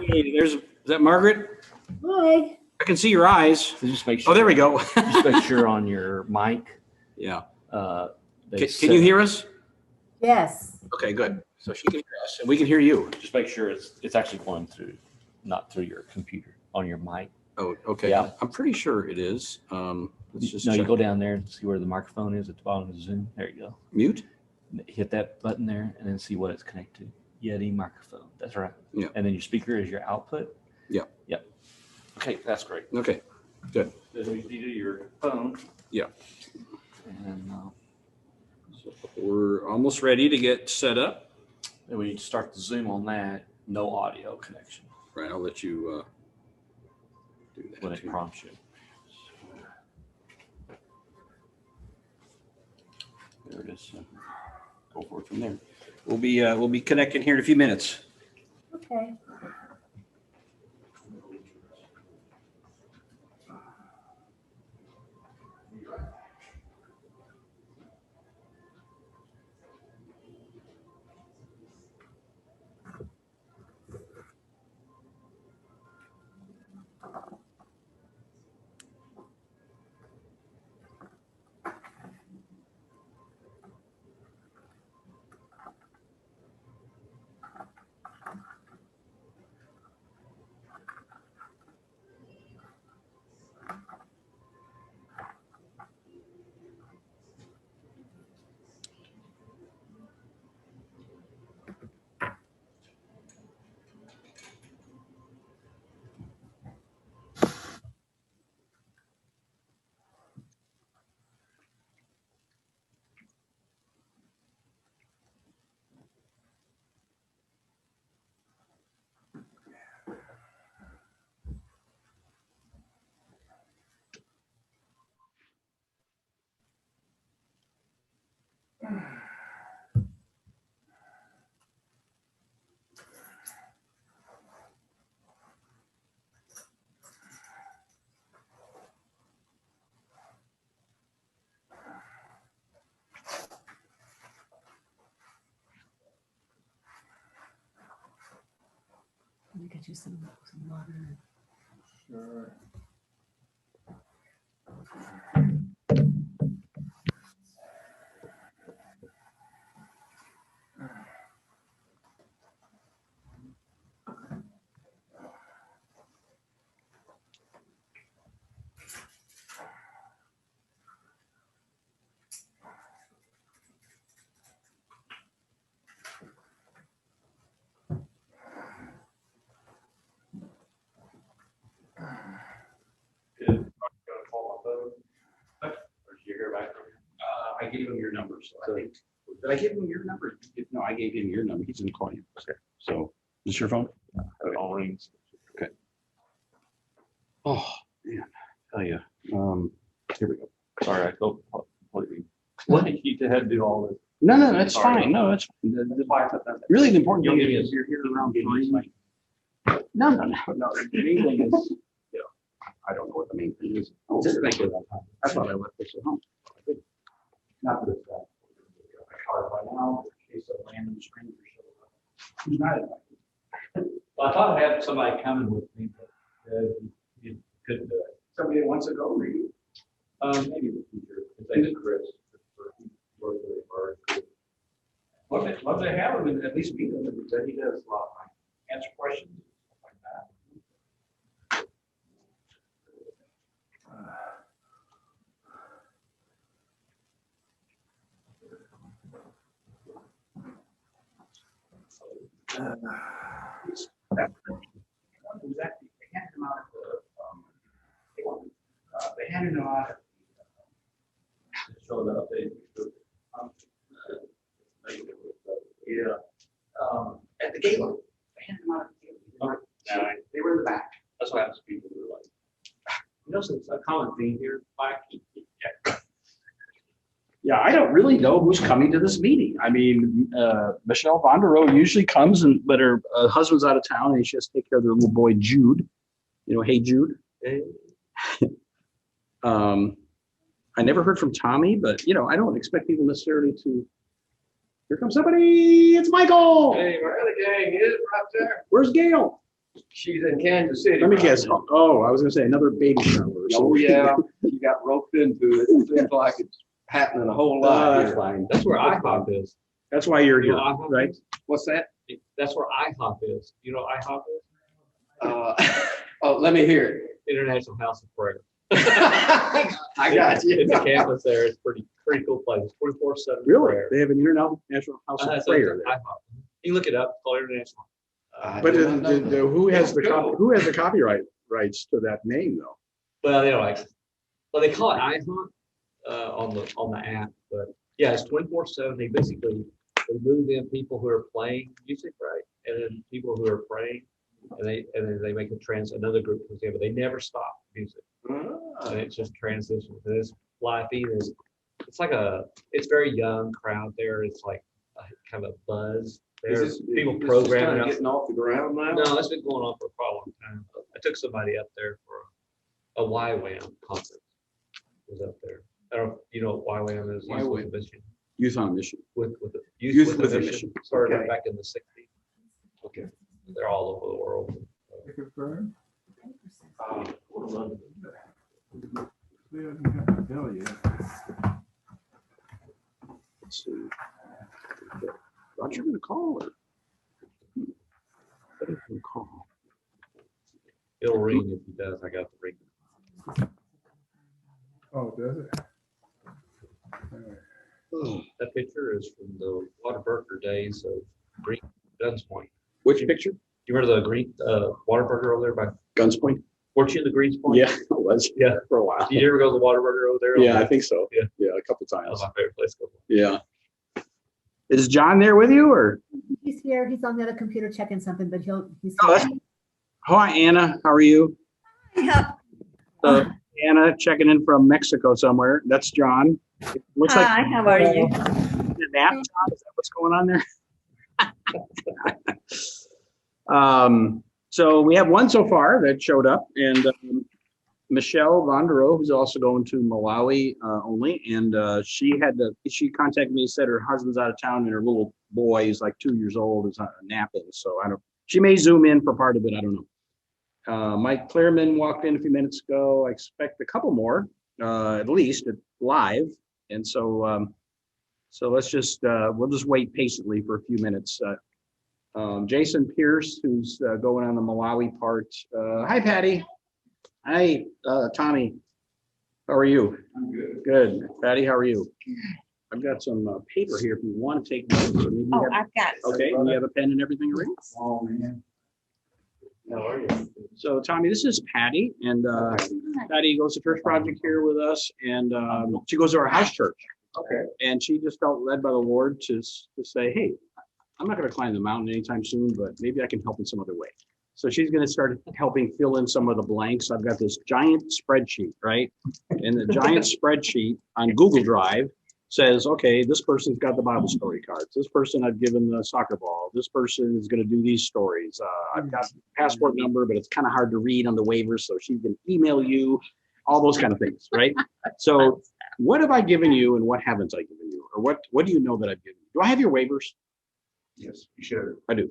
Hey, is that Margaret? Hi. I can see your eyes. Just make sure. Oh, there we go. Just make sure on your mic. Yeah. Can you hear us? Yes. Okay, good. So she can hear us and we can hear you. Just make sure it's actually going through, not through your computer, on your mic. Oh, okay. Yeah. I'm pretty sure it is. Let's just No, check. you go down there and see where the microphone is at the bottom of the Zoom. There you go. Mute? Hit that button there and then see what it's connected to. Yeti microphone. That's right. Yeah. And then your speaker is your output. Yeah. Yep. Okay, that's great. Okay, good. Then we do your phone. Yeah. And So we're almost ready to get set up. then we start the Zoom on that. No audio connection. Right, I'll let you do that. When it too. prompts you. There it is. Go forward from there. We'll be connecting here in a few minutes. Okay. Let me get you some water. Sure. I gave him your number, so I think. Did I give him your number? No, I gave him your number. He's gonna call you. Okay. So, is this your phone? It all rings. Okay. Oh man, tell you. Here we go. Sorry, I felt completely. What you had to do all this. No, that's Sorry. fine. No, that's fine. Really the important You'll thing give me is you're here around give me three. No. The main thing is, I don't know what the main thing is. Just thank you. I thought I left this at home. I didn't. Not that it's that. I car by now, in case a random stranger shows up. Who's not invited. Well, I thought I had somebody coming with me, but you couldn't do it. Somebody that wants to go, maybe. Maybe in the future. If they did Chris. What they have him and at least meet him, because he does a lot of answer questions, stuff like that. They handed him out. Show the update. At the gala. They handed him out at the gala. They were in the back. That's what happens to people who are like, you know, so it's a common theme here. Yeah, I don't really know who's coming to this meeting. I mean, Michelle Vonderow usually comes, but her husband's out of town, and she has to take care of their little boy Jude. You know, hey Jude. Hey. I never heard from Tommy, but I don't expect people necessarily to. Here comes somebody. It's Michael. Hey, where are the gang? Is right there. Where's Gail? She's in Kansas City. Let me right guess. now. Oh, I was gonna say another baby shower. or Oh, something. yeah, she got roped into it. It seems like it's happening a whole lot That's here. fine. That's where IHOP is. That's why you're You here, know IHOP right? is? What's that? That's where IHOP is. You know what IHOP is? Oh, let me hear it. International House of Prayer. I got you. It's a campus there. It's pretty cool place. 24/7 Really? prayer. They have an international house of prayer there. IHOP. You can look it up. It's called International. But who has the copyright rights to that name though? Well, they don't actually. Well, they call it IHOP on the app, but yeah, it's 24/7. They basically move in people who are playing music, right, and then people who are praying, and then they make another group comes in, but they never stop music, and it's just transitions. And it's lively. It's very young crowd there. It's like a kind of buzz. There's people programming. Getting off the ground now? No, that's been going on for quite a long time. I took somebody up there for a YWAM conference. Was up there. I don't know if you know what YWAM is. Youth with a Mission. Youth on a Mission. With the Youth with a Mission. Started Okay. back in the 60s. Okay. They're all over the world. Let's see. Thought you were gonna call her. Better than call. It'll ring if he does. I got the ring. Oh, does it? That picture is from the Whataburger days of Green Guns Point. Which picture? You remember the Green Whataburger over there by? Guns Point? Weren't you in the Greens Point? Yeah, it was. Yeah. For a while. Did you ever go to the Whataburger over there? Yeah, I think so. Yeah. Yeah, a couple That was times. my favorite place to go. Yeah. Is John there with you or? He's here. He's on the other computer checking something, but he's. Oh, that's- Hi, Anna. How are you? Yeah. Anna checking in from Mexico somewhere. That's John. It looks like Hi, how are you? a nap, John. Is that what's going on there? So we have one so far that showed up, and Michelle Vondero, who's also going to Malawi only, and she contacted me, said her husband's out of town and her little boy is like 2 years old, is napping. So she may zoom in for part of it. I don't know. Mike Clearman walked in a few minutes ago. I expect a couple more, at least live. And so, let's just, we'll just wait patiently for a few minutes. Jason Pierce, who's going on the Malawi part. Hi, Patty. Hi, Tommy. How are you? I'm good. Good. Patty, how are you? I've got some paper here if you want to take notes. Or maybe you Oh, have- I've got it. Okay, you have a pen and everything already? Oh, man. How are you? So Tommy, this is Patty, and Patty goes to church project here with us, and she goes to our house church. Okay. And she just felt led by the Lord to say, hey, I'm not going to climb the mountain anytime soon, but maybe I can help in some other way. So she's going to start helping fill in some of the blanks. I've got this giant spreadsheet, right? And the giant spreadsheet on Google Drive says, okay, this person's got the Bible story cards. This person I've given the soccer ball. This person is going to do these stories. I've got the passport number, but it's kind of hard to read on the waivers. So she can email you, all those kind of things, right? So what have I given you and what haven't I given you? Or what do you know that I've given you? Do I have your waivers? Yes, you should. I do.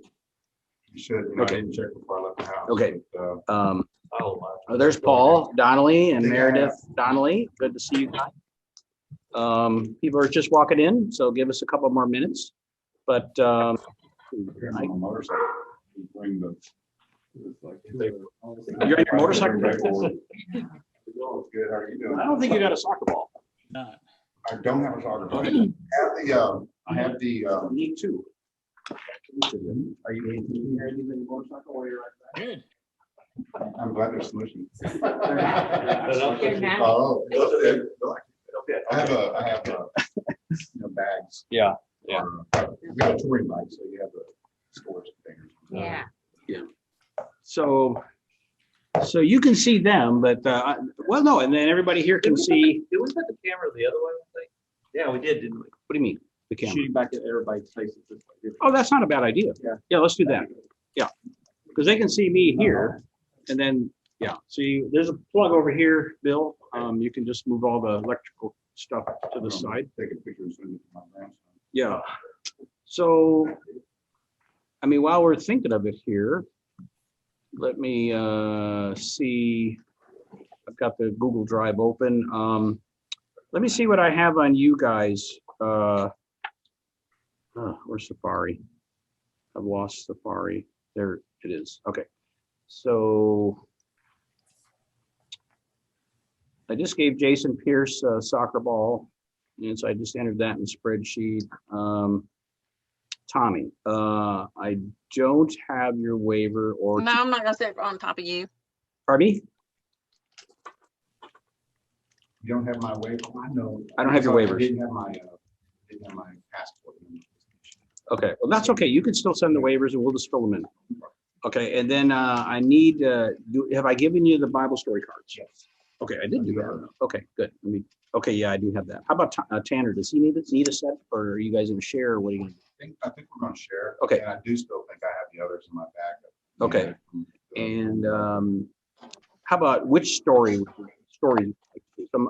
You should. Okay. I didn't check before I left the house. Okay. but, There's Paul Donnelly and Meredith Donnelly. Good to see you guys. People are just walking in, so give us a couple more minutes. But You're on a motorcycle. You bring the. you're on your motorcycle? Good. How are you doing? I don't think you got a soccer ball. I don't have a soccer ball. Okay. I have the. Me too. Are you able to hear anything in the motorcycle while you're right Good. I'm glad they're smushy. They're not. Oh, okay. Okay. I have bags. Yeah. We got a touring bike, so you have the storage containers. Yeah. So you can see them, but well, no, and then everybody here can see. Did we put the camera the other way? I think? Yeah, we did, didn't we? What do you mean? The camera? Shooting back at everybody's faces. Oh, that's not a bad idea. Yeah, let's do that. Yeah, because they can see me here, and then see, there's a plug over here, Bill. You can just move all the electrical stuff to the side. Take a picture and send it to my grandson. Yeah. So, I mean, while we're thinking of it here, let me see. I've got the Google Drive open. Let me see what I have on you guys. Where's Safari? I've lost Safari. There it is. Okay. So I just gave Jason Pierce a soccer ball. And so I just entered that in the spreadsheet. Tommy, I don't have your waiver or. No, I'm not gonna sit on top of you. Pardon me? You don't have my waiver? I know. I don't have your waivers. Didn't have my passport. Okay, well, that's okay. You can still send the waivers and we'll just fill them in. Okay, and then I need, have I given you the Bible story cards? Yes. Okay, I did do that. Okay, good. Okay, yeah, I do have that. How about Tanner? Does he need a set, or are you guys gonna share, or what are you gonna do? I think we're gonna share. Okay. And I do still think I have the others in my backup. Okay. And how about which story? So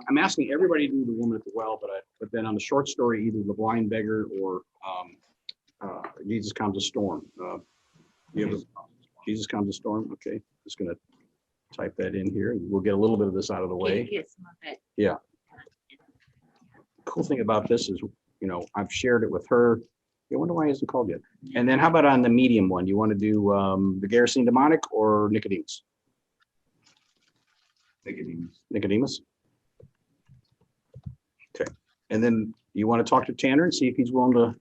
I'm asking everybody to do the woman at the well, but then on the short story, either the blind beggar or Jesus Comes a Storm. Jesus Comes a Storm. Okay, just gonna type that in here. We'll get a little bit of this out of the way. Yeah. Cool thing about this is, I've shared it with her. I wonder why it isn't called yet. And then how about on the medium one? You want to do the Gerasene demonic or Nicodemus? Nicodemus. Okay. And then you want to talk to Tanner and see if he's willing to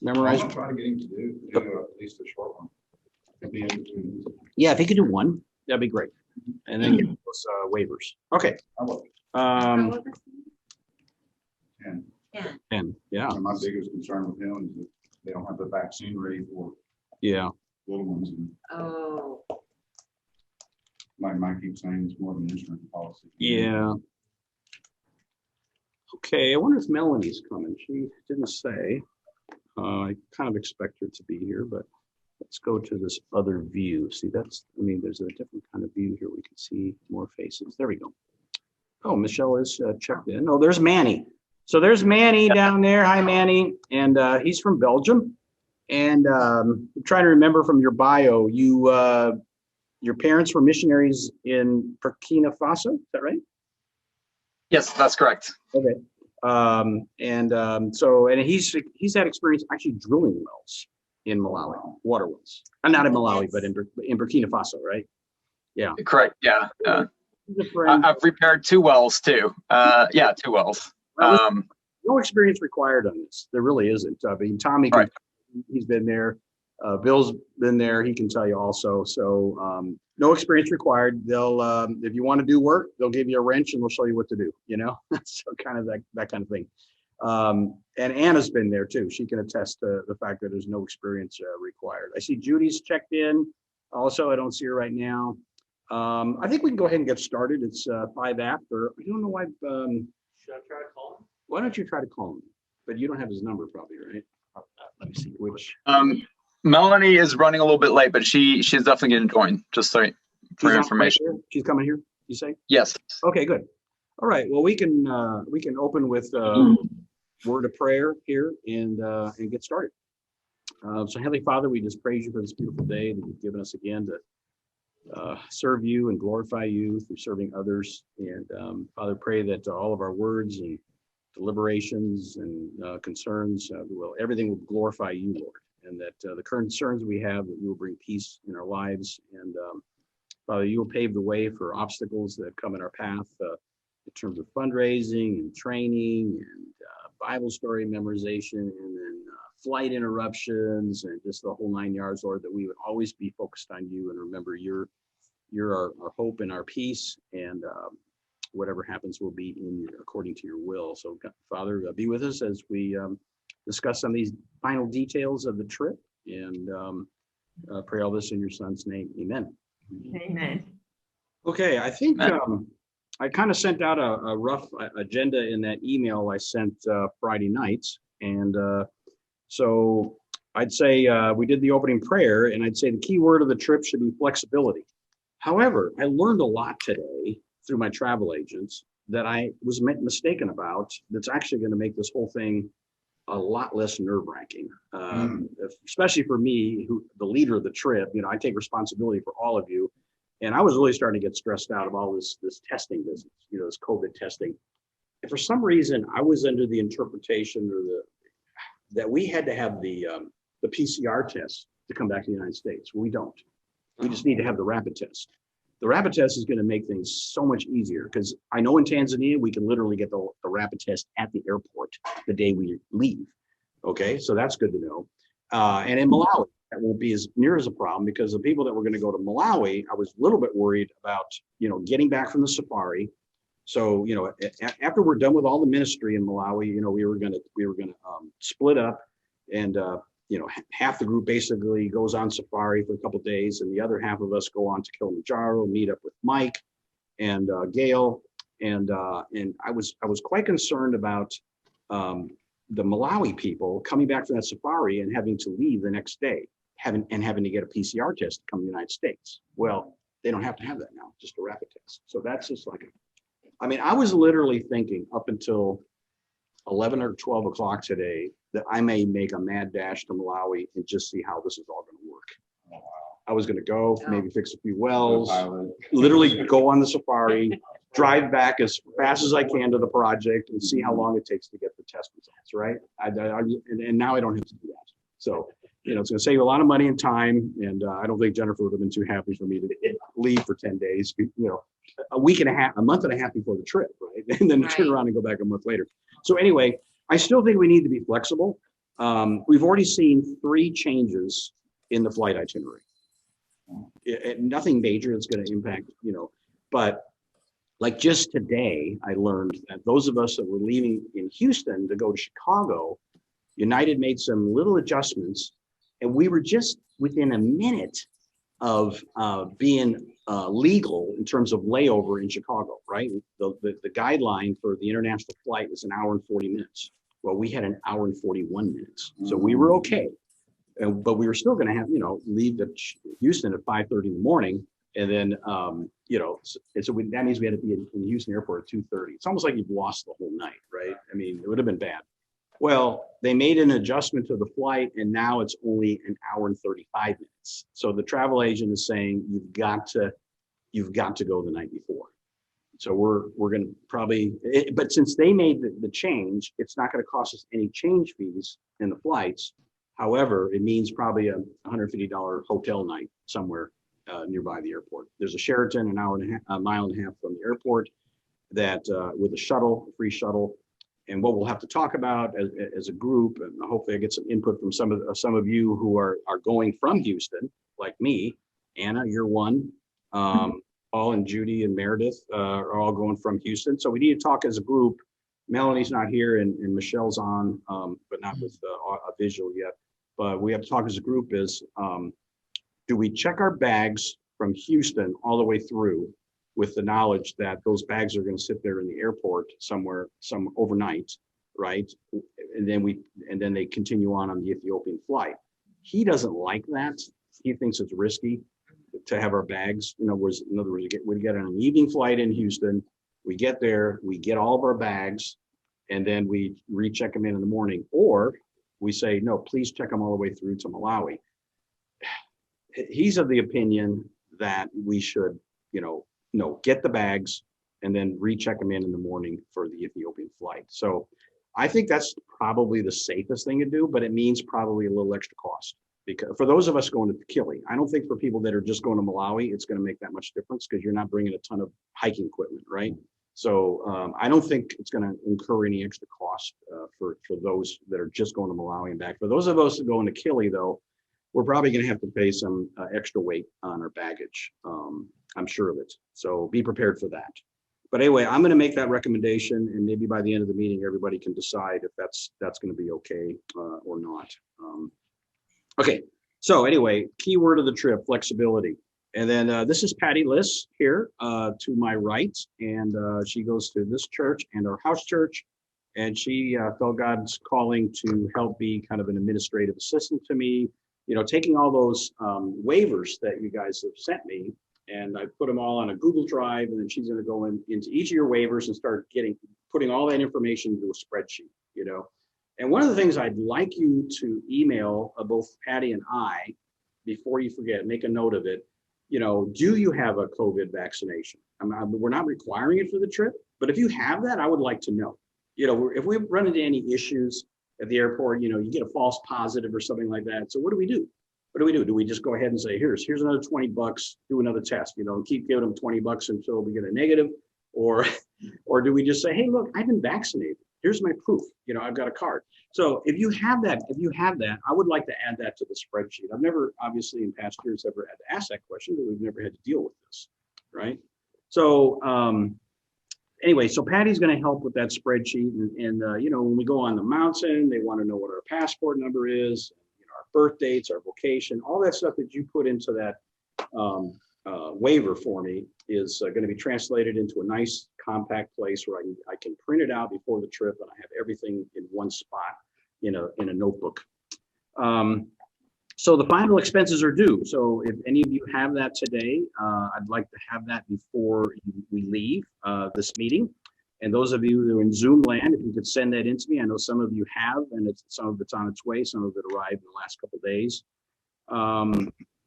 memorize? I'm trying to get him to do at least a short one. Yeah, if he could do one, that'd be great. And then get those waivers. Okay. And yeah. And my biggest concern with him is that they don't have the vaccine ready for little ones. And like Mike keeps saying, it's more of an insurance policy. Yeah. Okay, I wonder if Melanie's coming. She didn't say. I kind of expect her to be here, but let's go to this other view. See, there's a different kind of view here. We can see more faces. There we go. Oh, Michelle is checked in. Oh, there's Manny. So there's Manny down there. Hi, Manny. And he's from Belgium. And I'm trying to remember from your bio, your parents were missionaries in Burkina Faso. Is that right? Yes, that's correct. Okay. So he's had experience actually drilling wells in Malawi, water wells. Not in Malawi, but in Burkina Faso, right? Yeah. Correct. Yeah. I've repaired 2 wells too. 2 wells. No experience required on this. There really isn't. I mean, Tommy, right. He's been there. Bill's been there. He can tell you also. So no experience required. They'll, if you want to do work, they'll give you a wrench and they'll show you what to do. So kind of that kind of thing. And Anna's been there too. She can attest to the fact that there's no experience required. I see Judy's checked in. Also, I don't see her right now. I think we can go ahead and get started. It's 5 after. I don't know why. Should I try to call him? Why don't you try to call him? But you don't have his number probably, right? Let me see which. Melanie is running a little bit late, but she's definitely going to join. Just so for your information. Right, she's coming here. You say? Yes. Okay, good. All right. Well, we can open with word of prayer here and get started. So, Heavenly Father, we just praise you for this beautiful day that you've given us again to serve you and glorify you through serving others. And Father, pray that all of our words and deliberations and concerns, everything will glorify you, Lord, and that the concerns we have, that you will bring peace in our lives. And Father, you will pave the way for obstacles that come in our path in terms of fundraising and training and Bible story memorization and then flight interruptions and just the whole 9 yards, Lord, that we would always be focused on you and remember you're our hope and our peace, and whatever happens will be according to your will. So Father, be with us as we discuss some of these final details of the trip, and pray all this in your son's name. Amen. Amen. Okay, I think I kind of sent out a rough agenda in that email I sent Friday nights. And so I'd say we did the opening prayer, and I'd say the key word of the trip should be flexibility. However, I learned a lot today through my travel agents that I was mistaken about, that's actually going to make this whole thing a lot less nerve-wracking, especially for me, who the leader of the trip. You know, I take responsibility for all of you, and I was really starting to get stressed out of all this testing business, you know, this COVID testing. And for some reason, I was under the interpretation that we had to have the PCR test to come back to the United States. We don't. We just need to have the rapid test. The rapid test is going to make things so much easier, because I know in Tanzania, we can literally get the rapid test at the airport the day we leave. Okay, so that's good to know. And in Malawi, that won't be as near as a problem, because the people that were going to go to Malawi, I was a little bit worried about, you know, getting back from the safari. So, you know, after we're done with all the ministry in Malawi, you know, we were gonna split up, and you know, half the group basically goes on safari for a couple of days, and the other half of us go on to Kilimanjaro, meet up with Mike and Gail, and I was quite concerned about the Malawi people coming back from that safari and having to leave the next day, having to get a PCR test to come to the United States. Well, they don't have to have that now, just a rapid test. So that's just like, I mean, I was literally thinking up until 11 or 12 o'clock today that I may make a mad dash to Malawi and just see how this is all going to work. I was going to go, maybe fix a few wells, literally go on the safari, drive back as fast as I can to the project and see how long it takes to get the test results, right? And now I don't have to do that. So, you know, it's going to save a lot of money and time. And I don't think Jennifer would have been too happy for me to leave for 10 days, you know, a month and a half before the trip, right? And then turn around and go back a month later. So anyway, I still think we need to be flexible. We've already seen 3 changes in the flight itinerary. Nothing major that's going to impact, you know, but like just today, I learned that those of us that were leaving in Houston to go to Chicago, United made some little adjustments, and we were just within a minute of being legal in terms of layover in Chicago, right? The guideline for the international flight is 1 hour and 40 minutes. Well, we had 1 hour and 41 minutes. So we were okay. But we were still going to have, you know, leave to Houston at 5:30 in the morning. And then, you know, that means we had to be in Houston airport at 2:30. It's almost like you've lost the whole night, right? I mean, it would have been bad. Well, they made an adjustment to the flight, and now it's only 1 hour and 35 minutes. So the travel agent is saying you've got to go the night before. So we're going to probably, but since they made the change, it's not going to cost us any change fees in the flights. However, it means probably a $150 hotel night somewhere nearby the airport. There's a Sheraton a mile and a half from the airport that with a free shuttle. And what we'll have to talk about as a group, and hopefully I get some input from some of you who are going from Houston, like me. Anna, you're one. Paul and Judy and Meredith are all going from Houston. So we need to talk as a group. Melanie's not here, and Michelle's on, but not with a visual yet. But we have to talk as a group is, do we check our bags from Houston all the way through with the knowledge that those bags are going to sit there in the airport somewhere, some overnight, right? And then they continue on the Ethiopian flight. He doesn't like that. He thinks it's risky to have our bags, in other words, we get on an evening flight in Houston, we get there, we get all of our bags, and then we recheck them in the morning, or we say, no, please check them all the way through to Malawi. He's of the opinion that we should, get the bags and then recheck them in the morning for the Ethiopian flight. So I think that's probably the safest thing to do, but it means probably a little extra cost. Because for those of us going to Kili, I don't think for people that are just going to Malawi, it's going to make that much difference because you're not bringing a ton of hiking equipment, right? So I don't think it's going to incur any extra cost for those that are just going to Malawi and back. For those of us that go into Kili, though, we're probably going to have to pay some extra weight on our baggage. I'm sure of it. So be prepared for that. But anyway, I'm going to make that recommendation, and maybe by the end of the meeting, everybody can decide if that's going to be okay or not. Okay, so anyway, key word of the trip, flexibility. And then this is Patty Liss here to my right, and she goes to this church and our house church, and she felt God's calling to help be kind of an administrative assistant to me, taking all those waivers that you guys have sent me, and I put them all on a Google Drive, and then she's going to go into each of your waivers and start putting all that information into a spreadsheet, And one of the things I'd like you to email both Patty and I, before you forget, make a note of it. You know, do you have a COVID vaccination? We're not requiring it for the trip, but if you have that, I would like to know. You know, if we run into any issues at the airport, you know, you get a false positive or something like that. So what do we do? What do we do? Do we just go ahead and say, here's another $20, do another test, you know, and keep giving them $20 until we get a negative? Or do we just say, hey, look, I've been vaccinated. Here's my proof. You know, I've got a card. So if you have that, I would like to add that to the spreadsheet. I've never, obviously, in past years, ever had to ask that question, but we've never had to deal with this, right? So anyway, so Patty's going to help with that spreadsheet, and you know, when we go on the mountain, they want to know what our passport number is, you know, our birth dates, our vocation, all that stuff that you put into that waiver for me is going to be translated into a nice compact place where I can print it out before the trip, and I have everything in one spot in a notebook. So the final expenses are due. So if any of you have that today, I'd like to have that before we leave this meeting. And those of you who are in Zoom land, if you could send that in to me. I know some of you have, and some of it's on its way. Some of it arrived in the last couple of days.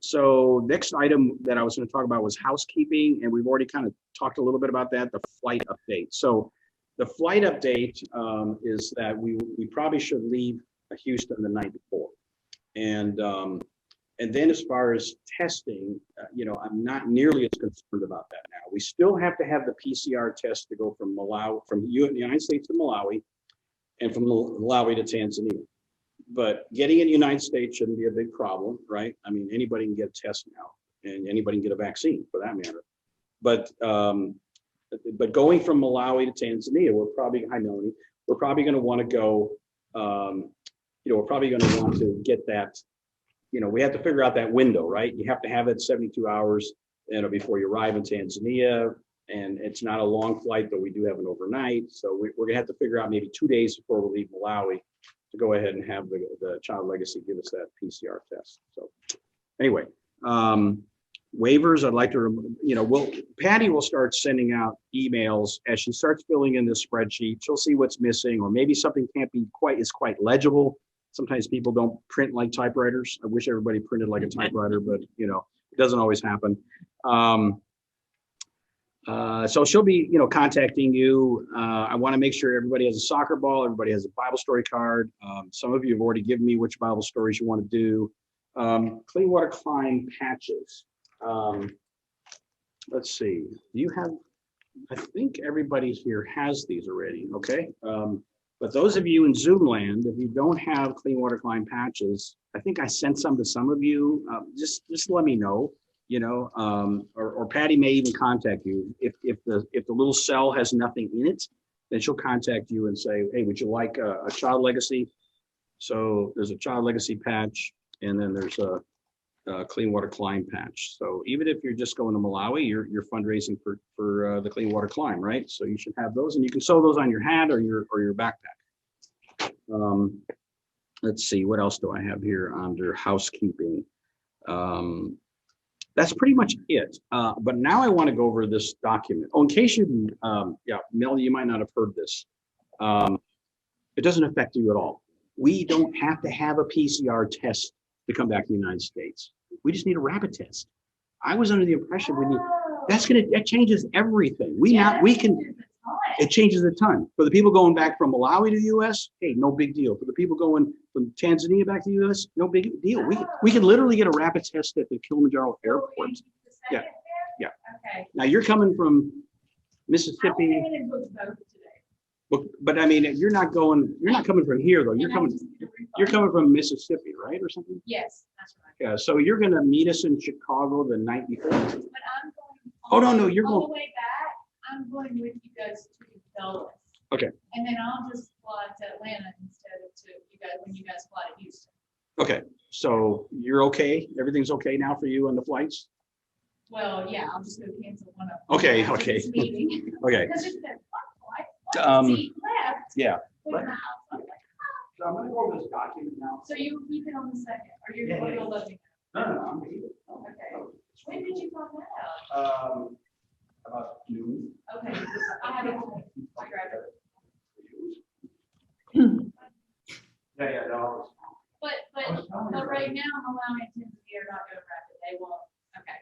So next item that I was going to talk about was housekeeping, and we've already kind of talked a little bit about that, the flight update. So the flight update is that we probably should leave Houston the night before. And then as far as testing, you know, I'm not nearly as concerned about that now. We still have to have the PCR test to go from Malawi, from the United States to Malawi, and from Malawi to Tanzania. But getting in the United States shouldn't be a big problem, right? I mean, anybody can get a test now, and anybody can get a vaccine for that matter. But going from Malawi to Tanzania, we're probably going to want to go. You know, we're probably going to want to get that. You know, we have to figure out that window, right? You have to have it 72 hours, you know, before you arrive in Tanzania, and it's not a long flight, but we do have an overnight. So we're going to have to figure out maybe 2 days before we leave Malawi to go ahead and have the Child Legacy give us that PCR test. So anyway, waivers, I'd like to, you know, Patty will start sending out emails as she starts filling in this spreadsheet. She'll see what's missing, or maybe something is quite legible. Sometimes people don't print like typewriters. I wish everybody printed like a typewriter, but you know, it doesn't always happen. So she'll be, you know, contacting you. I want to make sure everybody has a soccer ball, everybody has a Bible story card. Some of you have already given me which Bible stories you want to do. Clean water climb patches. Let's see. Do you have? I think everybody here has these already. Okay. But those of you in Zoom land, if you don't have clean water climb patches, I think I sent some to some of you. Just let me know. You know, or Patty may even contact you if the little cell has nothing in it, then she'll contact you and say, hey, would you like a Child Legacy? So there's a Child Legacy patch, and then there's a Clean Water Climb patch. So even if you're just going to Malawi, you're fundraising for the Clean Water Climb, right? So you should have those, and you can sew those on your hat or your backpack. Let's see, what else do I have here under housekeeping? That's pretty much it. But now I want to go over this document. Oh, in case you, Mel, you might not have heard this. It doesn't affect you at all. We don't have to have a PCR test to come back to the United States. We just need a rapid test. I was under the impression that changes everything. It changes a ton. For the people going back from Malawi to the US, hey, no big deal. For the people going from Tanzania back to the US, no big deal. We can literally get a rapid test at the Kilimanjaro airport. Yeah. Okay. Now you're coming from Mississippi. But I mean, you're not coming from here though. You're coming from Mississippi, right? Or something? Yes, that's right. Yeah. So you're gonna meet us in Chicago the night before. But I'm going. Oh no, you're all going. the way back. I'm going with you guys to Dulles. Okay. And then I'll just fly to Atlanta instead of to you guys when you guys fly to Houston. Okay. So you're okay? Everything's okay now for you on the flights? Well, yeah, I'll just go cancel one of them. Okay. after Okay. this meeting. Okay. Because there's that one seat left. Yeah. with the house. I'm like, So I'm gonna go over this document now. so you keep it on the second, or you're Yeah, going yeah. to let me No, I'm reading. know? Okay. When did you find that out? About noon. Okay, I have it. I grabbed it. Yeah, no. But right now, Malawi and Tanzania are not doing rapid. They won't. Okay.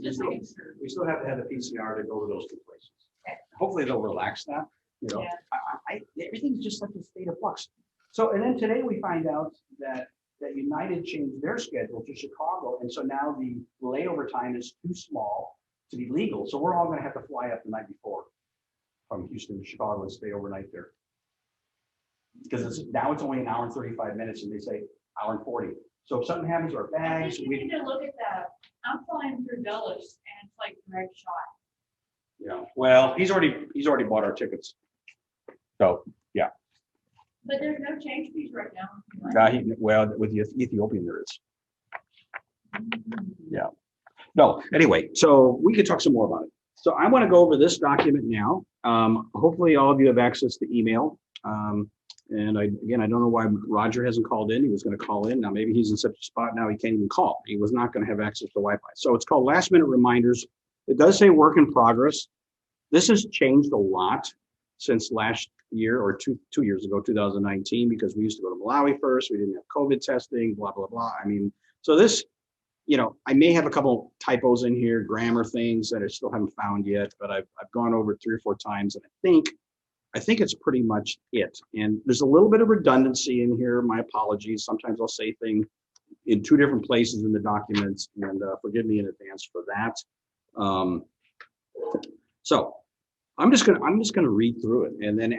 Just making sure. We still have to have the PCR to go to those two places. Okay. Hopefully they'll relax that, Yeah. Everything's just like a state of flux. So, and then today we find out that United changed their schedule to Chicago. And so now the layover time is too small to be legal. So we're all gonna have to fly up the night before from Houston to Chicago and stay overnight there. Because now it's only an hour and 35 minutes and they say hour and 40. So if something happens to our I bags, think you need to look at that. I'm flying through Dulles and it's like direct shot. well, he's already bought our tickets. So, But there's no change fees right now. well, with the Ethiopian there is. Yeah. No, anyway, so we could talk some more about it. So I want to go over this document now. Hopefully all of you have access to email. And I don't know why Roger hasn't called in. He was going to call in. Now maybe he's in such a spot now he can't even call. He was not going to have access to Wi-Fi. So it's called last minute reminders. It does say work in progress. This has changed a lot since last year or two years ago, 2019, because we used to go to Malawi first. We didn't have COVID testing, blah, blah, blah. I mean, so this, I may have a couple typos in here, grammar things that I still haven't found yet, but I've gone over it 3 or 4 times, and I think it's pretty much it. And there's a little bit of redundancy in here. My apologies. Sometimes I'll say things in 2 different places in the documents, and forgive me in advance for that. So I'm just gonna read through it, and then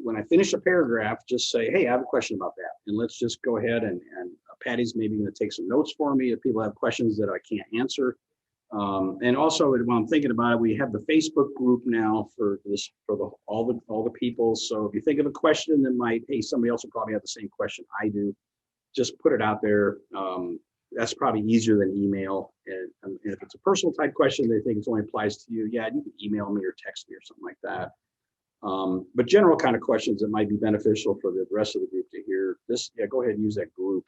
when I finish a paragraph, just say, hey, I have a question about that, and let's just go ahead and Patty's maybe going to take some notes for me if people have questions that I can't answer. And also, while I'm thinking about it, we have the Facebook group now for all the people. So if you think of a question that hey, somebody else will probably have the same question I do, just put it out there. That's probably easier than email. And if it's a personal type question, they think it only applies to you. Yeah, you can email me or text me or something like that. But general kind of questions that might be beneficial for the rest of the group to hear. Go ahead and use that group.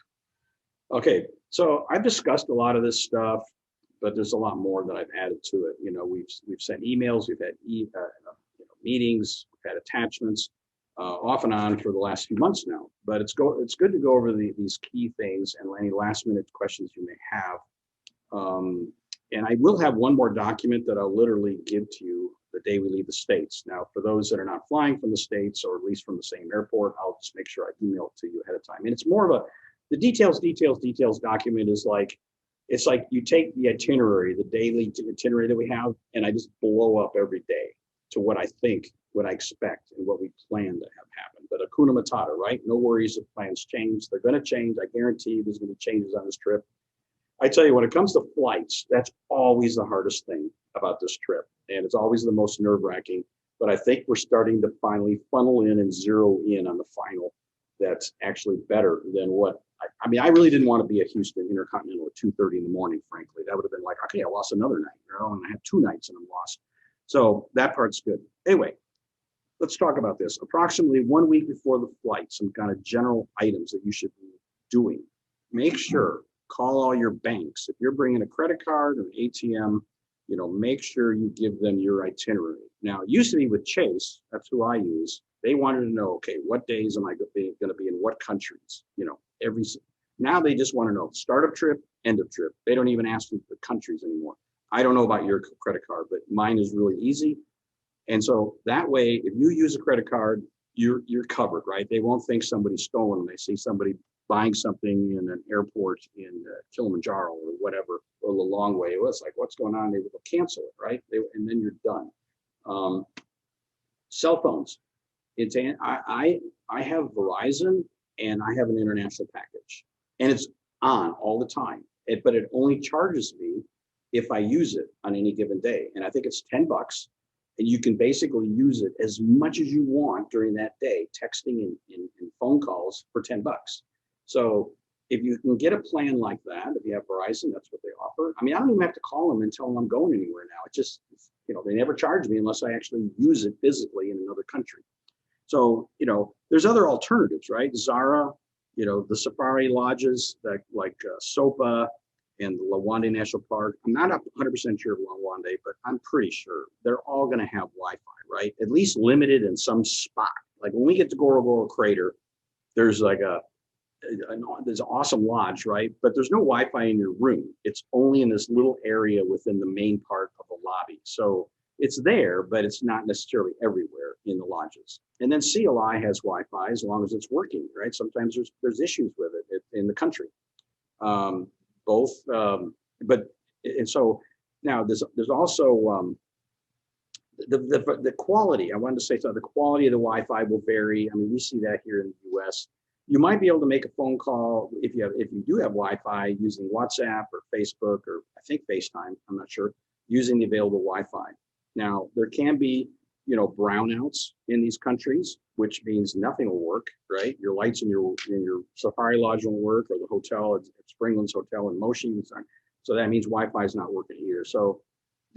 Okay, so I've discussed a lot of this stuff, but there's a lot more that I've added to it. We've sent emails, we've had meetings, we've had attachments, off and on for the last few months now. But it's good to go over these key things and any last minute questions you may have. And I will have one more document that I'll literally give to you the day we leave the States. Now, for those that are not flying from the States or at least from the same airport, I'll just make sure I email it to you ahead of time. And it's more of the details document is like, it's like you take the itinerary, the daily itinerary that we have, and I just blow up every day to what I think, what I expect, and what we plan to have happen. But Hakuna Matata, right? No worries if plans change. They're going to change. I guarantee there's going to be changes on this trip. I tell you, when it comes to flights, that's always the hardest thing about this trip. And it's always the most nerve-wracking. But I think we're starting to finally funnel in and zero in on the final that's actually better than what I really didn't want to be a Houston Intercontinental at 2:30 in the morning, frankly. That would have been like, okay, I lost another night, and I had 2 nights and I'm lost. So that part's good. Anyway, let's talk about this. Approximately 1 week before the flight, some kind of general items that you should be doing. Make sure, call all your banks. If you're bringing a credit card or an ATM, make sure you give them your itinerary. Now, it used to be with Chase, that's who I use. They wanted to know, okay, what days am I going to be in what countries? Now they just want to know start of trip, end of trip. They don't even ask you the countries anymore. I don't know about your credit card, but mine is really easy. And so that way, if you use a credit card, you're covered, right? They won't think somebody's stolen. They see somebody buying something in an airport in Kilimanjaro or whatever, or the long way. It was like, what's going on? They will cancel it, right? And then you're done. Cell phones. I have Verizon and I have an international package, and it's on all the time. But it only charges me if I use it on any given day, and I think it's $10, and you can basically use it as much as you want during that day, texting and phone calls for $10. So if you can get a plan like that, if you have Verizon, that's what they offer. I don't even have to call them and tell them I'm going anywhere now. It just, they never charge me unless I actually use it physically in another country. So, there's other alternatives, right? Zara, the safari lodges like Sopa and the Lawande National Park. I'm not 100% sure of Lawande, but I'm pretty sure they're all going to have Wi-Fi, right? At least limited in some spot. Like when we get to Gorogoro Crater, there's like there's an awesome lodge, right? But there's no Wi-Fi in your room. It's only in this little area within the main part of the lobby. So it's there, but it's not necessarily everywhere in the lodges. And then CLI has Wi-Fi as long as it's working, right? Sometimes there's issues with it in the country. And so now there's also the quality. I wanted to say so the quality of the Wi-Fi will vary. I mean, we see that here in the US. You might be able to make a phone call if you do have Wi-Fi using WhatsApp or Facebook or I think FaceTime, I'm not sure, using the available Wi-Fi. Now, there can be, brownouts in these countries, which means nothing will work, right? Your lights in your Safari Lodge won't work, or the hotel at Springlands Hotel in Moshi. So that means Wi-Fi is not working here. So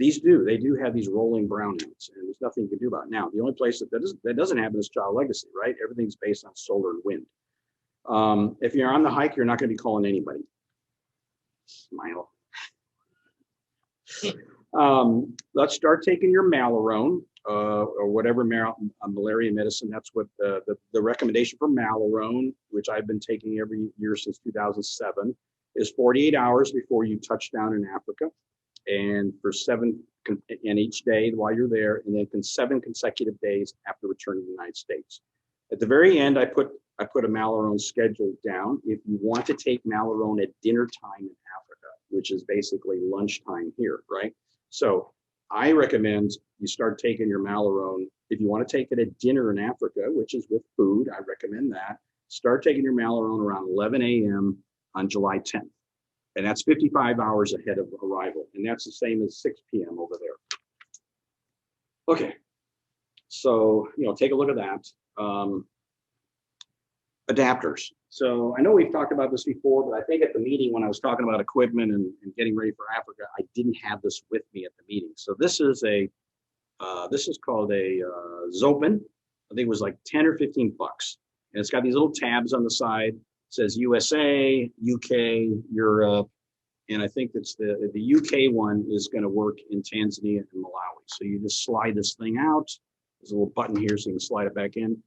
they do have these rolling brownouts, and there's nothing you can do about it. Now, the only place that doesn't happen is Child Legacy, right? Everything's based on solar and wind. If you're on the hike, you're not going to be calling anybody. Smile. Let's start taking your Malarone or whatever malaria medicine. That's what the recommendation for Malarone, which I've been taking every year since 2007, is 48 hours before you touch down in Africa, and for and each day while you're there, and then 7 consecutive days after returning to the United States. At the very end, I put a Malarone schedule down. If you want to take Malarone at dinner time in Africa, which is basically lunchtime here, right? So I recommend you start taking your Malarone. If you want to take it at dinner in Africa, which is with food, I recommend that. Start taking your Malarone around 11 a.m. on July 10th. And that's 55 hours ahead of arrival. And that's the same as 6 p.m. over there. Okay, so, take a look at that. Adapters. So I know we've talked about this before, but I think at the meeting when I was talking about equipment and getting ready for Africa, I didn't have this with me at the meeting. So this is called a Zopen. I think it was like 10 or 15 bucks. And it's got these little tabs on the side. It says USA, UK, Europe, and I think it's the UK one is going to work in Tanzania and Malawi. So you just slide this thing out. There's a little button here so you can slide it back in.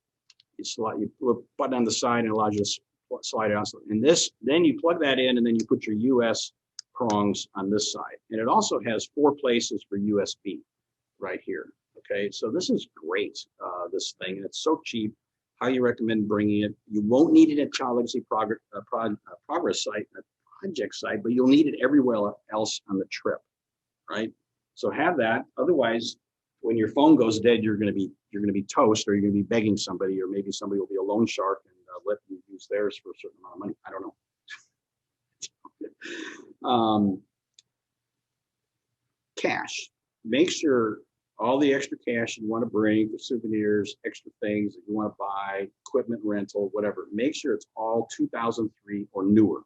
You put a button on the side and it allows you to slide it out. And then you plug that in and then you put your US prongs on this side. And it also has 4 places for USB right here. Okay, so this is great, this thing, and it's so cheap. Highly recommend bringing it. You won't need it at Child Legacy progress site, project site, but you'll need it everywhere else on the trip, right? So have that. Otherwise, when your phone goes dead, you're going to be toast, or you're going to be begging somebody, or maybe somebody will be a loan shark and let you use theirs for a certain amount of money. I don't know. Cash. Make sure all the extra cash you want to bring for souvenirs, extra things that you want to buy, equipment rental, whatever. Make sure it's all 2003 or newer.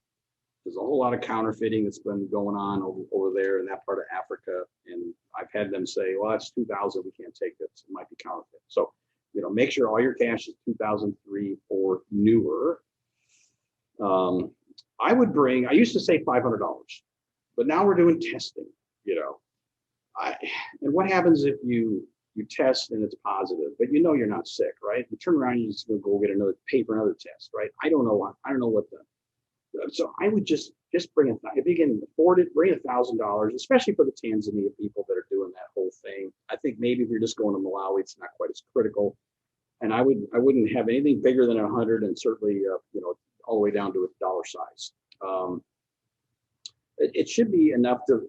There's a whole lot of counterfeiting that's been going on over there in that part of Africa. And I've had them say, well, it's 2000, we can't take this. It might be counterfeit. So, make sure all your cash is 2003 or newer. I used to say $500, but now we're doing testing, and what happens if you test and it's positive, but you're not sick, right? You turn around and you're just going to go pay for another test, right? I don't know what so I would just bring if you can afford it, bring $1,000, especially for the Tanzania people that are doing that whole thing. I think maybe if you're just going to Malawi, it's not quite as critical. And I wouldn't have anything bigger than 100, and certainly all the way down to a dollar size. It should be enough to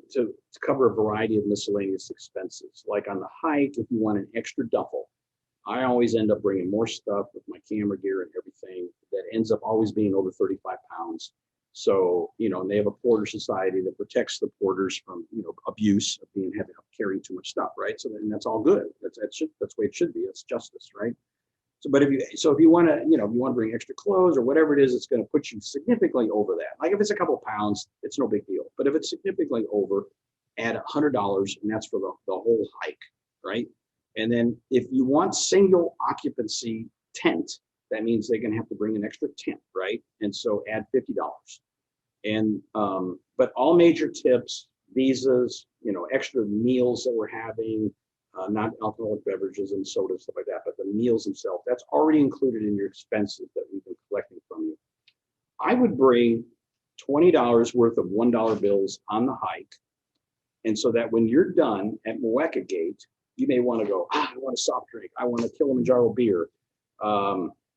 cover a variety of miscellaneous expenses. Like on the hike, if you want an extra duffel, I always end up bringing more stuff with my camera gear and everything that ends up always being over 35 pounds. So, and they have a porter society that protects the porters from, abuse of carrying too much stuff, right? So then that's all good. That's the way it should be. It's justice, right? So, but if you want to, bring extra clothes or whatever it is, it's going to put you significantly over that. Like if it's a couple pounds, it's no big deal. But if it's significantly over, add $100, and that's for the whole hike, right? And then if you want single occupancy tent, that means they're going to have to bring an extra tent, right? And so add $50. And but all major tips, visas, extra meals that we're having, not alcoholic beverages and sodas, stuff like that, but the meals themselves, that's already included in your expenses that we've been collecting from you. I would bring $20 worth of $1 bills on the hike. And so that when you're done at Mweka Gate, you may want to go, I want a soft drink. I want a Kilimanjaro beer.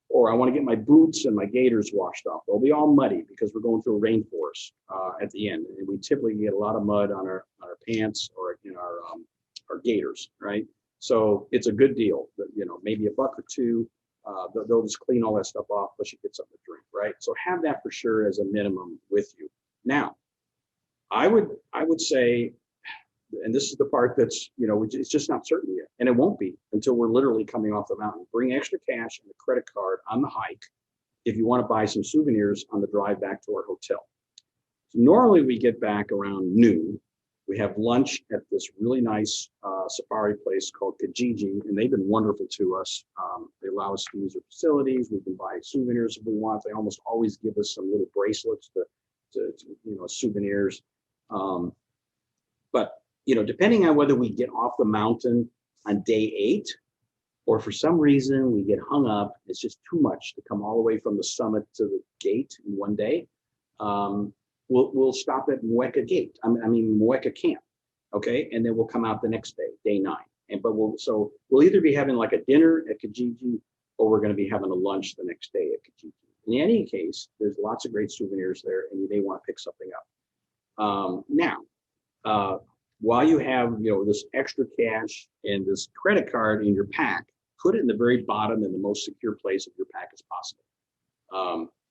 Or I want to get my boots and my gaiters washed off. They'll be all muddy because we're going through a rainforest at the end. And we typically get a lot of mud on our pants or in our gaiters, right? So it's a good deal. You know, maybe $1 or $2. They'll just clean all that stuff off, plus you get something to drink, right? So have that for sure as a minimum with you. Now, I would say, and this is the part that's, you know, it's just not certain yet, and it won't be until we're literally coming off the mountain. Bring extra cash and a credit card on the hike if you want to buy some souvenirs on the drive back to our hotel. So normally we get back around noon. We have lunch at this really nice safari place called Kijiji, and they've been wonderful to us. They allow us to use their facilities. We can buy souvenirs if we want. They almost always give us some little bracelets to you know, souvenirs. But you know, depending on whether we get off the mountain on day 8, or for some reason we get hung up, it's just too much to come all the way from the summit to the gate in one day. We'll stop at Mweka Gate. I mean Mweka Camp, okay, and then we'll come out the next day, day 9. And we'll either be having like a dinner at Kijiji, or we're going to be having a lunch the next day at Kijiji. In any case, there's lots of great souvenirs there, and you may want to pick something up. Now, while you have, you know, this extra cash and this credit card in your pack, put it in the very bottom and the most secure place of your pack as possible.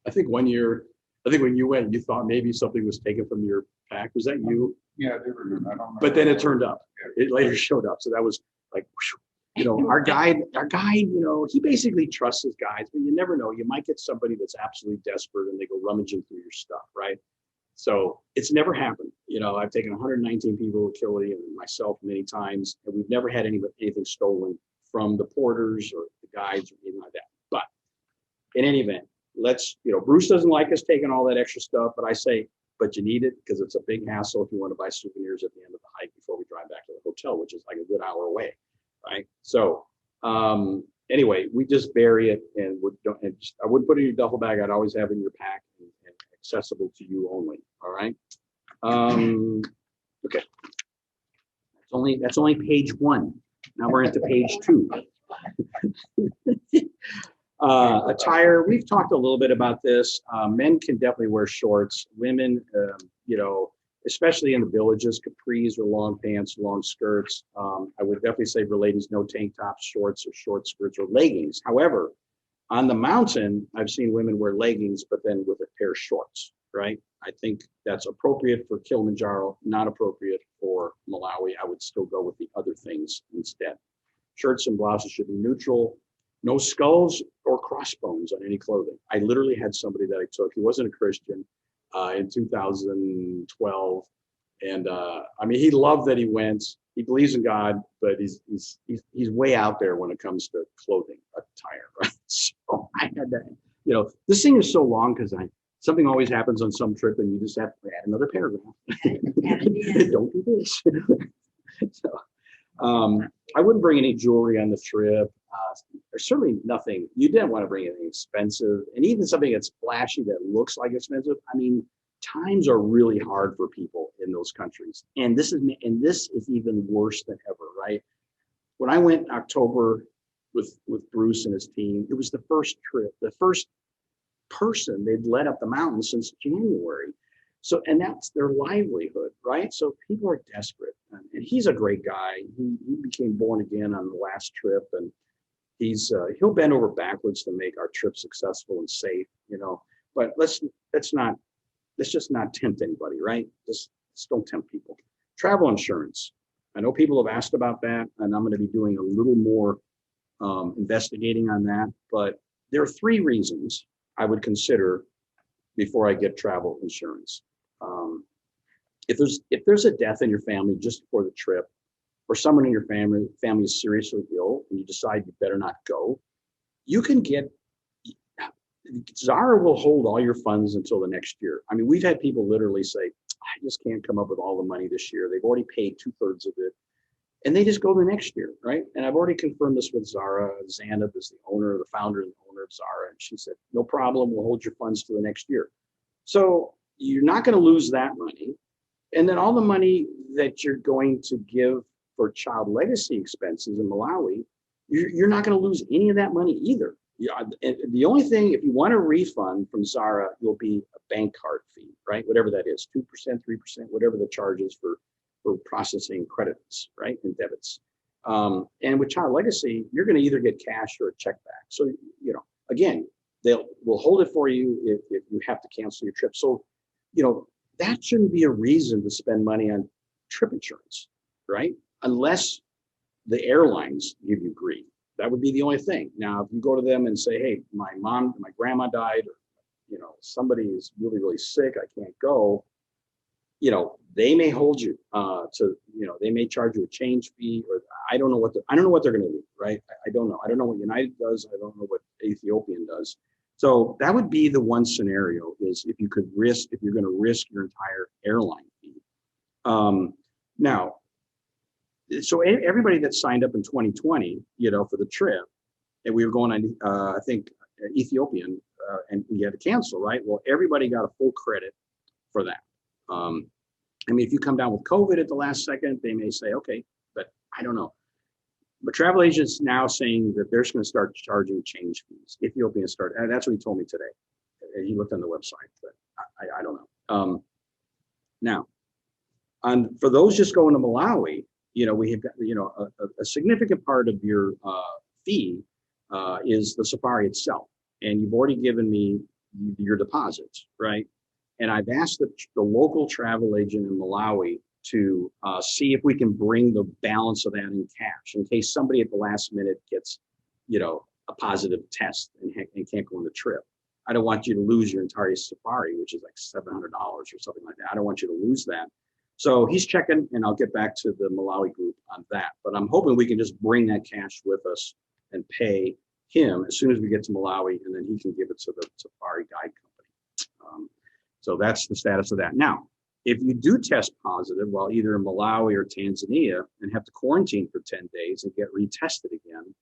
I think one year, when you went, you thought maybe something was taken from your pack. Was that you? Yeah, they were doing that. I don't know. But then it turned up. It later showed up. So that was like, you know, our guide, you know, he basically trusts his guides, but you never know. You might get somebody that's absolutely desperate and they go rummaging through your stuff, right? So it's never happened. You know, I've taken 119 people to Kili and myself many times, and we've never had anything stolen from the porters or the guides or anything like that. But in any event, you know, Bruce doesn't like us taking all that extra stuff, but I say, but you need it because it's a big hassle if you want to buy souvenirs at the end of the hike before we drive back to the hotel, which is like a good hour away, right? So anyway, we just bury it, and I wouldn't put it in your duffel bag. I'd always have it in your pack and accessible to you only. All right. Okay. That's only page 1. Now we're into page 2. Attire. We've talked a little bit about this. Men can definitely wear shorts. Women, you know, especially in the villages, capris or long pants, long skirts. I would definitely say for ladies, no tank tops, shorts or short skirts or leggings. However, on the mountain, I've seen women wear leggings, but then with a pair of shorts, right? I think that's appropriate for Kilimanjaro, not appropriate for Malawi. I would still go with the other things instead. Shirts and blouses should be neutral. No skulls or crossbones on any clothing. I literally had somebody that I took. He wasn't a Christian in 2012. And I mean, he loved that he went. He believes in God, but he's way out there when it comes to clothing attire, right? So I had that, you know, this thing is so long because something always happens on some trip and you just have to add another paragraph. Don't do this. So I wouldn't bring any jewelry on the trip. There's certainly nothing, you didn't want to bring anything expensive, and even something that's flashy that looks like expensive. I mean, times are really hard for people in those countries. And this is even worse than ever, right? When I went in October with Bruce and his team, it was the first trip, the first person they'd led up the mountain since January. So, and that's their livelihood, right? So people are desperate. And he's a great guy. He became born again on the last trip, and he'll bend over backwards to make our trip successful and safe, you know. But let's just not tempt anybody, right? Just don't tempt people. Travel insurance. I know people have asked about that, and I'm going to be doing a little more investigating on that. But there are 3 reasons I would consider before I get travel insurance. If there's a death in your family just before the trip, or someone in your family is seriously ill and you decide you better not go, you can get, Zara will hold all your funds until the next year. I mean, we've had people literally say, I just can't come up with all the money this year. They've already paid 2/3 of it. and they just go the next year, right? And I've already confirmed this with Zara. Zana is the owner, the founder and owner of Zara. And she said, no problem, we'll hold your funds to the next year. So you're not going to lose that money. And then all the money that you're going to give for child legacy expenses in Malawi, you're not going to lose any of that money either. And the only thing, if you want a refund from Zara, will be a bank card fee, right? Whatever that is, 2%, 3%, whatever the charge is for processing credits, right, and debits. And with child legacy, you're going to either get cash or a check back. So, again, we'll hold it for you if you have to cancel your trip. So, that shouldn't be a reason to spend money on trip insurance, right? Unless the airlines give you grief. That would be the only thing. Now, if you go to them and say, hey, my grandma died, or, somebody is really, really sick, I can't go, they may hold you they may charge you a change fee, or I don't know what they're going to do, right? I don't know. I don't know what United does. I don't know what Ethiopian does. So that would be the one scenario, is if you're going to risk your entire airline fee. Now, so everybody that signed up in 2020, for the trip, and we were going on, I think, Ethiopian, and we had to cancel, right? Well, everybody got a full credit for that. If you come down with COVID at the last second, they may say, okay, but I don't know. But travel agents now saying that they're just going to start charging change fees. Ethiopian started, that's what he told me today. He looked on the website, but I don't know. Now, for those just going to Malawi, we have got, a significant part of your fee is the safari itself. And you've already given me your deposits, right? And I've asked the local travel agent in Malawi to see if we can bring the balance of that in cash in case somebody at the last minute gets, a positive test and can't go on the trip. I don't want you to lose your entire safari, which is like $700 or something like that. I don't want you to lose that. So he's checking, and I'll get back to the Malawi group on that. But I'm hoping we can just bring that cash with us and pay him as soon as we get to Malawi, and then he can give it to the safari guide company. So that's the status of that. Now, if you do test positive while either in Malawi or Tanzania and have to quarantine for 10 days and get retested again,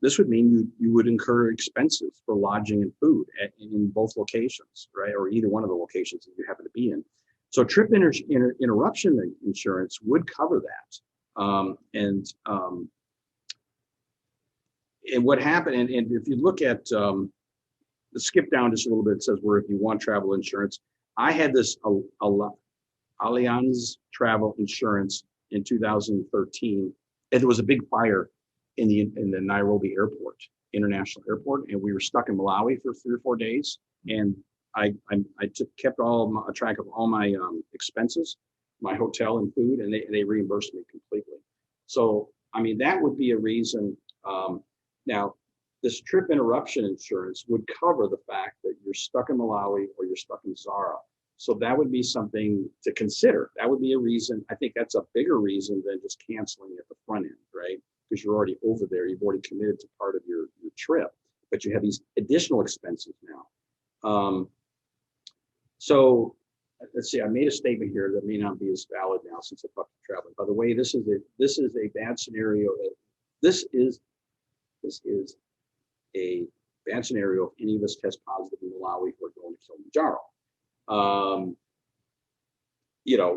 this would mean you would incur expenses for lodging and food in both locations, right? Or either one of the locations that you happen to be in. So trip interruption insurance would cover that. And what happened, and if you look at skip down just a little bit, it says where if you want travel insurance. I had this Allianz travel insurance in 2013, and there was a big fire in the Nairobi airport, international airport, and we were stuck in Malawi for 3 or 4 days. And I kept track of all my expenses, my hotel and food, and they reimbursed me completely. So that would be a reason. Now, this trip interruption insurance would cover the fact that you're stuck in Malawi or you're stuck in Zara. So that would be something to consider. That would be a reason. I think that's a bigger reason than just canceling at the front end, right? Because you're already over there. You've already committed to part of your trip, but you have these additional expenses now. So let's see, I made a statement here that may not be as valid now since I talked to traveling. By the way, this is a bad scenario. This is a bad scenario if any of us test positive in Malawi or going to Kilimanjaro.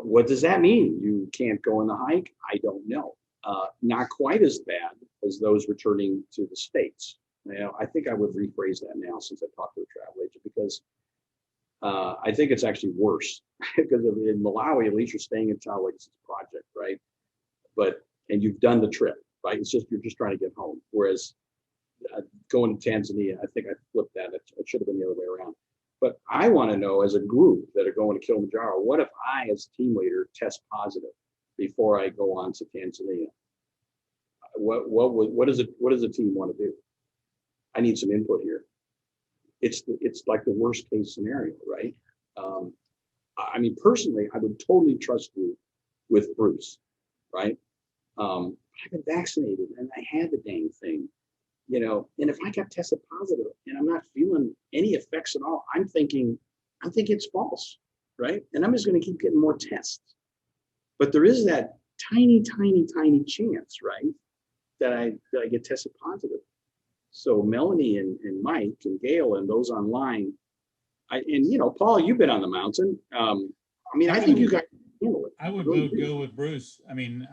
What does that mean? You can't go on the hike? I don't know. Not quite as bad as those returning to the States. Now, I think I would rephrase that now since I talked to a travel agent, because I think it's actually worse because in Malawi, at least you're staying in Child Legacy Project, right? And you've done the trip, right? You're just trying to get home. Whereas going to Tanzania, I think I flipped that. It should have been the other way around. But I want to know, as a group that are going to Kilimanjaro, what if I, as a team leader, test positive before I go on to Tanzania? What does the team want to do? I need some input here. It's like the worst case scenario, right? Personally, I would totally trust you with Bruce, right? I've been vaccinated and I had the dang thing, and if I got tested positive and I'm not feeling any effects at all, I'm thinking it's false, right? And I'm just going to keep getting more tests. But there is that tiny, tiny, tiny chance, right, that I get tested positive. So Melanie and Mike and Gail and those online, Paul, you've been on the mountain. I think you guys can handle it. I would go with Bruce. I mean,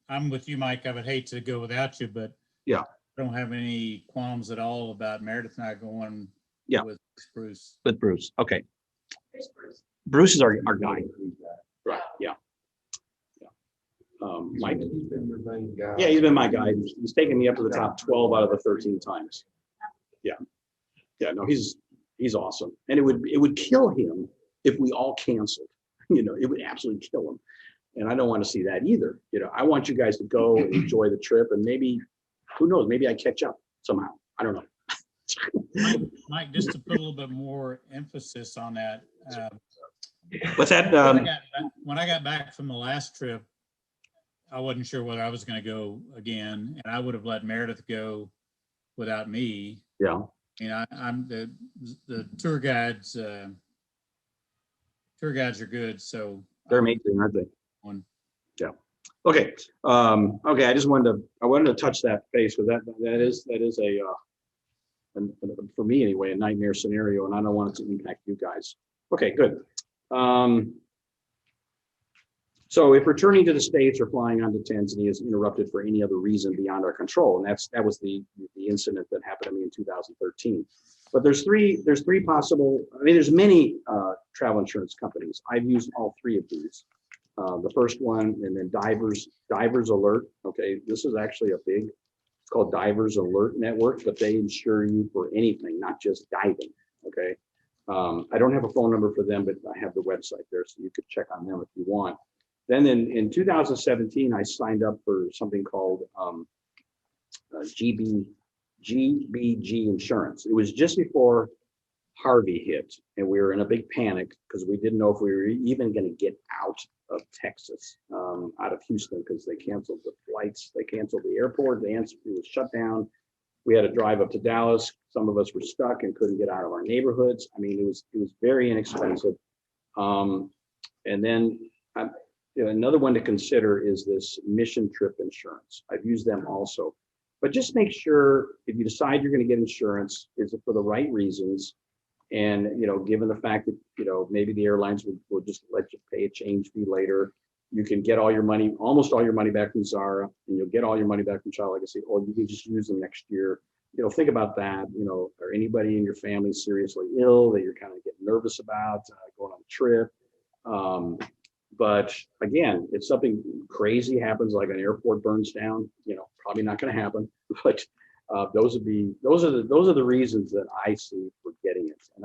I'm with you, Mike. I would hate to go without you, but yeah, I don't have any qualms at all about Meredith and I going with Bruce. With Bruce, okay. Here's Bruce. Bruce is our guy. Right, yeah. Mike? He's been your main guy. Yeah, he's been my guy. He's taken me up to the top 12 out of the 13 times. Yeah. Yeah, no, he's awesome. And it would kill him if we all canceled. It would absolutely kill him. And I don't want to see that either. I want you guys to go and enjoy the trip, and maybe, who knows, maybe I catch up somehow. I don't know. Mike, just to put a little bit more emphasis on that. What's that? When I got back from the last trip, I wasn't sure whether I was going to go again, and I would have let Meredith go without me. Yeah. I'm the tour guides. Tour guides are good, so they're amazing, aren't they? One. Yeah. Okay. Okay. I wanted to touch that base, because that is a for me anyway, a nightmare scenario, and I don't want it to impact you guys. Okay, good. So if returning to the States or flying onto Tanzania is interrupted for any other reason beyond our control, and that was the incident that happened to me in 2013. But there's three possible, there's many travel insurance companies. I've used all three of these. The first one, and then Divers Alert. Okay, this is actually it's called Divers Alert Network, but they insure you for anything, not just diving. Okay. I don't have a phone number for them, but I have the website there, so you could check on them if you want. Then in 2017, I signed up for something called GBG Insurance. It was just before Harvey hit, and we were in a big panic because we didn't know if we were even going to get out of Texas, out of Houston, because they canceled the flights, they canceled the airport, it was shut down. We had to drive up to Dallas. Some of us were stuck and couldn't get out of our neighborhoods. It was very inexpensive. And then another one to consider is this mission trip insurance. I've used them also, but just make sure if you decide you're going to get insurance, is it for the right reasons? And, given the fact that, maybe the airlines will just let you pay a change fee later. You can get almost all your money back from Zara, and you'll get all your money back from Child Legacy, or you can just use them next year. Think about that. Or anybody in your family seriously ill that you're kind of getting nervous about going on a trip. But again, if something crazy happens, like an airport burns down, probably not going to happen. But those are the reasons that I see for getting it. And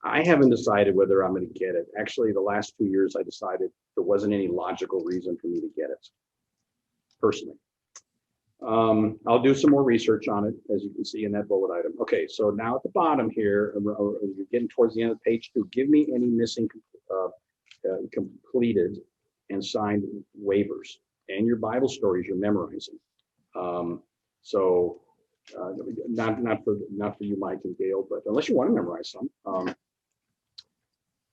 I haven't decided whether I'm going to get it. Actually, the last 2 years, I decided there wasn't any logical reason for me to get it, personally. I'll do some more research on it, as you can see in that bullet item. Okay, so now at the bottom here, you're getting towards the end of page 2. Give me any missing completed and signed waivers and your Bible stories you're memorizing. Not for you, Mike and Gail, but unless you want to memorize some.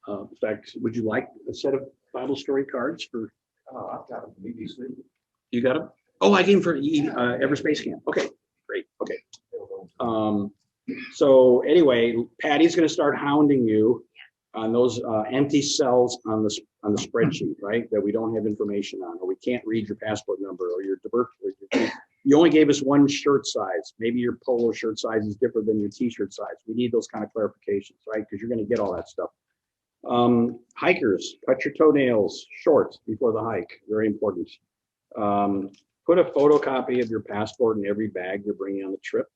In fact, would you like a set of Bible story cards for? I've got them from BBC. You got them? Oh, I gave them for Everspace Camp. Okay, great. Okay. So anyway, Patty's going to start hounding you on those empty cells on the spreadsheet, right? That we don't have information on, or we can't read your passport number, or your you only gave us one shirt size. Maybe your polo shirt size is different than your t-shirt size. We need those kind of clarifications, right? Because you're going to get all that stuff. Hikers, cut your toenails short before the hike. Very important. Put a photocopy of your passport in every bag you're bringing on the trip,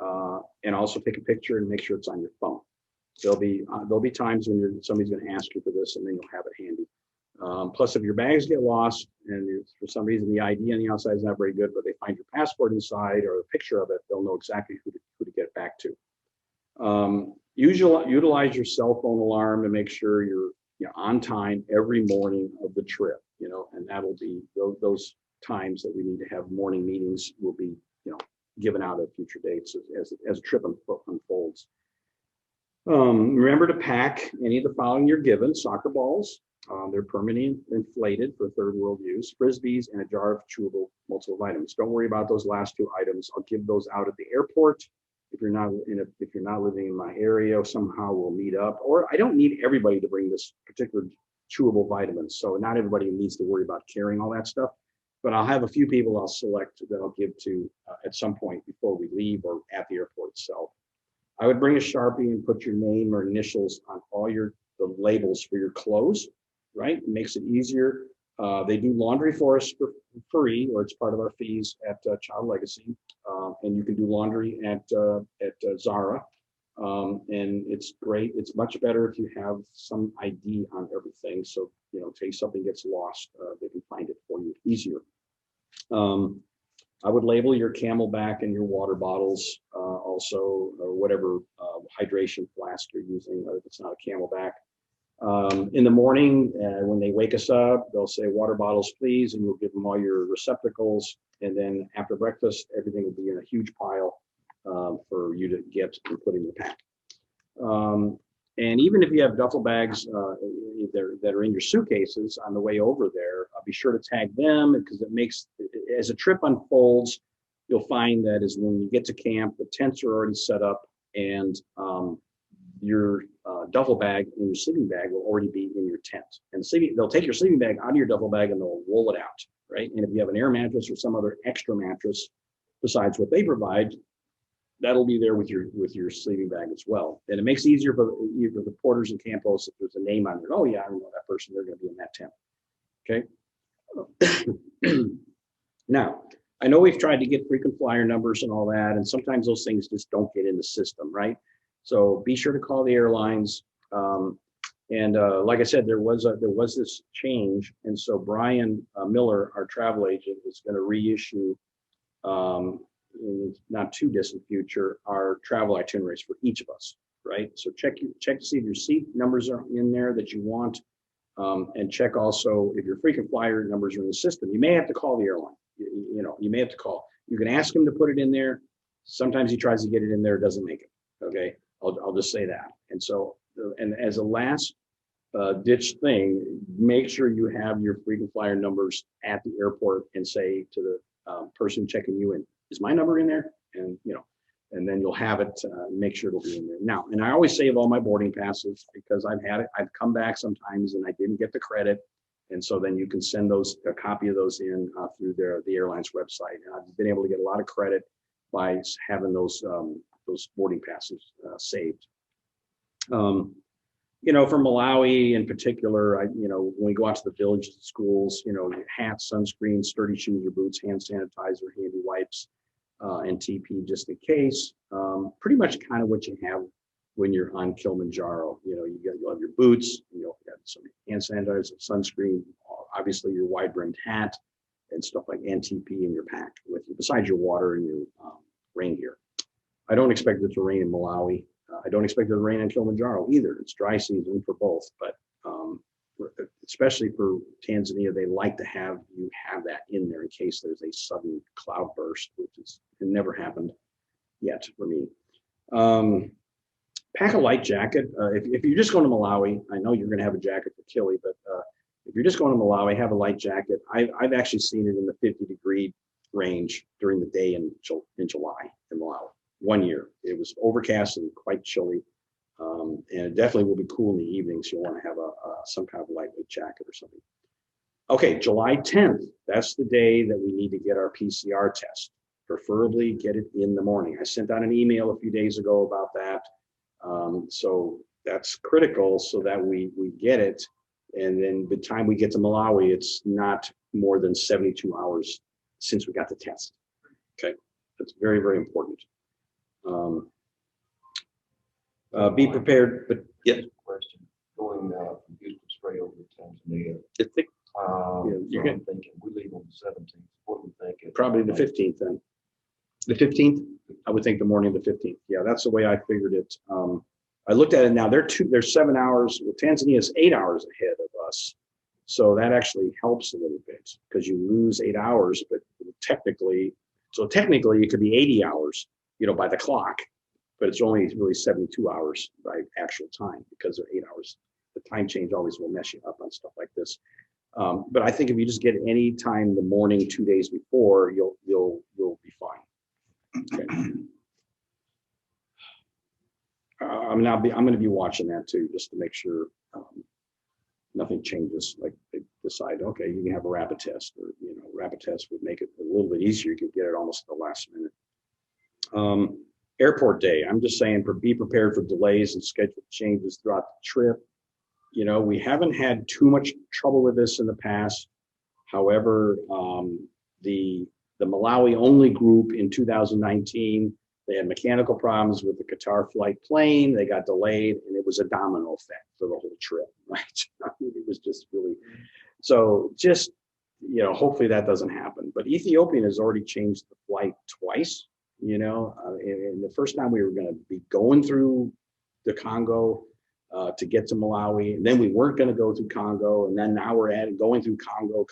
and also take a picture and make sure it's on your phone. There'll be times when somebody's going to ask you for this, and then you'll have it handy. Plus, if your bags get lost and for some reason the ID on the outside is not very good, but they find your passport inside or a picture of it, they'll know exactly who to get it back to. Utilize your cell phone alarm to make sure you're on time every morning of the trip. And that'll be those times that we need to have morning meetings will be given out at future dates as a trip unfolds. Remember to pack any of the following you're given: soccer balls, They're permanently inflated for third world use, Frisbees, and a jar of chewable multivitamins. Don't worry about those last two items. I'll give those out at the airport. If you're not living in my area, somehow we'll meet up. Or I don't need everybody to bring this particular chewable vitamins, so not everybody needs to worry about carrying all that stuff. But I'll have a few people I'll select that I'll give to at some point before we leave or at the airport itself. I would bring a Sharpie and put your name or initials on all the labels for your clothes, right? It makes it easier. They do laundry for us for free, or it's part of our fees at Child Legacy. And you can do laundry at Zara. And it's great. It's much better if you have some ID on everything. So, in case something gets lost, they can find it for you easier. I would label your Camelback and your water bottles also, or whatever hydration flask you're using, if it's not a Camelback. In the morning, when they wake us up, they'll say water bottles, please, and you'll give them all your receptacles. And then after breakfast, everything will be in a huge pile for you to get and put in your pack. And even if you have duffel bags that are in your suitcases on the way over there, be sure to tag them, because it makes, as a trip unfolds, you'll find that is when you get to camp, the tents are already set up, and your duffel bag and your sleeping bag will already be in your tent. And they'll take your sleeping bag out of your duffel bag and they'll roll it out, right? And if you have an air mattress or some other extra mattress besides what they provide, that'll be there with your sleeping bag as well. And it makes it easier for the porters and camp hosts if there's a name on there. Oh yeah, I know that person, they're going to be in that tent. Okay. Now, I know we've tried to get frequent flyer numbers and all that, and sometimes those things just don't get in the system, right? So be sure to call the airlines. Like I said, there was this change, and so Brian Miller, our travel agent, is going to reissue in the not too distant future our travel itineraries for each of us, right? So check to see if your seat numbers are in there that you want, and check also if your frequent flyer numbers are in the system. You may have to call the airline. You may have to call. You can ask him to put it in there. Sometimes he tries to get it in there, doesn't make it. Okay, I'll just say that. And so, and as a last ditch thing, make sure you have your frequent flyer numbers at the airport and say to the person checking you in, is my number in there? And and then you'll have it. Make sure it'll be in there. Now, and I always save all my boarding passes, because I've had it. I've come back sometimes and I didn't get the credit, and so then you can send a copy of those in through the airline's website. And I've been able to get a lot of credit by having those boarding passes saved. For Malawi in particular, when we go out to the villages, schools, hats, sunscreen, sturdy shoes or boots, hand sanitizer, handy wipes, and TP just in case. Pretty much kind of what you have when you're on Kilimanjaro. You'll have your boots, you'll have some hand sanitizer, sunscreen, obviously your wide brimmed hat, and stuff like TP in your pack with you, besides your water and your rain gear. I don't expect it to rain in Malawi. I don't expect it to rain in Kilimanjaro either. It's dry season for both, but especially for Tanzania, they like to have you have that in there in case there's a sudden cloud burst, which has never happened yet for me. Pack a light jacket. If you're just going to Malawi, I know you're going to have a jacket for Kili, but if you're just going to Malawi, have a light jacket. I've actually seen it in the 50-degree range during the day in July in Malawi. 1 year. It was overcast and quite chilly. And it definitely will be cool in the evenings. You'll want to have some kind of lightweight jacket or something. Okay, July 10th. That's the day that we need to get our PCR test. Preferably get it in the morning. I sent out an email a few days ago about that. So that's critical so that we get it. And then by the time we get to Malawi, it's not more than 72 hours since we got the test. Okay, that's very, very important. Be prepared, but yeah. Question. Going from Houston straight over to Tanzania. You're I'm thinking we leave on the 17th. What do we think? Probably the 15th then. The 15th? I would think the morning of the 15th. Yeah, that's the way I figured it. I looked at it now. They're 7 hours. Well, Tanzania is 8 hours ahead of us. So that actually helps a little bit because you lose 8 hours, but technically it could be 80 hours, by the clock, but it's only really 72 hours by actual time because they're 8 hours. The time change always will mess you up on and stuff like this. But I think if you just get any time the morning, 2 days before, you'll be fine. Okay. I'm going to be watching that too, just to make sure nothing changes. Like they decide, okay, you can have a rapid test, or rapid test would make it a little bit easier. You could get it almost at the last minute. Airport day. I'm just saying, be prepared for delays and schedule changes throughout the trip. We haven't had too much trouble with this in the past. However, the Malawi only group in 2019, they had mechanical problems with the Qatar flight plane. They got delayed, and it was a domino effect for the whole trip, right? It was just really, so just, hopefully that doesn't happen. But Ethiopian has already changed the flight twice, and the first time we were going to be going through the Congo to get to Malawi, and then we weren't going to go through Congo, and then now we're going through Congo,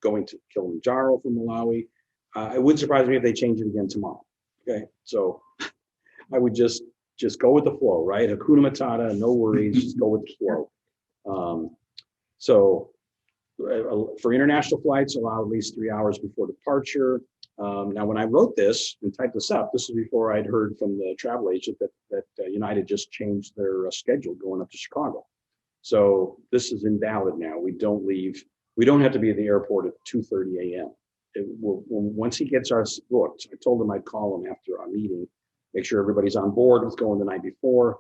going to Kilimanjaro from Malawi. It wouldn't surprise me if they change it again tomorrow. Okay, so I would just go with the flow, right? Hakuna Matata, no worries, just go with the flow. For international flights, allow at least 3 hours before departure. Now, when I wrote this and typed this up, this is before I'd heard from the travel agent that United just changed their schedule going up to Chicago. So this is invalid now. We don't have to be at the airport at 2:30 a.m. Once he gets ours booked, I told him I'd call him after our meeting, make sure everybody's on board with going the night before,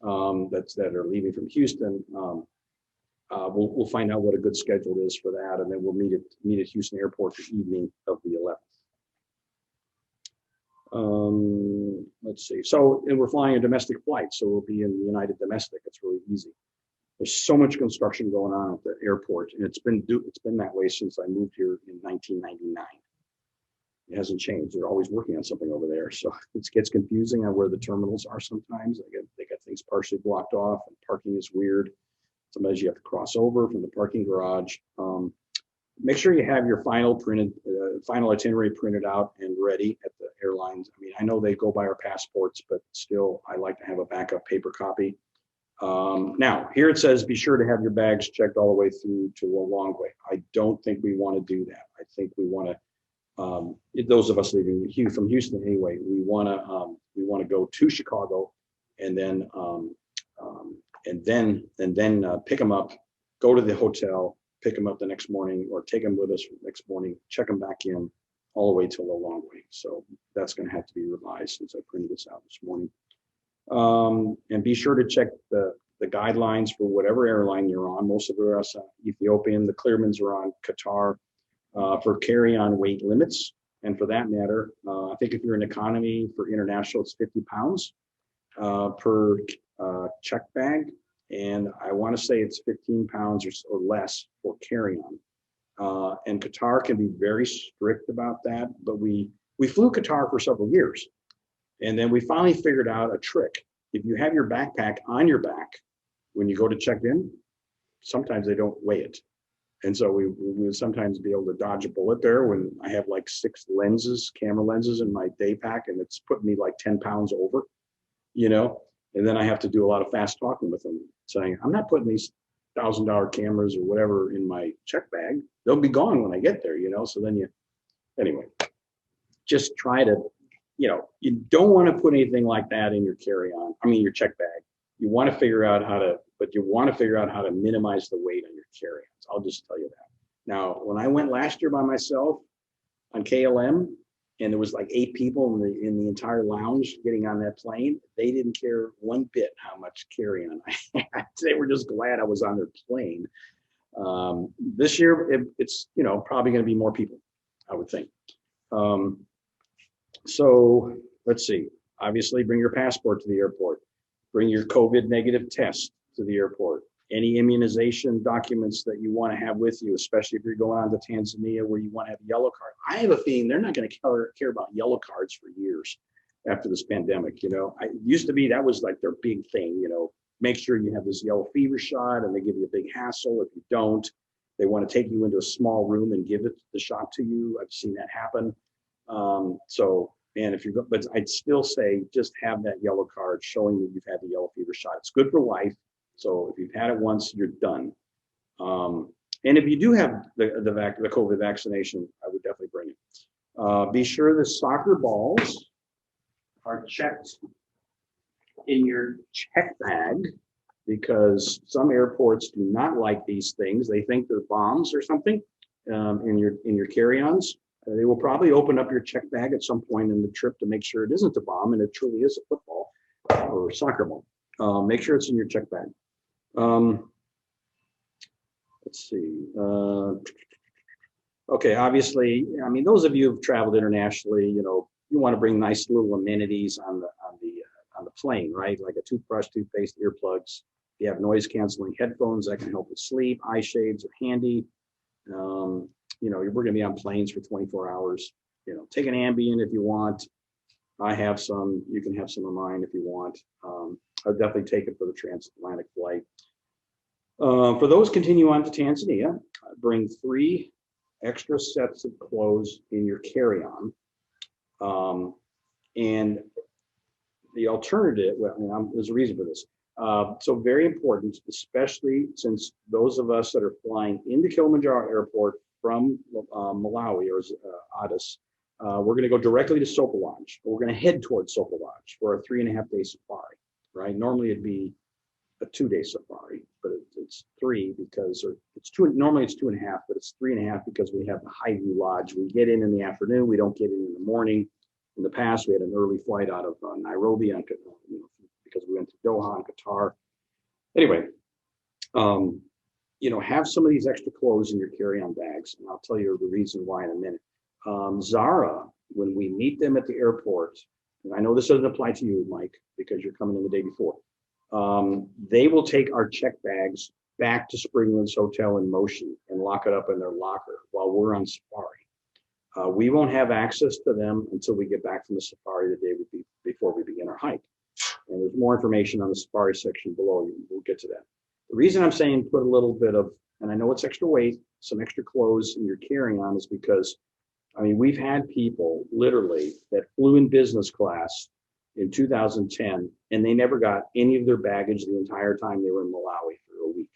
that are leaving from Houston. We'll find out what a good schedule is for that, and then we'll meet at Houston Airport the evening of the 11th. Let's see. So, and we're flying a domestic flight, so we'll be in the United Domestic. It's really easy. There's so much construction going on at the airport, and it's been that way since I moved here in 1999. It hasn't changed. They're always working on something over there, so it gets confusing on where the terminals are sometimes. They got things partially blocked off, and parking is weird. Sometimes you have to cross over from the parking garage. Make sure you have your final itinerary printed out and ready at the airlines. I mean, I know they go by our passports, but still, I like to have a backup paper copy. Now, here it says, be sure to have your bags checked all the way through to Lilongwe. I don't think we want to do that. I think we want to, those of us leaving from Houston anyway, we want to go to Chicago, and then pick them up, go to the hotel, pick them up the next morning, or take them with us the next morning, check them back in all the way to Lilongwe. So that's going to have to be revised since I printed this out this morning. And be sure to check the guidelines for whatever airline you're on. Most of us are Ethiopian. The Clearmans are on Qatar for carry-on weight limits. And for that matter, I think if you're in economy for international, it's 50 pounds per check bag. And I want to say it's 15 pounds or less for carry-on. And Qatar can be very strict about that. But we flew Qatar for several years. And then we finally figured out a trick. If you have your backpack on your back, when you go to check in, sometimes they don't weigh it. And so we would sometimes be able to dodge a bullet there when I have like 6 camera lenses in my day pack, and it's putting me like 10 pounds over, and then I have to do a lot of fast talking with them saying, I'm not putting these $1,000 cameras or whatever in my check bag. They'll be gone when I get there, so then anyway, just try to, you don't want to put anything like that in your your check bag. You want to figure out how to minimize the weight on your carry-ons. I'll just tell you that. Now, when I went last year by myself on KLM, and there was like 8 people in the entire lounge getting on that plane, they didn't care one bit how much carry-on I had. They were just glad I was on their plane. This year, it's probably going to be more people, I would think. So let's see. Obviously, bring your passport to the airport. Bring your COVID negative test to the airport. Any immunization documents that you want to have with you, especially if you're going on to Tanzania where you want to have a yellow card. I have a feeling they're not going to care about yellow cards for years after this pandemic. It used to be that was like their big thing. Make sure you have this yellow fever shot, and they give you a big hassle if you don't. They want to take you into a small room and give the shot to you. I've seen that happen. But I'd still say just have that yellow card showing that you've had the yellow fever shot. It's good for life. So if you've had it once, you're done. And if you do have the COVID vaccination, I would definitely bring it. Be sure the soccer balls are checked in your check bag, because some airports do not like these things. They think they're bombs or something in your carry-ons. They will probably open up your check bag at some point in the trip to make sure it isn't a bomb and it truly is a football or a soccer ball. Make sure it's in your check bag. Let's see. Okay, obviously, I mean, those of you who've traveled internationally, you know, you want to bring nice little amenities on the plane, right? Like a toothbrush, toothpaste, earplugs. If you have noise canceling headphones that can help with sleep, eye shades are handy. You know, we're going to be on planes for 24 hours. You know, take an Ambien if you want. I have some. You can have some of mine if you want. I'll definitely take it for the transatlantic flight. For those continue on to Tanzania, bring 3 extra sets of clothes in your carry-on. And the alternative, well, there's a reason for this. So very important, especially since those of us that are flying into Kilimanjaro Airport from Malawi or Addis, we're going to go directly to Sopalonge. We're going to head towards Sopalonge for a 3.5-day safari, right? Normally it'd be a 2-day safari, but it's 3 because, or it's 2. Normally it's 2.5, but it's 3.5 because we have the Highview Lodge. We get in the afternoon. We don't get in the morning. In the past, we had an early flight out of Nairobi because we went to Doha in Qatar. Anyway, you know, have some of these extra clothes in your carry-on bags, and I'll tell you the reason why in a minute. Zara, when we meet them at the airport, and I know this doesn't apply to you, Mike, because you're coming in the day before, they will take our check bags back to Springlands Hotel in Motion and lock it up in their locker while we're on safari. We won't have access to them until we get back from the safari the day before we begin our hike. And there's more information on the safari section below. We'll get to that. The reason I'm saying put a little bit of, and I know it's extra weight, some extra clothes in your carry-on is because, I mean, we've had people literally that flew in business class in 2010, and they never got any of their baggage the entire time they were in Malawi for a week.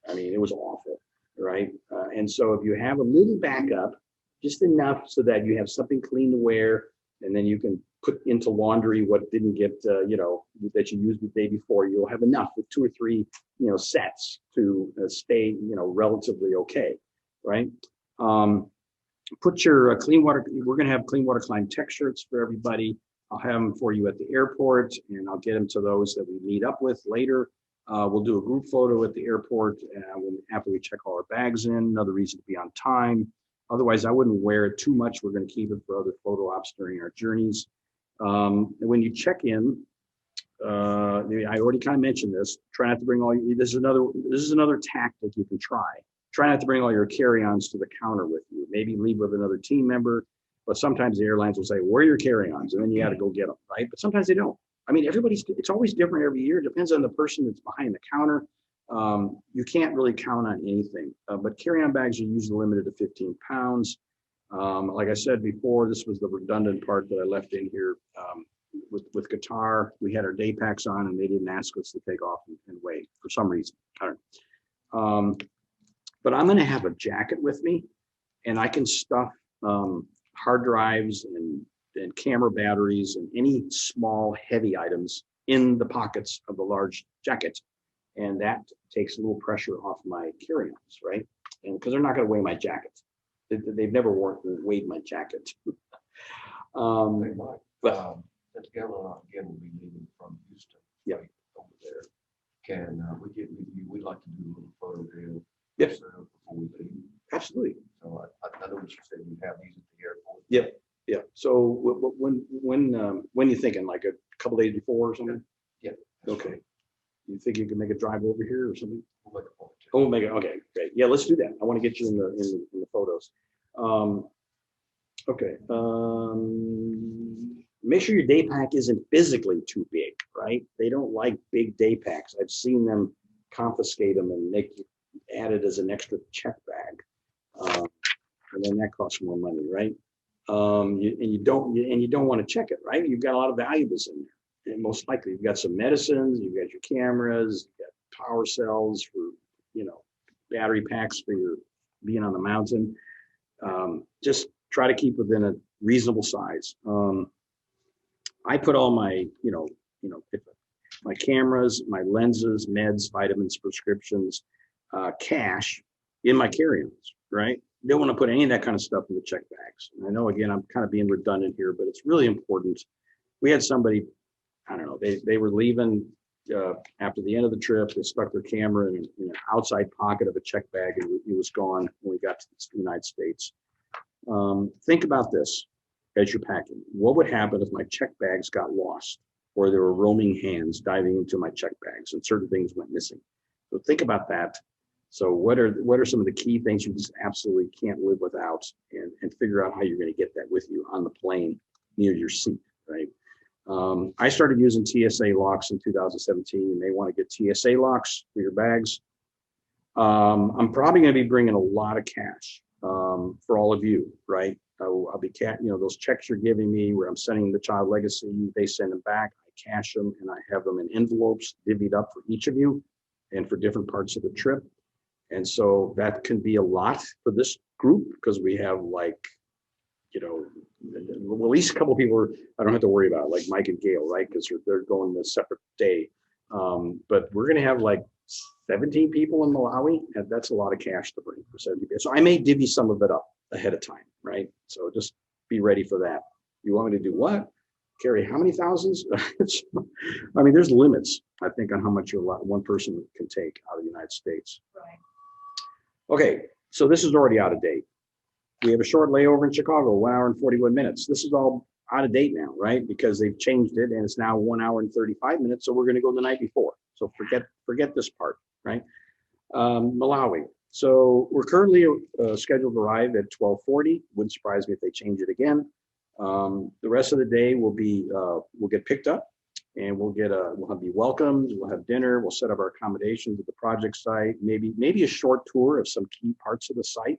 I mean, it was awful, right? And so if you have a little backup, just enough so that you have something clean to wear, and then you can put into laundry what didn't get, you know, that you used the day before. You'll have enough with 2 or 3, you know, sets to stay, you know, relatively okay, right? Put your clean water. We're going to have clean water climb tech shirts for everybody. I'll have them for you at the airport, and I'll get them to those that we meet up with later. We'll do a group photo at the airport after we check all our bags in. Another reason to be on time. Otherwise, I wouldn't wear it too much. We're going to keep it for other photo ops during our journeys. When you check in, I already kind of mentioned this. Try not to bring all. This is another tactic you can try. Try not to bring all your carry-ons to the counter with you. Maybe leave with another team member. But sometimes the airlines will say, "Where are your carry-ons?" And then you got to go get them, right? But sometimes they don't. I mean, it's always different every year. It depends on the person that's behind the counter. You can't really count on anything, but carry-on bags are usually limited to 15 pounds. Like I said before, this was the redundant part that I left in here. With Qatar, we had our day packs on and they didn't ask us to take off and weigh for some reason. I don't know. But I'm going to have a jacket with me, and I can stuff hard drives and camera batteries and any small heavy items in the pockets of the large jacket. And that takes a little pressure off my carry-ons, right? And because they're not going to weigh my jacket. They've never weighed my jacket. But that gala again will be leaving from Houston. Yeah. Right over there. Can we get with you? We'd like to do a little photo deal. Yep. Before we leave. Absolutely. So I know what you said. You have these at the airport. Yep. Yeah. So when you thinking, like a couple days before or something? Yeah. Okay. You think you can make a drive over here or something? We'll make a point. Oh, make it. Okay, great. Yeah, let's do that. I want to get you in the photos. Okay. Make sure your day pack isn't physically too big, right? They don't like big day packs. I've seen them confiscate them and make you add it as an extra check bag, and then that costs more money, right? You don't want to check it, right? You've got a lot of valuables in there, and most likely you've got some medicines, you've got your cameras, you've got power cells for, you know, battery packs for your being on the mountain. Just try to keep within a reasonable size. I put all my, my cameras, my lenses, meds, vitamins, prescriptions, cash in my carry-ons, right? Don't want to put any of that kind of stuff in the check bags. And I know, again, I'm kind of being redundant here, but it's really important. We had somebody, I don't know, they were leaving after the end of the trip. They stuck their camera in an outside pocket of a check bag, and it was gone when we got to the United States. Think about this as you're packing. What would happen if my check bags got lost, or there were roaming hands diving into my check bags and certain things went missing? So think about that. So what are some of the key things you just absolutely can't live without, and figure out how you're going to get that with you on the plane near your seat, right? I started using TSA locks in 2017. You may want to get TSA locks for your bags. I'm probably going to be bringing a lot of cash for all of you, right? I'll be those checks you're giving me where I'm sending the child legacy, they send them back, I cash them, and I have them in envelopes divvied up for each of you and for different parts of the trip. And so that can be a lot for this group, because we have at least a couple of people I don't have to worry about, like Mike and Gail, right? Because they're going a separate day. But we're going to have like 17 people in Malawi, and that's a lot of cash to bring for 70 days. So I may divvy some of it up ahead of time, right? So just be ready for that. You want me to do what? Carry how many thousands? I mean, there's limits, I think, on how much one person can take out of the United States. Right. Okay, so this is already out of date. We have a short layover in Chicago, 1 hour and 41 minutes. This is all out of date now, right? Because they've changed it, and it's now 1 hour and 35 minutes. So we're going to go the night before. So forget this part, right? Malawi. So we're currently scheduled to arrive at 12:40. Wouldn't surprise me if they change it again. The rest of the day will be we'll get picked up, and we'll be welcomed. We'll have dinner. We'll set up our accommodations at the project site. Maybe a short tour of some key parts of the site.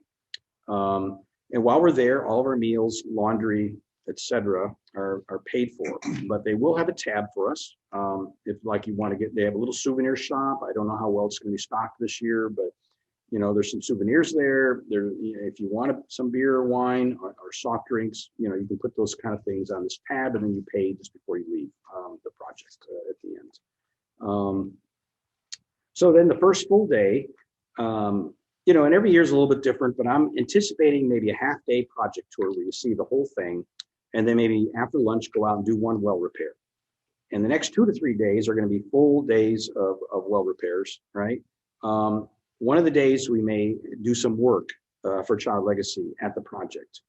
And while we're there, all of our meals, laundry, etc., are paid for. But they will have a tab for us. If you want to they have a little souvenir shop. I don't know how well it's going to be stocked this year, but there's some souvenirs there. If you want some beer or wine or soft drinks, you can put those kind of things on this tab, and then you pay just before you leave the project at the end. So then the first full day, and every year is a little bit different, but I'm anticipating maybe a half-day project tour where you see the whole thing, and then maybe after lunch go out and do one well repair. And the next 2 to 3 days are going to be full days of well repairs, right? One of the days we may do some work for Child Legacy at the project.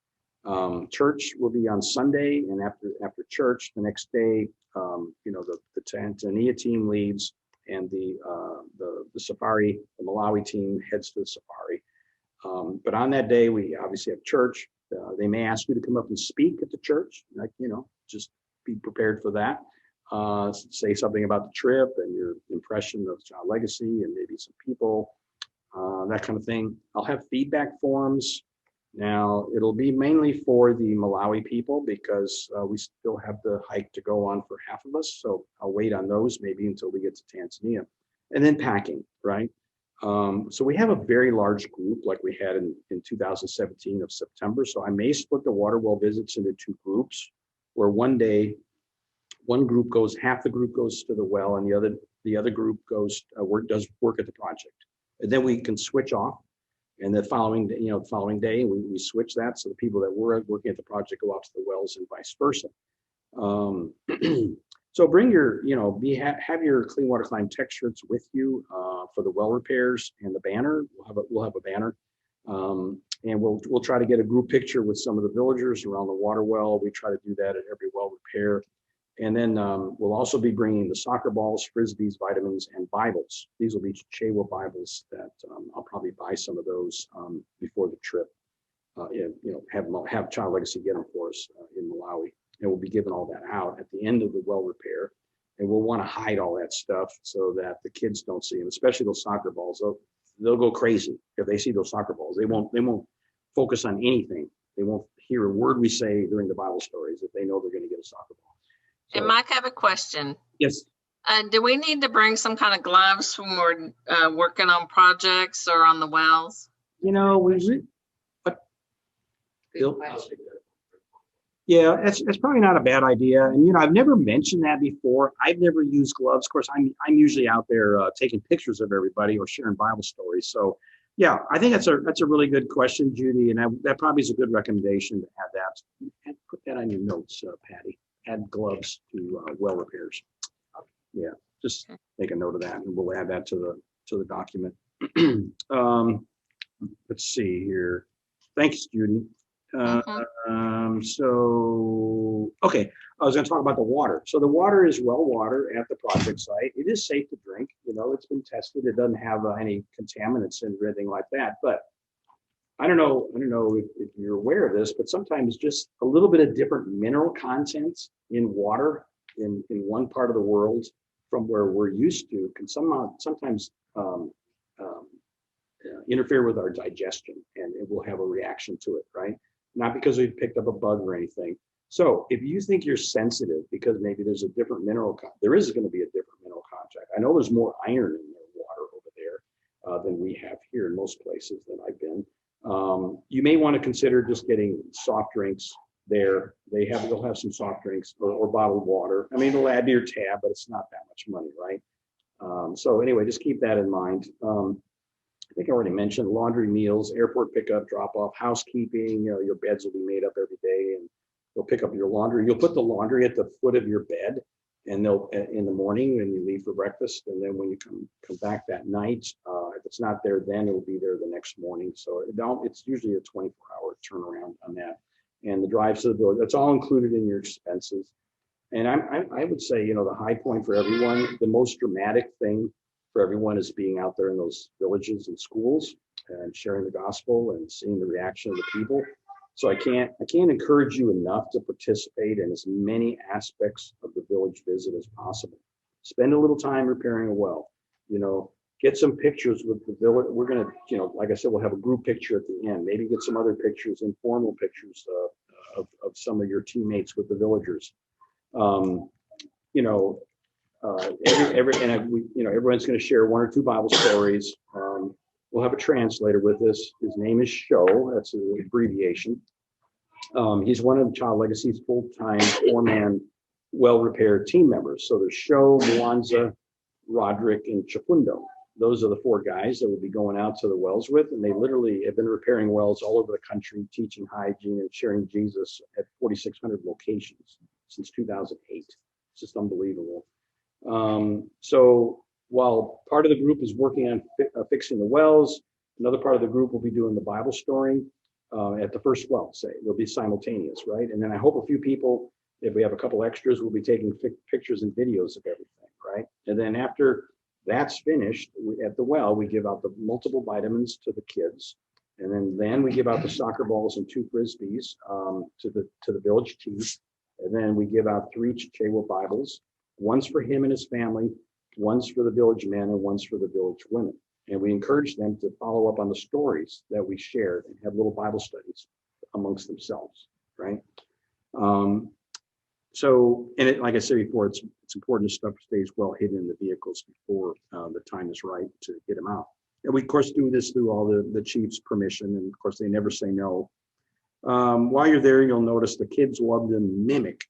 Church will be on Sunday, and after church the next day, the Tanzania team leaves, and the safari, the Malawi team heads to the safari. But on that day, we obviously have church. They may ask you to come up and speak at the church, just be prepared for that. Say something about the trip and your impression of Child Legacy and maybe some people, that kind of thing. I'll have feedback forms. Now, it'll be mainly for the Malawi people, because we still have the hike to go on for half of us. So I'll wait on those maybe until we get to Tanzania. And then packing, right? So we have a very large group like we had in 2017 of September. So I may split the water well visits into 2 groups, where one day, half the group goes to the well, and the other group does work at the project. And then we can switch off. And the following day, we switch that, so the people that were working at the project go out to the wells and vice versa. So bring have your Clean Water Climb tech shirts with you for the well repairs and the banner. We'll have a banner, and we'll try to get a group picture with some of the villagers around the water well. We try to do that at every well repair. And then we'll also be bringing the soccer balls, frisbees, vitamins, and Bibles. These will be Chewa Bibles that I'll probably buy some of those before the trip. Have Child Legacy get them for us in Malawi. And we'll be giving all that out at the end of the well repair. And we'll want to hide all that stuff so that the kids don't see them, especially those soccer balls. They'll go crazy if they see those soccer balls. They won't focus on anything. They won't hear a word we say during the Bible stories if they know they're going to get a soccer ball. And Mike, I have a question. Yes. Do we need to bring some kind of gloves when we're working on projects or on the wells? You know, Bill? Yeah, that's probably not a bad idea. And, you know, I've never mentioned that before. I've never used gloves. Of course, I'm usually out there taking pictures of everybody or sharing Bible stories. So, yeah, I think that's a really good question, Judy. And that probably is a good recommendation to add that. And put that on your notes, Patty. Add gloves to well repairs. Yeah, just make a note of that, and we'll add that to the document. Let's see here. Thanks, Judy. So, okay, I was going to talk about the water. So the water is well water at the project site. It is safe to drink. You know, it's been tested. It doesn't have any contaminants in it or anything like that. But I don't know if you're aware of this, but sometimes just a little bit of different mineral content in water in one part of the world from where we're used to can sometimes interfere with our digestion, and it will have a reaction to it, right? Not because we've picked up a bug or anything. So if you think you're sensitive because maybe there's a different mineral, there is going to be a different mineral content. I know there's more iron in their water over there than we have here in most places that I've been. You may want to consider just getting soft drinks there. They'll have some soft drinks or bottled water. I mean, it'll add to your tab, but it's not that much money, right? So anyway, just keep that in mind. I think I already mentioned laundry, meals, airport pickup, drop off, housekeeping. You know, your beds will be made up every day, and they'll pick up your laundry. You'll put the laundry at the foot of your bed, and they'll in the morning when you leave for breakfast, and then when you come back that night, if it's not there then, it will be there the next morning. So it's usually a 24-hour turnaround on that. And the drives to the village, that's all included in your expenses. And I would say, you know, the high point for everyone, the most dramatic thing for everyone is being out there in those villages and schools and sharing the gospel and seeing the reaction of the people. So I can't encourage you enough to participate in as many aspects of the village visit as possible. Spend a little time repairing a well, you know, get some pictures with the village. We're going to, you know, like I said, we'll have a group picture at the end, maybe get some other pictures, informal pictures of some of your teammates with the villagers. You know, everyone's going to share one or two Bible stories. We'll have a translator with us. His name is Sho. That's an abbreviation. He's one of Child Legacy's full-time 4-man well-repaired team members. So there's Sho, Mwanza, Roderick, and Chafundo. Those are the 4 guys that will be going out to the wells with, and they literally have been repairing wells all over the country, teaching hygiene and sharing Jesus at 4,600 locations since 2008. It's just unbelievable. So while part of the group is working on fixing the wells, another part of the group will be doing the Bible storing at the first well, say. They'll be simultaneous, right? And then I hope a few people, if we have a couple extras, will be taking pictures and videos of everything, right? And then after that's finished, at the well, we give out the multiple vitamins to the kids. And then we give out the soccer balls and 2 Frisbees to the village team. And then we give out 3 Chichewa Bibles. One's for him and his family, one's for the village men, and one's for the village women. And we encourage them to follow up on the stories that we shared and have little Bible studies amongst themselves, right? So, and like I said before, it's important that stuff stays well hidden in the vehicles before the time is right to get them out. And we, of course, do this through all the chief's permission, and of course, they never say no. While you're there, you'll notice the kids love to mimic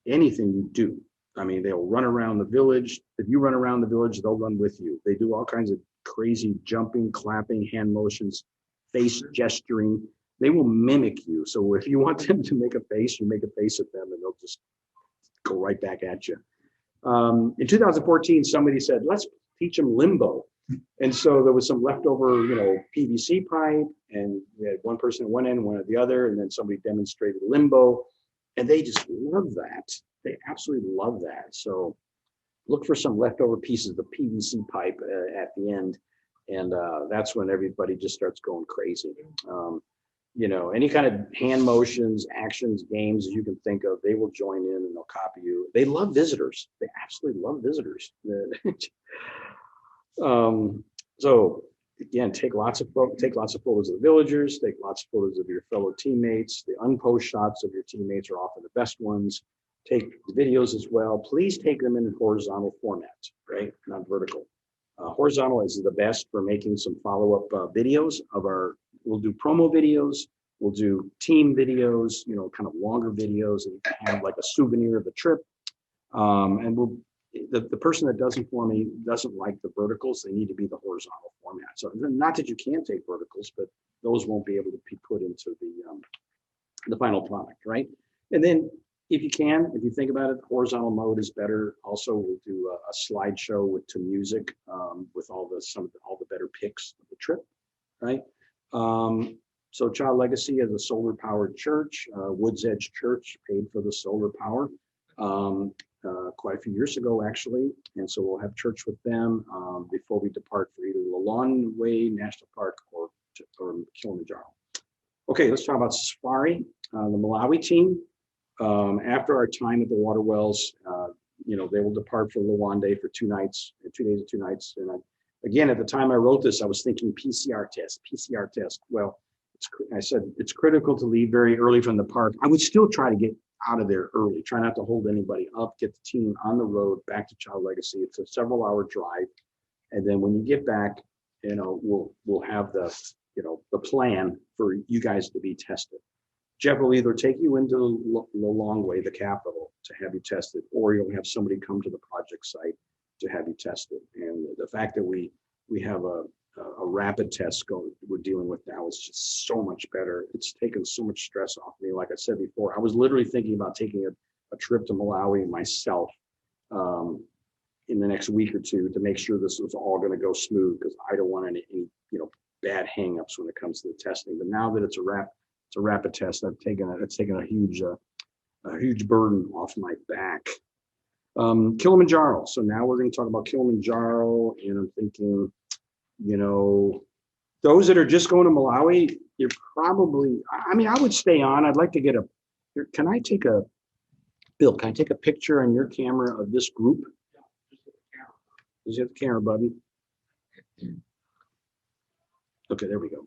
anything you do. I mean, they'll run around the village. If you run around the village, they'll run with you. They do all kinds of crazy jumping, clapping, hand motions, face gesturing. They will mimic you. So if you want them to make a face, you make a face at them and they'll just go right back at you. In 2014, somebody said, let's teach them limbo. And so there was some leftover, PVC pipe, and we had one person at one end, one at the other, and then somebody demonstrated limbo, and they just love that. They absolutely love that. So look for some leftover pieces of PVC pipe at the end, and that's when everybody just starts going crazy. Any kind of hand motions, actions, games you can think of, they will join in and they'll copy you. They love visitors. They absolutely love visitors. So again, take lots of photos of the villagers, take lots of photos of your fellow teammates. The unposed shots of your teammates are often the best ones. take videos as well, please take them in horizontal format, right? Not vertical. Horizontal is the best for making some follow-up videos of we'll do promo videos, we'll do team videos, you know, kind of longer videos, and you can have like a souvenir of the trip. And the person that does it for me doesn't like the verticals, they need to be the horizontal format. So not that you can't take verticals, but those won't be able to be put into the final product, right? And then if you think about it, horizontal mode is better. Also, we'll do a slideshow to music with all the better pics of the trip, right? So Child Legacy is a solar powered church. Woods Edge Church paid for the solar power quite a few years ago, actually. And so we'll have church with them before we depart for either Lilongwe National Park or Kilimanjaro. Okay, let's talk about safari. The Malawi team, after our time at the water wells, you know, they will depart for Lilongwe for 2 days and 2 nights. And again, at the time I wrote this, I was thinking PCR test. Well, I said it's critical to leave very early from the park. I would still try to get out of there early, try not to hold anybody up, get the team on the road back to Child Legacy. It's a several-hour drive. And then when you get back, you know, we'll have the plan for you guys to be tested. Jeff will either take you into Lilongwe, the capital, to have you tested, or you'll have somebody come to the project site to have you tested. And the fact that we have a rapid test we're dealing with now is just so much better. It's taken so much stress off me. Like I said before, I was literally thinking about taking a trip to Malawi myself in the next week or two to make sure this was all going to go smooth, because I don't want any bad hangups when it comes to the testing. But now that it's a rapid test, it's taken a huge burden off my back. Kilimanjaro. So now we're going to talk about Kilimanjaro, and I'm thinking, you know, those that are just going to Malawi, you're probably, I mean, I would stay on. I'd like to get Bill, can I take a picture on your camera of this group? Is it the camera, buddy? Okay, there we go.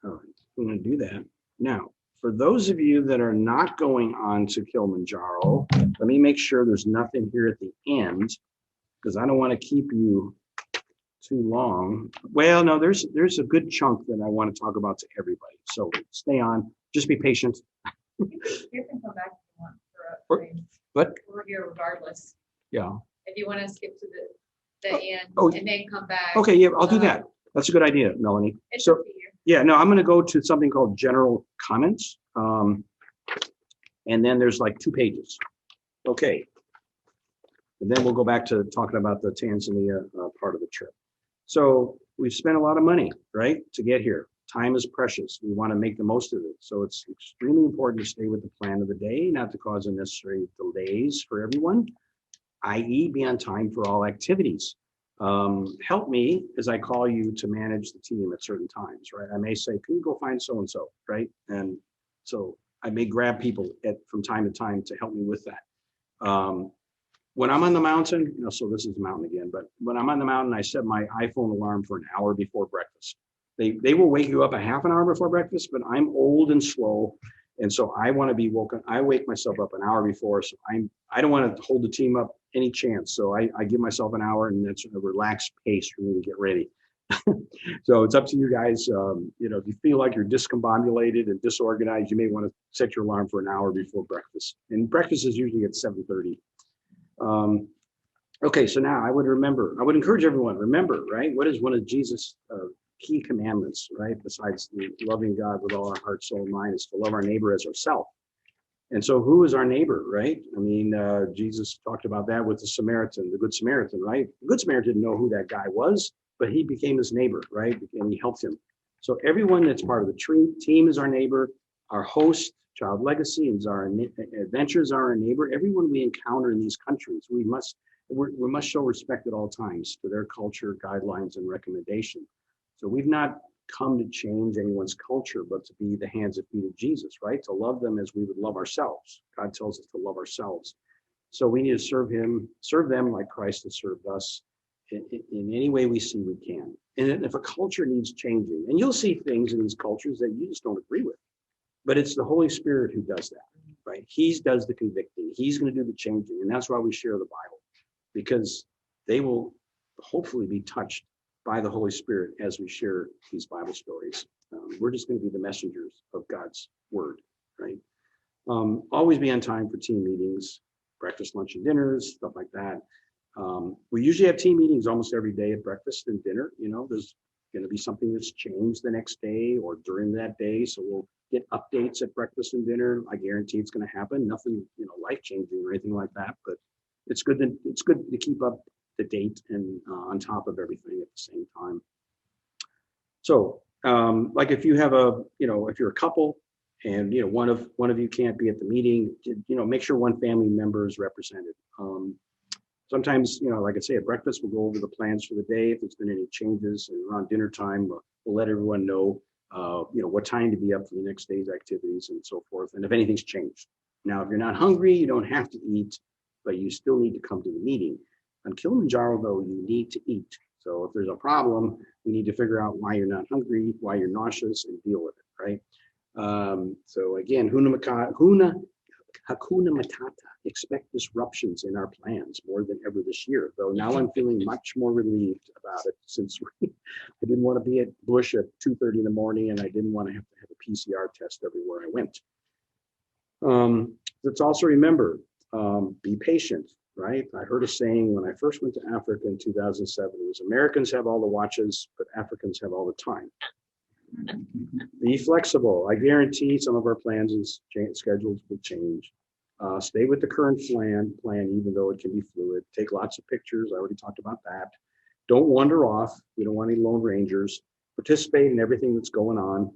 All right, I'm going to do that. Now, for those of you that are not going on to Kilimanjaro, let me make sure there's nothing here at the end, because I don't want to keep you too long. Well, no, there's a good chunk that I want to talk about to everybody. So stay on, just be patient. You can come back if you want for What? We're here regardless. Yeah. If you want to skip to the end and then come back. Okay, yeah, I'll do that. That's a good idea, Melanie. It's So up to you. yeah, no, I'm going to go to something called general comments. And then there's like 2 pages. Okay. And then we'll go back to talking about the Tanzania part of the trip. So we've spent a lot of money, right, to get here. Time is precious. We want to make the most of it. So it's extremely important to stay with the plan of the day, not to cause unnecessary delays for everyone, i.e. be on time for all activities. Help me as I call you to manage the team at certain times, right? I may say, can you go find so-and-so, right? And so I may grab people from time to time to help me with that. When I'm on the mountain, you know, so this is the mountain again, but when I'm on the mountain, I set my iPhone alarm for an hour before breakfast. They will wake you up a half an hour before breakfast, but I'm old and slow. And so I want to be woken. I wake myself up an hour before. So I don't want to hold the team up any chance. So I give myself an hour, and that's a relaxed pace for me to get ready. So it's up to you guys. You know, if you feel like you're discombobulated and disorganized, you may want to set your alarm for an hour before breakfast. And breakfast is usually at 7:30. Okay, so now I would encourage everyone, remember, right? What is one of Jesus' key commandments, right? Besides loving God with all our heart, soul, and mind, is to love our neighbor as ourselves. And so who is our neighbor, right? I mean, Jesus talked about that with the Good Samaritan, right? The Good Samaritan didn't know who that guy was, but he became his neighbor, right? And he helped him. So everyone that's part of the team is our neighbor. Our host, Child Legacy, and our adventures are our neighbor. Everyone we encounter in these countries, we must show respect at all times to their culture, guidelines, and recommendation. So we've not come to change anyone's culture, but to be the hands and feet of Jesus, right? To love them as we would love ourselves. God tells us to love ourselves. So we need to serve them like Christ has served us in any way we see we can. And if a culture needs changing, and you'll see things in these cultures that you just don't agree with, but it's the Holy Spirit who does that. right? He does the convicting. He's going to do the changing. And that's why we share the Bible, because they will hopefully be touched by the Holy Spirit as we share these Bible stories. We're just going to be the messengers of God's word, right? Always be on time for team meetings, breakfast, lunch, and dinners, stuff like that. We usually have team meetings almost every day at breakfast and dinner. You know, there's going to be something that's changed the next day or during that day. So we'll get updates at breakfast and dinner. I guarantee it's going to happen. Nothing, you know, life-changing or anything like that, but it's good to keep up to date and on top of everything at the same time. So like if you have if you're a couple and, you know, one of you can't be at the meeting, you know, make sure one family member is represented. Sometimes, you know, like I say, at breakfast, we'll go over the plans for the day. If there's been any changes, and around dinner time, we'll let everyone know, you know, what time to be up for the next day's activities and so forth. And if anything's changed. Now, if you're not hungry, you don't have to eat, but you still need to come to the meeting. On Kilimanjaro, though, you need to eat. So if there's a problem, we need to figure out why you're not hungry, why you're nauseous, and deal with it, right? So again, Hakuna Matata. Expect disruptions in our plans more than ever this year, though now I'm feeling much more relieved about it since I didn't want to be at Bush at 2:30 in the morning and I didn't want to have a PCR test everywhere I went. Let's also remember, be patient, right? I heard a saying when I first went to Africa in 2007, it was Americans have all the watches, but Africans have all the time. Be flexible. I guarantee some of our plans and schedules will change. Stay with the current plan, even though it can be fluid. Take lots of pictures. I already talked about that. Don't wander off. We don't want any lone rangers. Participate in everything that's going on.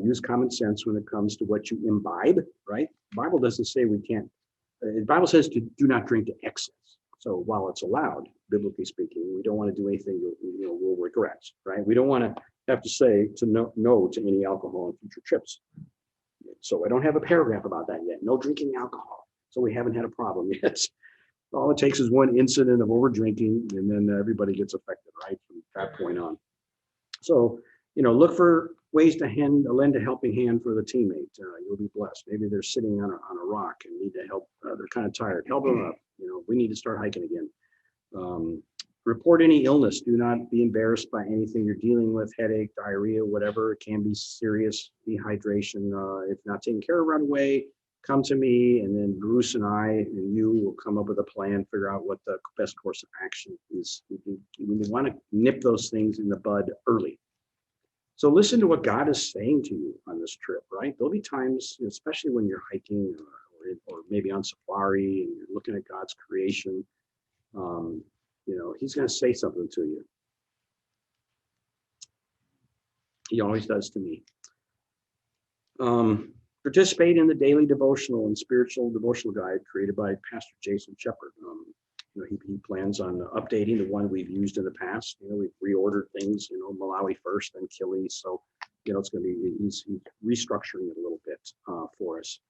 Use common sense when it comes to what you imbibe, right? The Bible doesn't say we can't. The Bible says to do not drink to excess. So while it's allowed, biblically speaking, we don't want to do anything we'll regret, right? We don't want to have to say no to any alcohol on future trips. So I don't have a paragraph about that yet. No drinking alcohol. So we haven't had a problem yet. All it takes is one incident of over drinking and then everybody gets affected, right? From that point on. So, you know, look for ways to lend a helping hand for the teammate. You'll be blessed. Maybe they're sitting on a rock and need to help. They're kind of tired. Help them up. You know, we need to start hiking again. Report any illness. Do not be embarrassed by anything you're dealing with, headache, diarrhea, whatever. It can be serious dehydration. If not taken care of right away, come to me, and then Bruce and I and you will come up with a plan, figure out what the best course of action is. We want to nip those things in the bud early. So listen to what God is saying to you on this trip, right? There'll be times, especially when you're hiking or maybe on safari and you're looking at God's creation, you know, he's going to say something to you. He always does to me. Participate in the daily devotional and spiritual devotional guide created by Pastor Jason Shepard. You know, he plans on updating the one we've used in the past. You know, we've reordered things, you know, Malawi first, then Kili. So, you know, it's going to be, he's restructuring it a little bit for us.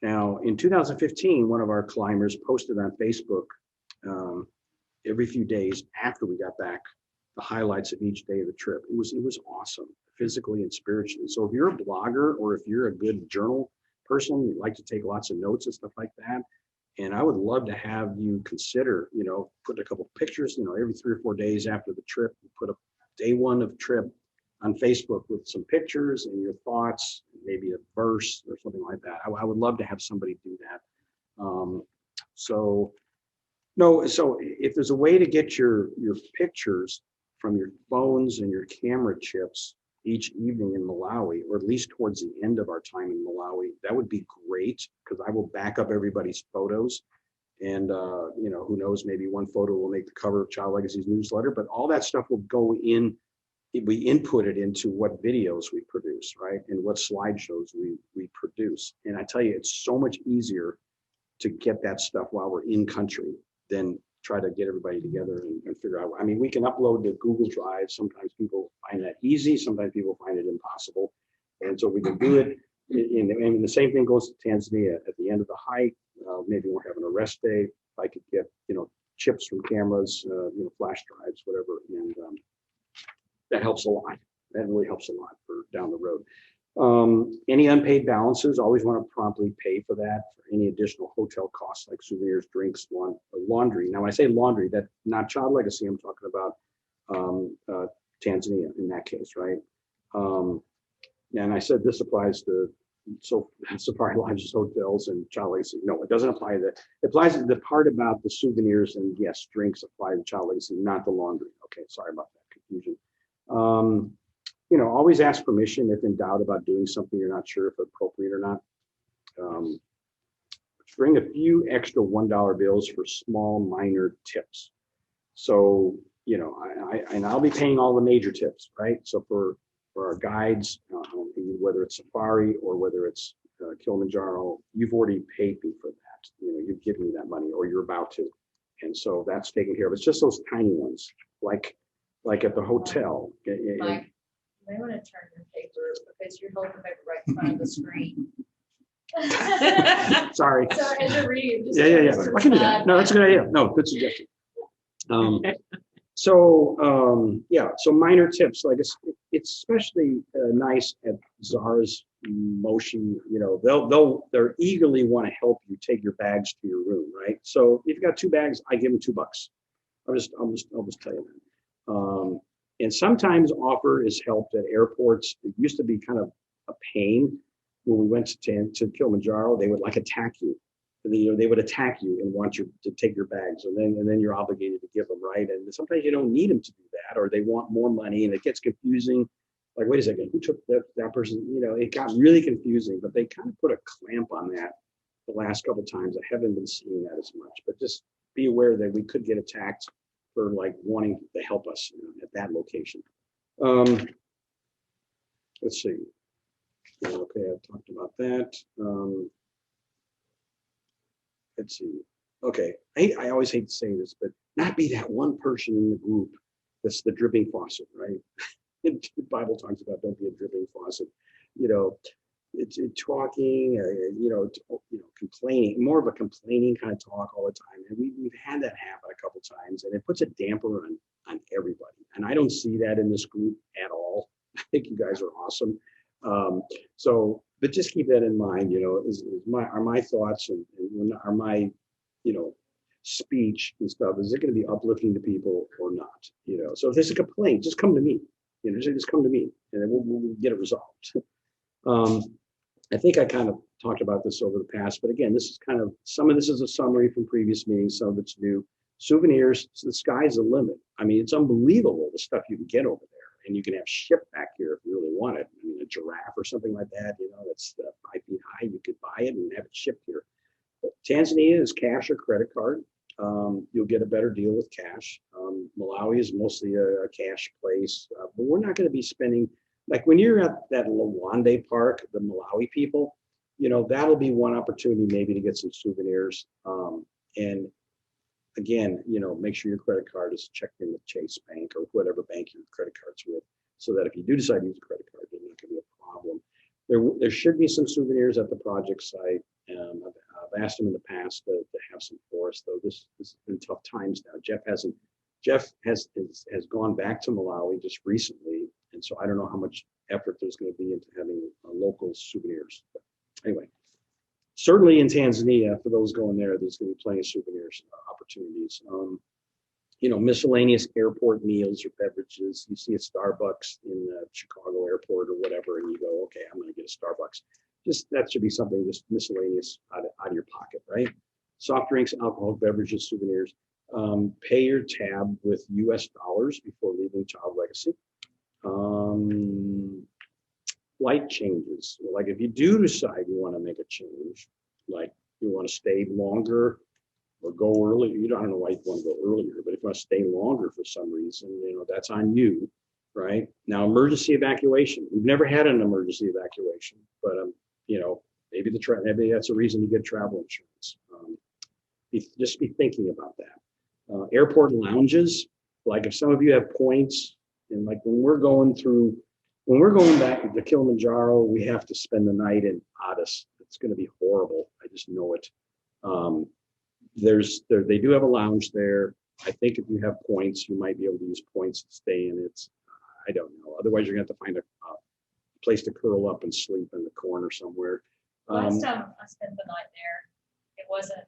Now, in 2015, one of our climbers posted on Facebook every few days after we got back the highlights of each day of the trip. It was awesome, physically and spiritually. So if you're a blogger or if you're a good journal person, you like to take lots of notes and stuff like that, and I would love to have you consider, you know, put a couple pictures, you know, every 3 or 4 days after the trip, you put up day one of trip on Facebook with some pictures and your thoughts, maybe a verse or something like that. I would love to have somebody do that. So if there's a way to get your pictures from your phones and your camera chips each evening in Malawi, or at least towards the end of our time in Malawi, that would be great, because I will back up everybody's photos. And, you know, who knows, maybe one photo will make the cover of Child Legacy's newsletter, but all that stuff will go in. We input it into what videos we produce, right? And what slideshows we produce. And I tell you, it's so much easier to get that stuff while we're in country than try to get everybody together and figure out. I mean, we can upload to Google Drive. Sometimes people find that easy. Sometimes people find it impossible. And so we can do it. And the same thing goes to Tanzania. At the end of the hike, maybe we're having a rest day. If I could get, you know, chips from cameras, you know, flash drives, whatever. And that helps a lot. That really helps a lot for down the road. Any unpaid balances, always want to promptly pay for that, for any additional hotel costs like souvenirs, drinks, laundry. Now, when I say laundry, that's not child legacy, I'm talking about Tanzania in that case, right? And I said this applies to safari lodges, hotels, and child legacy. No, it doesn't apply to that. It applies to the part about the souvenirs and yes, drinks apply to child legacy, not the laundry. Okay, sorry about that confusion. You know, always ask permission if in doubt about doing something you're not sure if appropriate or not. Bring a few extra $1 bills for small minor tips. So, you know, and I'll be paying all the major tips, right? So for our guides, whether it's safari or whether it's Kilimanjaro, you've already paid me for that. You know, you've given me that money or you're about to. And so that's taken care of. It's just those tiny ones, like at the hotel. Mike, you may want to turn your paper because you're holding the paper right in front of the screen. Sorry. So as you're reading, just Yeah. I can do that. No, that's a good idea. No, good suggestion. So minor tips, like it's especially nice at Zara's Motion. You know, they're eagerly want to help you take your bags to your room, right? So if you've got 2 bags, I give them $2. I'll just tell you that. And sometimes offer is helped at airports. It used to be kind of a pain when we went to Kilimanjaro. They would like attack you. You know, they would attack you and want you to take your bags, and then you're obligated to give them, right? And sometimes you don't need them to do that, or they want more money, and it gets confusing. Like, wait a second, who took that person? You know, it got really confusing. But they kind of put a clamp on that the last couple of times. I haven't been seeing that as much, but just be aware that we could get attacked for like wanting to help us, you know, at that location. Let's see. Okay, I've talked about that. Let's see. Okay, I always hate to say this, but not be that one person in the group that's the dripping faucet, right? The Bible talks about don't be a dripping faucet. You know, it's talking, complaining, more of a complaining kind of talk all the time. And we've had that happen a couple times, and it puts a damper on everybody. And I don't see that in this group at all. I think you guys are awesome. But just keep that in mind, you know, are my thoughts and are my, you know, speech and stuff, is it going to be uplifting to people or not? You know, so if there's a complaint, just come to me, you know, just come to me and then we'll get it resolved. I think I kind of talked about this over the past, but again, this is kind of, some of this is a summary from previous meetings, some of it's new. Souvenirs, the sky's the limit. I mean, it's unbelievable the stuff you can get over there. And you can have shipped back here if you really want it. I mean, a giraffe or something like that, you know, that's 5 feet high. You could buy it and have it shipped here. But Tanzania is cash or credit card. You'll get a better deal with cash. Malawi is mostly a cash place, but we're not going to be spending, like when you're at that Lawande Park, the Malawi people, you know, that'll be one opportunity maybe to get some souvenirs. And again, you know, make sure your credit card is checked in with Chase Bank or whatever bank your credit card's with, so that if you do decide to use a credit card, there's not going to be a problem. There should be some souvenirs at the project site. I've asked them in the past to have some for us, though. This has been tough times now. Jeff has gone back to Malawi just recently, and so I don't know how much effort there's going to be into having local souvenirs. But anyway. Certainly in Tanzania, for those going there, there's going to be plenty of souvenirs opportunities. You know, miscellaneous airport meals or beverages. You see a Starbucks in Chicago airport or whatever, and you go, okay, I'm going to get a Starbucks. Just that should be something just miscellaneous out of your pocket, right? Soft drinks, alcoholic beverages, souvenirs. Pay your tab with US dollars before leaving child legacy. Flight changes. Like if you do decide you want to make a change, like you want to stay longer or go early, I don't know why you want to go earlier, but if you want to stay longer for some reason, you know, that's on you, right? Now, emergency evacuation. We've never had an emergency evacuation, but you know, maybe that's a reason to get travel insurance. Just be thinking about that. Airport lounges. Like if some of you have points, and like when we're going back to Kilimanjaro, we have to spend the night in Addis. It's going to be horrible. I just know it. They do have a lounge there. I think if you have points, you might be able to use points to stay in it. I don't know. Otherwise, you're going to have to find place to curl up and sleep in the corner somewhere. Last time I spent the night there, it wasn't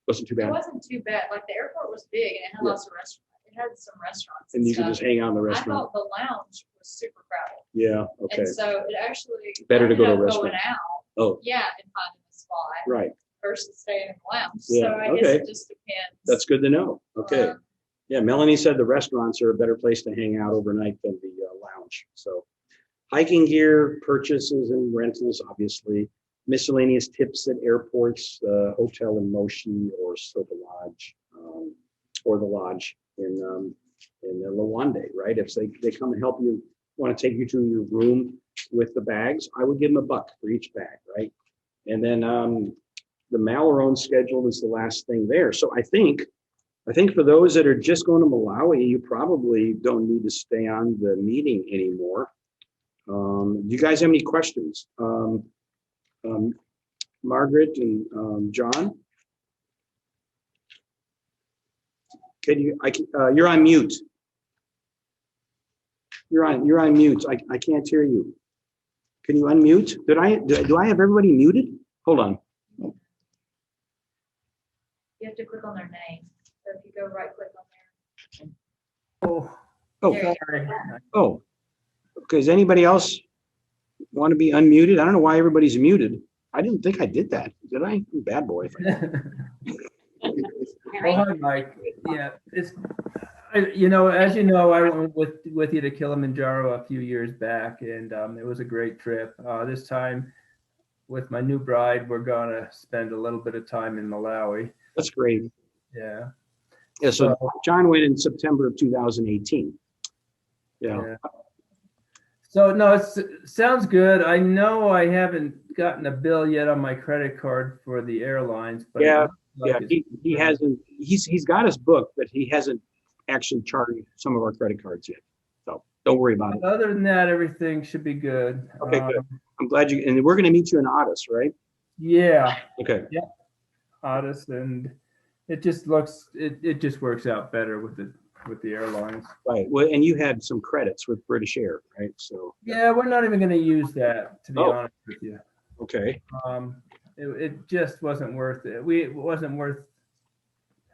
Wasn't too It bad. wasn't too bad. Like the airport was big and it had Yeah. lots of restaurants. It had some restaurants. And you could stuff. just hang out in the I restaurant. thought the lounge was super crowded. Yeah, okay. And so it actually. Better to go to a ended up restaurant. Going out, Oh, yeah, and finding a spot right. versus staying in the lounge. Yeah, So I guess okay. it just depends. That's good to know. Okay. Um, Yeah, Melanie said the restaurants are a better place to hang out overnight than the lounge. So hiking gear, purchases and rentals, obviously. Miscellaneous tips at airports, hotel in Moshi or Sopa Lodge, or the lodge in Lawande, right? If they come and help you, want to take you to your room with the bags, I would give them $1 for each bag, right? And then the Malarone schedule is the last thing there. So I think for those that are just going to Malawi, you probably don't need to stay on the meeting anymore. Do you guys have any questions? Margaret and John? Can you, you're on mute. You're on mute. I can't hear you. Can you unmute? Do I have everybody muted? Hold on. You have to click on their name. So if you go right click on there. Oh, There you sorry. go. Oh, okay. Does anybody else want to be unmuted? I don't know why everybody's muted. I didn't think I did that. Did I? I'm a bad boy. Oh, hi, Mike. Yeah, as you know, I went with you to Kilimanjaro a few years back, and it was a great trip. This time, with my new bride, we're gonna spend a little bit of time in Malawi. That's great. Yeah. Yeah. So John went in September of 2018. Yeah. So no, it sounds good. I know I haven't gotten a bill yet on my credit card for the airlines, but Yeah. He hasn't. He's got his book, but he hasn't actually charged some of our credit cards yet. So don't worry about it. Other than that, everything should be good. Okay, good. I'm glad you. And we're going to meet you in Addis, right? Yeah. Okay. Yeah. Addis, and it just looks. It just works out better with the airlines. Right. Well, and you had some credits with British Air, right? So. Yeah, we're not even going to use that, to be honest with you. Okay. It just wasn't worth it. It wasn't worth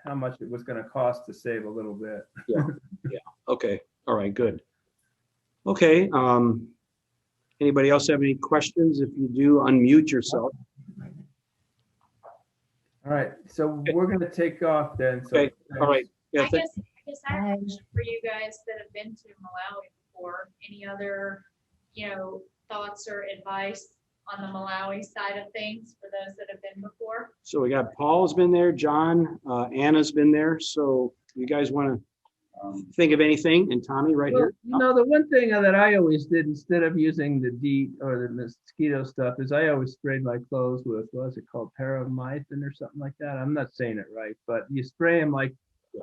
how much it was going to cost to save a little bit. Yeah. Yeah. Okay. All right. Good. Okay. Anybody else have any questions? If you do, unmute yourself. All right. So we're going to take off then. So Okay. All right. Yeah. I guess I have a question for you guys that have been to Malawi before. Any other, thoughts or advice on the Malawi side of things for those that have been before? So we got Paul's been there, John, Anna's been there. So you guys want to think of anything? And Tommy right here. The one thing that I always did instead of using the DEET or the mosquito stuff is I always sprayed my clothes with, what is it called, paramythin or something like that. I'm not saying it right, but you spray them like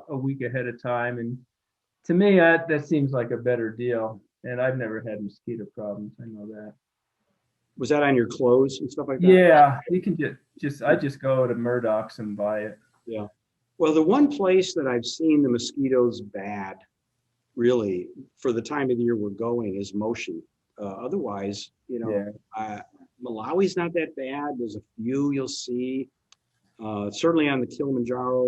a week ahead of time. And to me, that seems like a better deal. And I've never had mosquito problems. I know that. Was that on your clothes and stuff like that? Yeah, you can I just go to Murdoch's and buy it. Yeah. Well, the one place that I've seen the mosquitoes bad, really, for the time of the year we're going is Moshi. Otherwise, Malawi's not that bad. There's a few you'll see. Certainly on the Kilimanjaro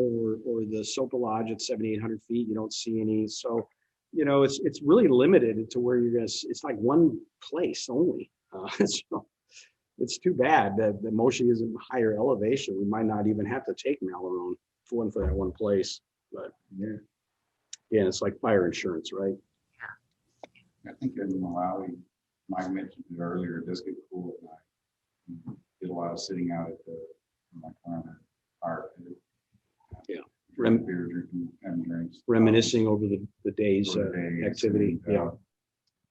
or the Sopa Lodge at 7,800 feet, you don't see any. So, it's really limited to where you're going to, it's like one place only. So it's too bad that the Moshi isn't higher elevation. We might not even have to take Malarone for that one place. But yeah, it's like fire insurance, right? I think in Malawi, Mike mentioned it earlier, it does get cool at night. Did a lot of sitting out at the fire pit. Yeah. Drinking beer, having drinks. Reminiscing over the day's activity. Yeah.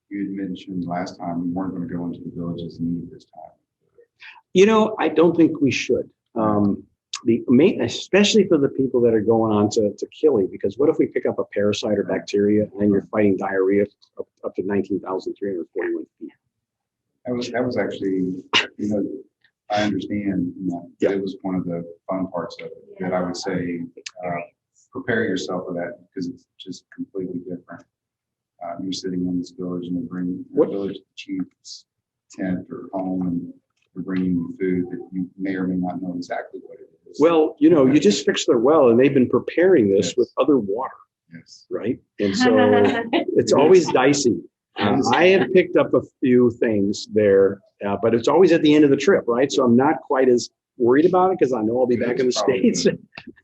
You had mentioned last time we weren't going to go into the villages and eat this time. I don't think we should. Especially for the people that are going on to Kili, because what if we pick up a parasite or bacteria and then you're fighting diarrhea up to 19,341 feet? That was actually, I understand that it was one of the fun parts of it. That I would say, prepare yourself for that because it's just completely different. You're sitting in this village and they bring the village chiefs tent or home and they're bringing you food that you may or may not know exactly what it is. Well, you know, you just fixed their well and they've been preparing this Yes. with other water, Yes. right? And so it's always dicey. I have picked up a few things there, but it's always at the end of the trip, right? So I'm not quite as worried about it because I know I'll be back in the States.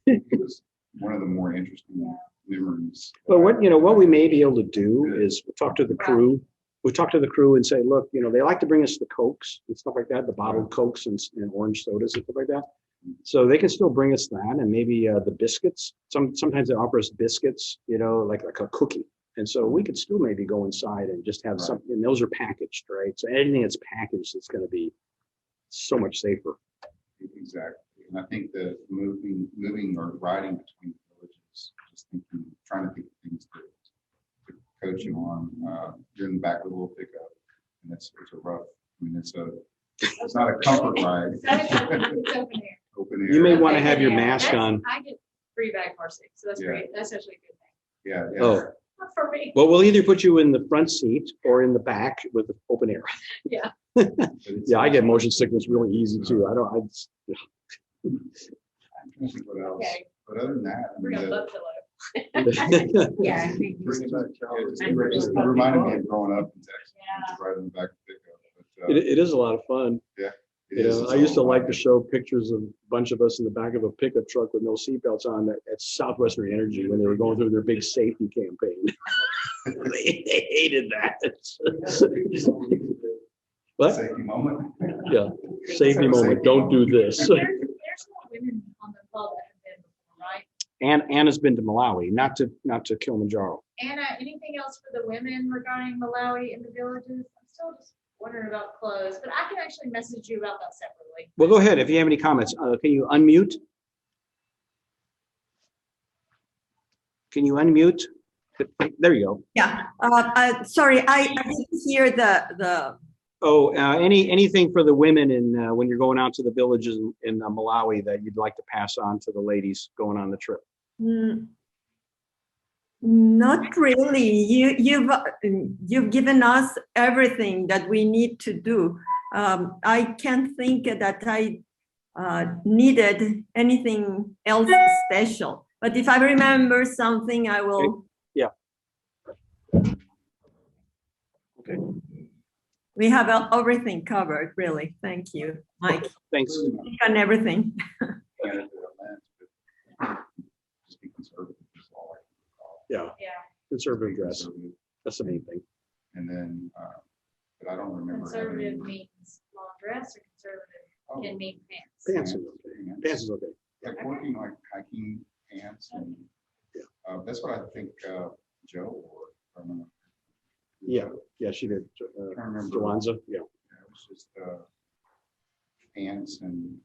It was one of the more interesting memories. But what we may be able to do is talk to the crew. We talk to the crew and say, look, you know, they like to bring us the Cokes and stuff like that, the bottled Cokes and orange sodas and stuff like that. So they can still bring us that and maybe the biscuits. Sometimes they offer us biscuits, you know, like a cookie. And so we could still maybe go inside and just have something, and those are packaged, right? So anything that's packaged is going to be so much safer. Exactly. And I think that moving or riding between villages, just trying to think of things to coach you on. You're in the back of a little pickup, and it's a rough. I mean, it's not a comfort ride. It's open air. Open air. You may want to have your mask That's- on. I get free bag car seat, so that's Yeah. great. That's actually a good thing. Yeah. Yeah. Oh, Not for me. well, we'll either put you in the front seat or in the back with the open air. Yeah. But it's- Yeah, I get motion sickness really easy too. I'm trying to think what else. Okay. But other than that, I Bring mean, a butt pillow. Yeah. I think bring it back, And we're it reminded me of growing up in Texas, Yeah. riding in the back of the pickup. But, It is a lot of fun. it You is, know, it's I used to all like fun. to show pictures of a bunch of us in the back of a pickup truck with no seatbelts on at Southwestern Energy when they were going through their big safety campaign. They hated that. What? Safety moment. Yeah, safety moment. Don't do this. There's more women on the call that have been before, right? And Anna's been to Malawi, not to Kilimanjaro. Anna, anything else for the women regarding Malawi and the villages? I'm still just wondering about clothes, but I can actually message you about that separately. Well, go ahead if you have any comments. Can you unmute? Can you unmute? There you go. Yeah, sorry, I didn't hear the. Oh, anything for the women in when you're going out to the villages in Malawi that you'd like to pass on to the ladies going on the trip? Not really. You've given us everything that we need to do. I can't think that I needed anything else special. But if I remember something, I will. Yeah. Okay. We have everything covered, really. Thank you, Mike. Thanks. On everything. Just be conservative. Is all I can call Yeah. Yeah. Conservative it. dress. Conservative. That's the main thing. And then, but I don't remember. Conservative having- means long dress or conservative Oh, can mean pants. Pants is okay. Pants is okay. Like working like hiking pants and, that's what I think, Joe wore. I don't know. Yeah, she did. I remember. Joanza, yeah. Yeah, it was just pants and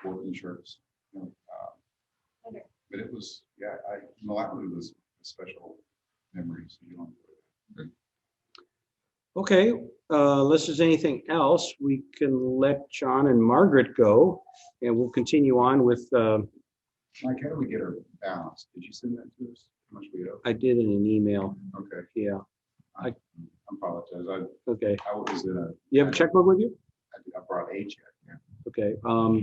working shirts. You know, Okay. but it was, Malawi was a special memory. So you don't. Okay, unless there's anything else, we can let John and Margaret go, and we'll continue on with. Mike, how do we get our balance? Did you send that to us? How much we owe? I did in an email. Okay. Yeah. I apologize. Okay. I was You have a checkbook with you? I brought a check. Yeah. Okay.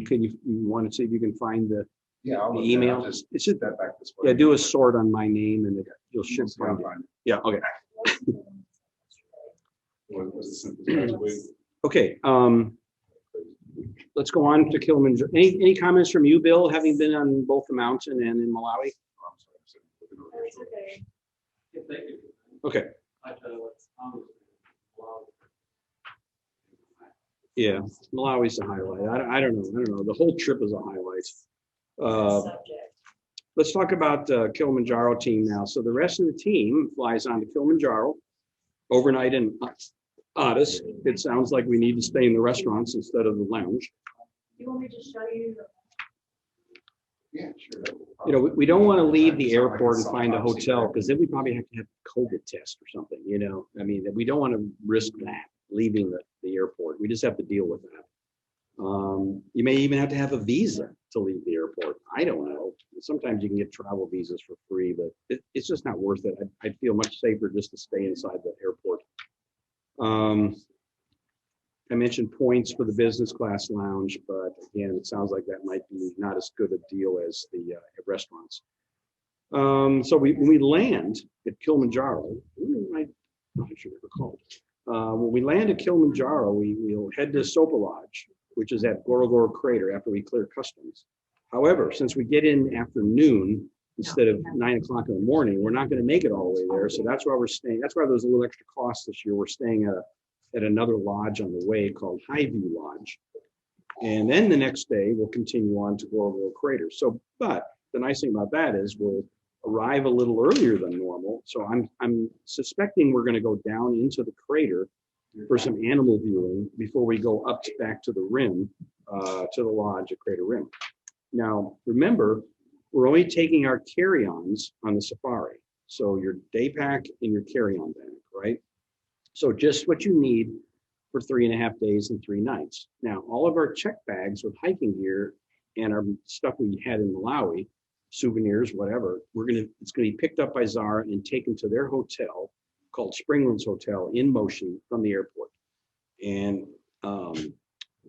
Can you want to see if you can find the I'll the look at it. email? I'll just It's just that back this way. yeah. Do a sort on my name, and you'll should Yeah, I'll find it. find it. Yeah. Okay. Was the simplest way. Okay. Let's go on to Kilimanjaro. Any comments from you, Bill, having been on both the mountain and in Malawi? That's okay. Okay. Yeah, Malawi's a highlight. I don't know. The whole trip is a highlight. Subject. Let's talk about Kilimanjaro team now. So the rest of the team flies on to Kilimanjaro overnight in Addis. It sounds like we need to stay in the restaurants instead of the lounge. You want me to show you? Yeah, sure. You know, we don't want to leave the airport and find a hotel because then we probably have to have a COVID test or something, you know. I mean, we don't want to risk that, leaving the airport. We just have to deal with that. You may even have to have a visa to leave the airport. I don't know. Sometimes you can get travel visas for free, but it's just not worth it. I'd feel much safer just to stay inside the airport. I mentioned points for the business class lounge, but again, it sounds like that might be not as good a deal as the restaurants. So when we land at Kilimanjaro, I'm not sure what called. When we land at Kilimanjaro, we'll head to Sopa Lodge, which is at Gorogoro Crater after we clear customs. However, since we get in after noon instead of 9 o'clock in the morning, we're not going to make it all the way there. So that's why we're staying. That's why there's a little extra cost this year. We're staying at another lodge on the way called Highview Lodge. And then the next day, we'll continue on to Gorogoro Crater. So, but the nice thing about that is we'll arrive a little earlier than normal. So I'm suspecting we're going to go down into the crater for some animal viewing before we go up back to the rim, to the lodge at Crater Rim. Now, remember, we're only taking our carry-ons on the safari. So your day pack and your carry-on bag, right? So just what you need for 3.5 days and 3 nights. Now, all of our check bags with hiking gear and our stuff we had in Malawi, souvenirs, whatever, it's gonna be picked up by Zara and taken to their hotel called Springlands Hotel in Motion from the airport. And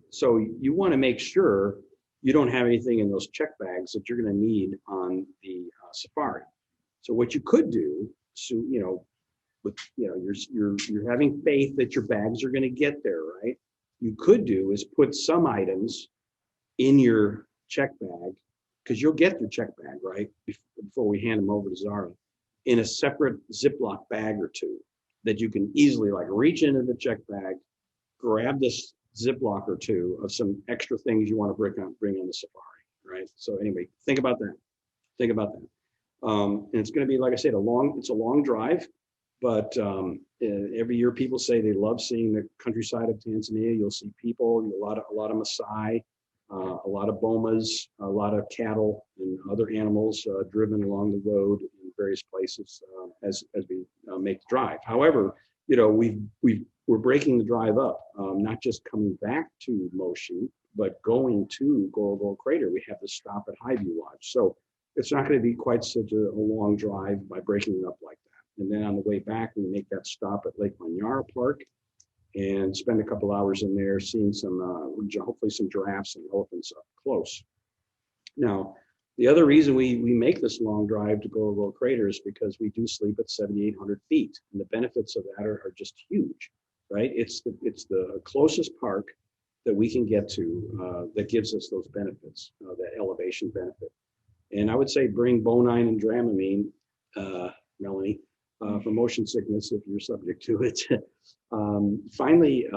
so you wanna make sure you don't have anything in those check bags that you're gonna need on the safari. So what you could do, so, you're having faith that your bags are gonna get there, right? You could do is put some items in your check bag, because you'll get your check bag, right? Before we hand them over to Zara, in a separate Ziploc bag or two that you can easily like reach into the check bag, grab this Ziploc or two of some extra things you want to bring on the safari, right? So anyway, think about that. Think about that. And it's going to be, like I said, it's a long drive, but every year people say they love seeing the countryside of Tanzania. You'll see people, a lot of Maasai, a lot of bomas, a lot of cattle and other animals driven along the road in various places as we make the drive. However, we're breaking the drive up, not just coming back to Motion, but going to Gorogoro Crater. We have to stop at Highview Lodge. So it's not going to be quite such a long drive by breaking it up like that. And then on the way back, we make that stop at Lake Manyara Park and spend a couple hours in there seeing some, hopefully some giraffes and elephants up close. Now, the other reason we make this long drive to Gorogoro Crater is because we do sleep at 7,800 feet. And the benefits of that are just huge, right? It's the closest park that we can get to that gives us those benefits, that elevation benefit. And I would say bring Bonine and Dramamine, Melanie, for motion sickness if you're subject to it. Finally,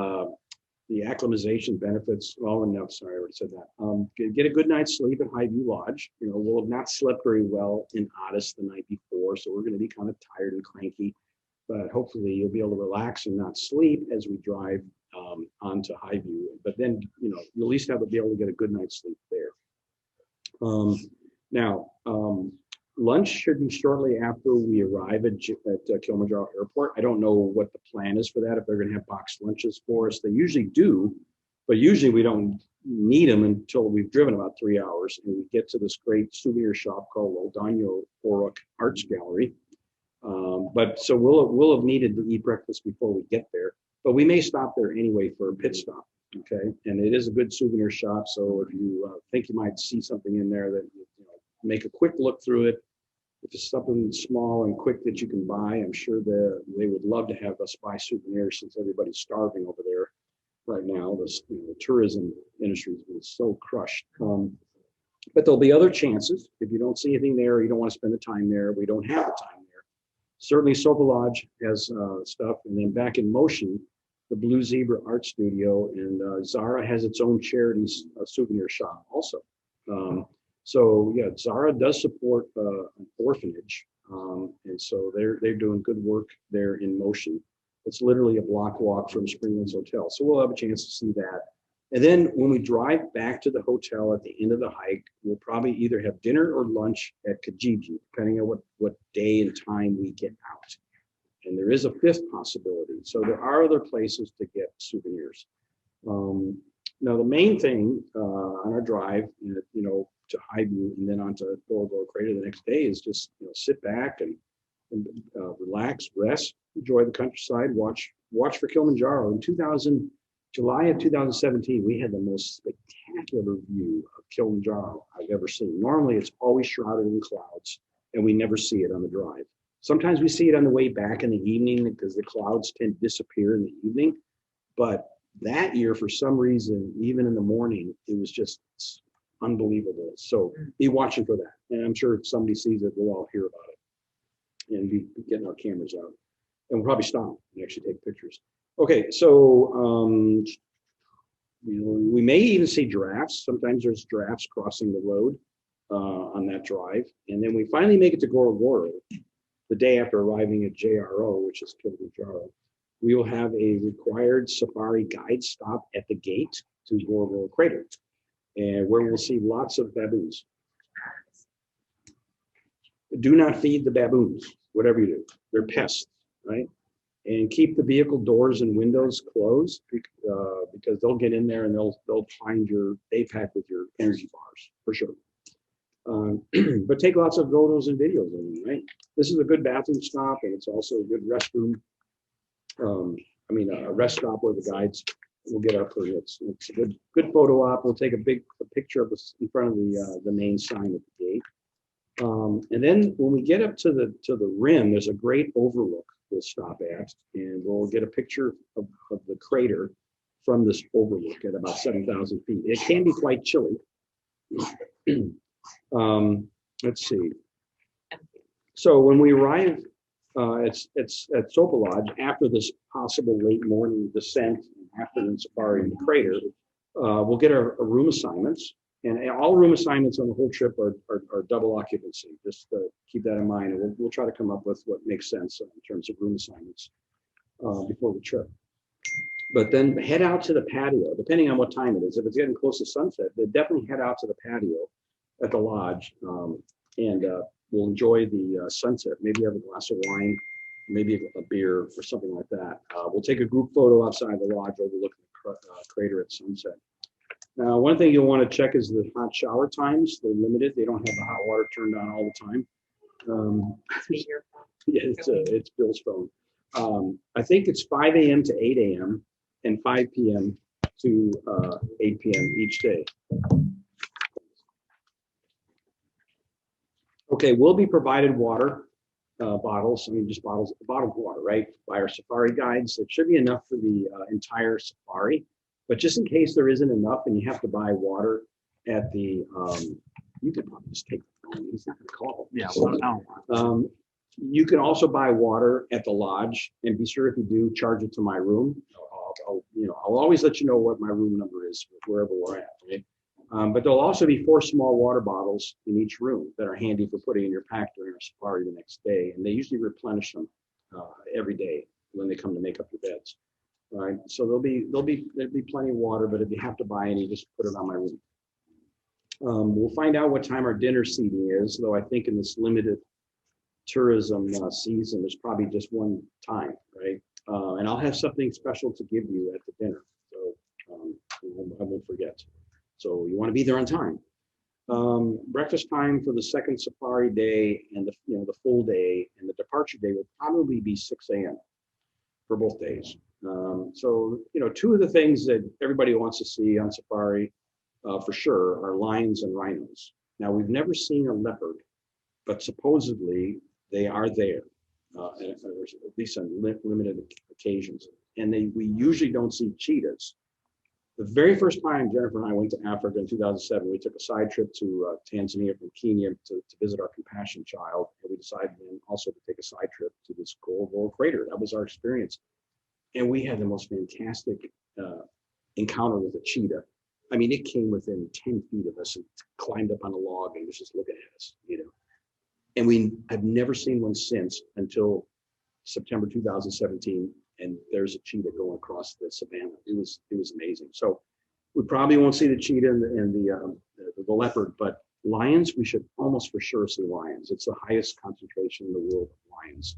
the acclimatization benefits. Oh, no, sorry, I already said that. Get a good night's sleep at Highview Lodge. We'll have not slept very well in Addis the night before, so we're going to be kind of tired and cranky. But hopefully, you'll be able to relax and not sleep as we drive onto Highview. But then, you'll at least be able to get a good night's sleep there. Now, lunch should be shortly after we arrive at Kilimanjaro Airport. I don't know what the plan is for that, if they're going to have boxed lunches for us. They usually do, but usually we don't need them until we've driven about 3 hours and we get to this great souvenir shop called Odanyo Orok Arts Gallery. But so we'll have needed to eat breakfast before we get there, but we may stop there anyway for a pit stop. Okay, and it is a good souvenir shop. So if you think you might see something in there, that make a quick look through it. If it's something small and quick that you can buy, I'm sure they would love to have us buy souvenirs since everybody's starving over there right now. The tourism industry has been so crushed. But there'll be other chances. If you don't see anything there, you don't want to spend the time there, we don't have the time there. Certainly Sopa Lodge has stuff. And then back in Motion, the Blue Zebra Art Studio, and Zara has its own charity souvenir shop also. So yeah, Zara does support an orphanage, and so they're doing good work there in Motion. It's literally a block walk from Springlands Hotel, so we'll have a chance to see that. And then when we drive back to the hotel at the end of the hike, we'll probably either have dinner or lunch at Kijiji, depending on what day and time we get out. And there is a fifth possibility. So there are other places to get souvenirs. Now, the main thing on our drive, to Highview and then onto Gorogoro Crater the next day is just sit back and relax, rest, enjoy the countryside, watch for Kilimanjaro. In July of 2017, we had the most spectacular view of Kilimanjaro I've ever seen. Normally, it's always shrouded in clouds, and we never see it on the drive. Sometimes we see it on the way back in the evening because the clouds tend to disappear in the evening. But that year, for some reason, even in the morning, it was just unbelievable. So be watching for that. And I'm sure if somebody sees it, we'll all hear about it and be getting our cameras out. And we'll probably stop and actually take pictures. Okay, so we may even see giraffes. Sometimes there's giraffes crossing the road on that drive. And then we finally make it to Gorogoro the day after arriving at JRO, which is Kilimanjaro. We will have a required safari guide stop at the gate to Gorogoro Crater, and where we'll see lots of baboons. Do not feed the baboons, whatever you do. They're pests, right? And keep the vehicle doors and windows closed because they'll get in there and they'll find your day pack with your energy bars for sure. But take lots of photos and videos of them, right? This is a good bathroom stop, and it's also a good restroom. A rest stop where the guides will get our permits. It's a good photo op. We'll take a picture of this in front of the main sign at the gate. And then when we get up to the rim, there's a great overlook we'll stop at, and we'll get a picture of the crater from this overlook at about 7,000 feet. It can be quite chilly. Let's see. So when we arrive it's at Sopa Lodge after this possible late morning descent and afternoon safari in the crater, we'll get our room assignments. And all room assignments on the whole trip are double occupancy. Just keep that in mind. And we'll try to come up with what makes sense in terms of room assignments before the trip. But then head out to the patio, depending on what time it is. If it's getting close to sunset, then definitely head out to the patio at the lodge and we'll enjoy the sunset. Maybe have a glass of wine, maybe a beer or something like that. We'll take a group photo outside the lodge overlooking the crater at sunset. Now, one thing you'll want to check is the hot shower times. They're limited. They don't have the hot water turned on all the time. Yeah, it's Bill's phone. I think it's 5 a.m. to 8 a.m. and 5 p.m. to 8 p.m. each day. Okay, we'll be provided water bottles. I mean, just bottled water, right? By our safari guides. It should be enough for the entire safari. But just in case there isn't enough and you have to buy water at the, you could probably just take the phone. He's not going to call. Yeah. So, you can also buy water at the lodge, and be sure if you do, charge it to my room. I'll always let you know what my room number is wherever we're at. Right? But there'll also be 4 small water bottles in each room that are handy for putting in your pack during our safari the next day, and they usually replenish them every day when they come to make up your beds. All right, so there'll be plenty of water, but if you have to buy any, just put it on my room. We'll find out what time our dinner seating is, though I think in this limited tourism season, there's probably just one time, right? And I'll have something special to give you at the dinner, so I won't forget. So you want to be there on time. Breakfast time for the second safari day and the full day and the departure day will probably be 6 a.m. for both days. So, 2 of the things that everybody wants to see on safari for sure are lions and rhinos. Now, we've never seen a leopard, but supposedly they are there, at least on limited occasions. And we usually don't see cheetahs. The very first time Jennifer and I went to Africa in 2007, we took a side trip to Tanzania from Kenya to visit our compassion child. And we decided then also to take a side trip to this Gorogoro crater. That was our experience. And we had the most fantastic encounter with a cheetah. I mean, it came within 10 feet of us and climbed up on a log and was just looking at us, And we have never seen one since until September 2017. And there's a cheetah going across the savannah. It was amazing. So we probably won't see the cheetah and the leopard, but lions, we should almost for sure see lions. It's the highest concentration in the world of lions.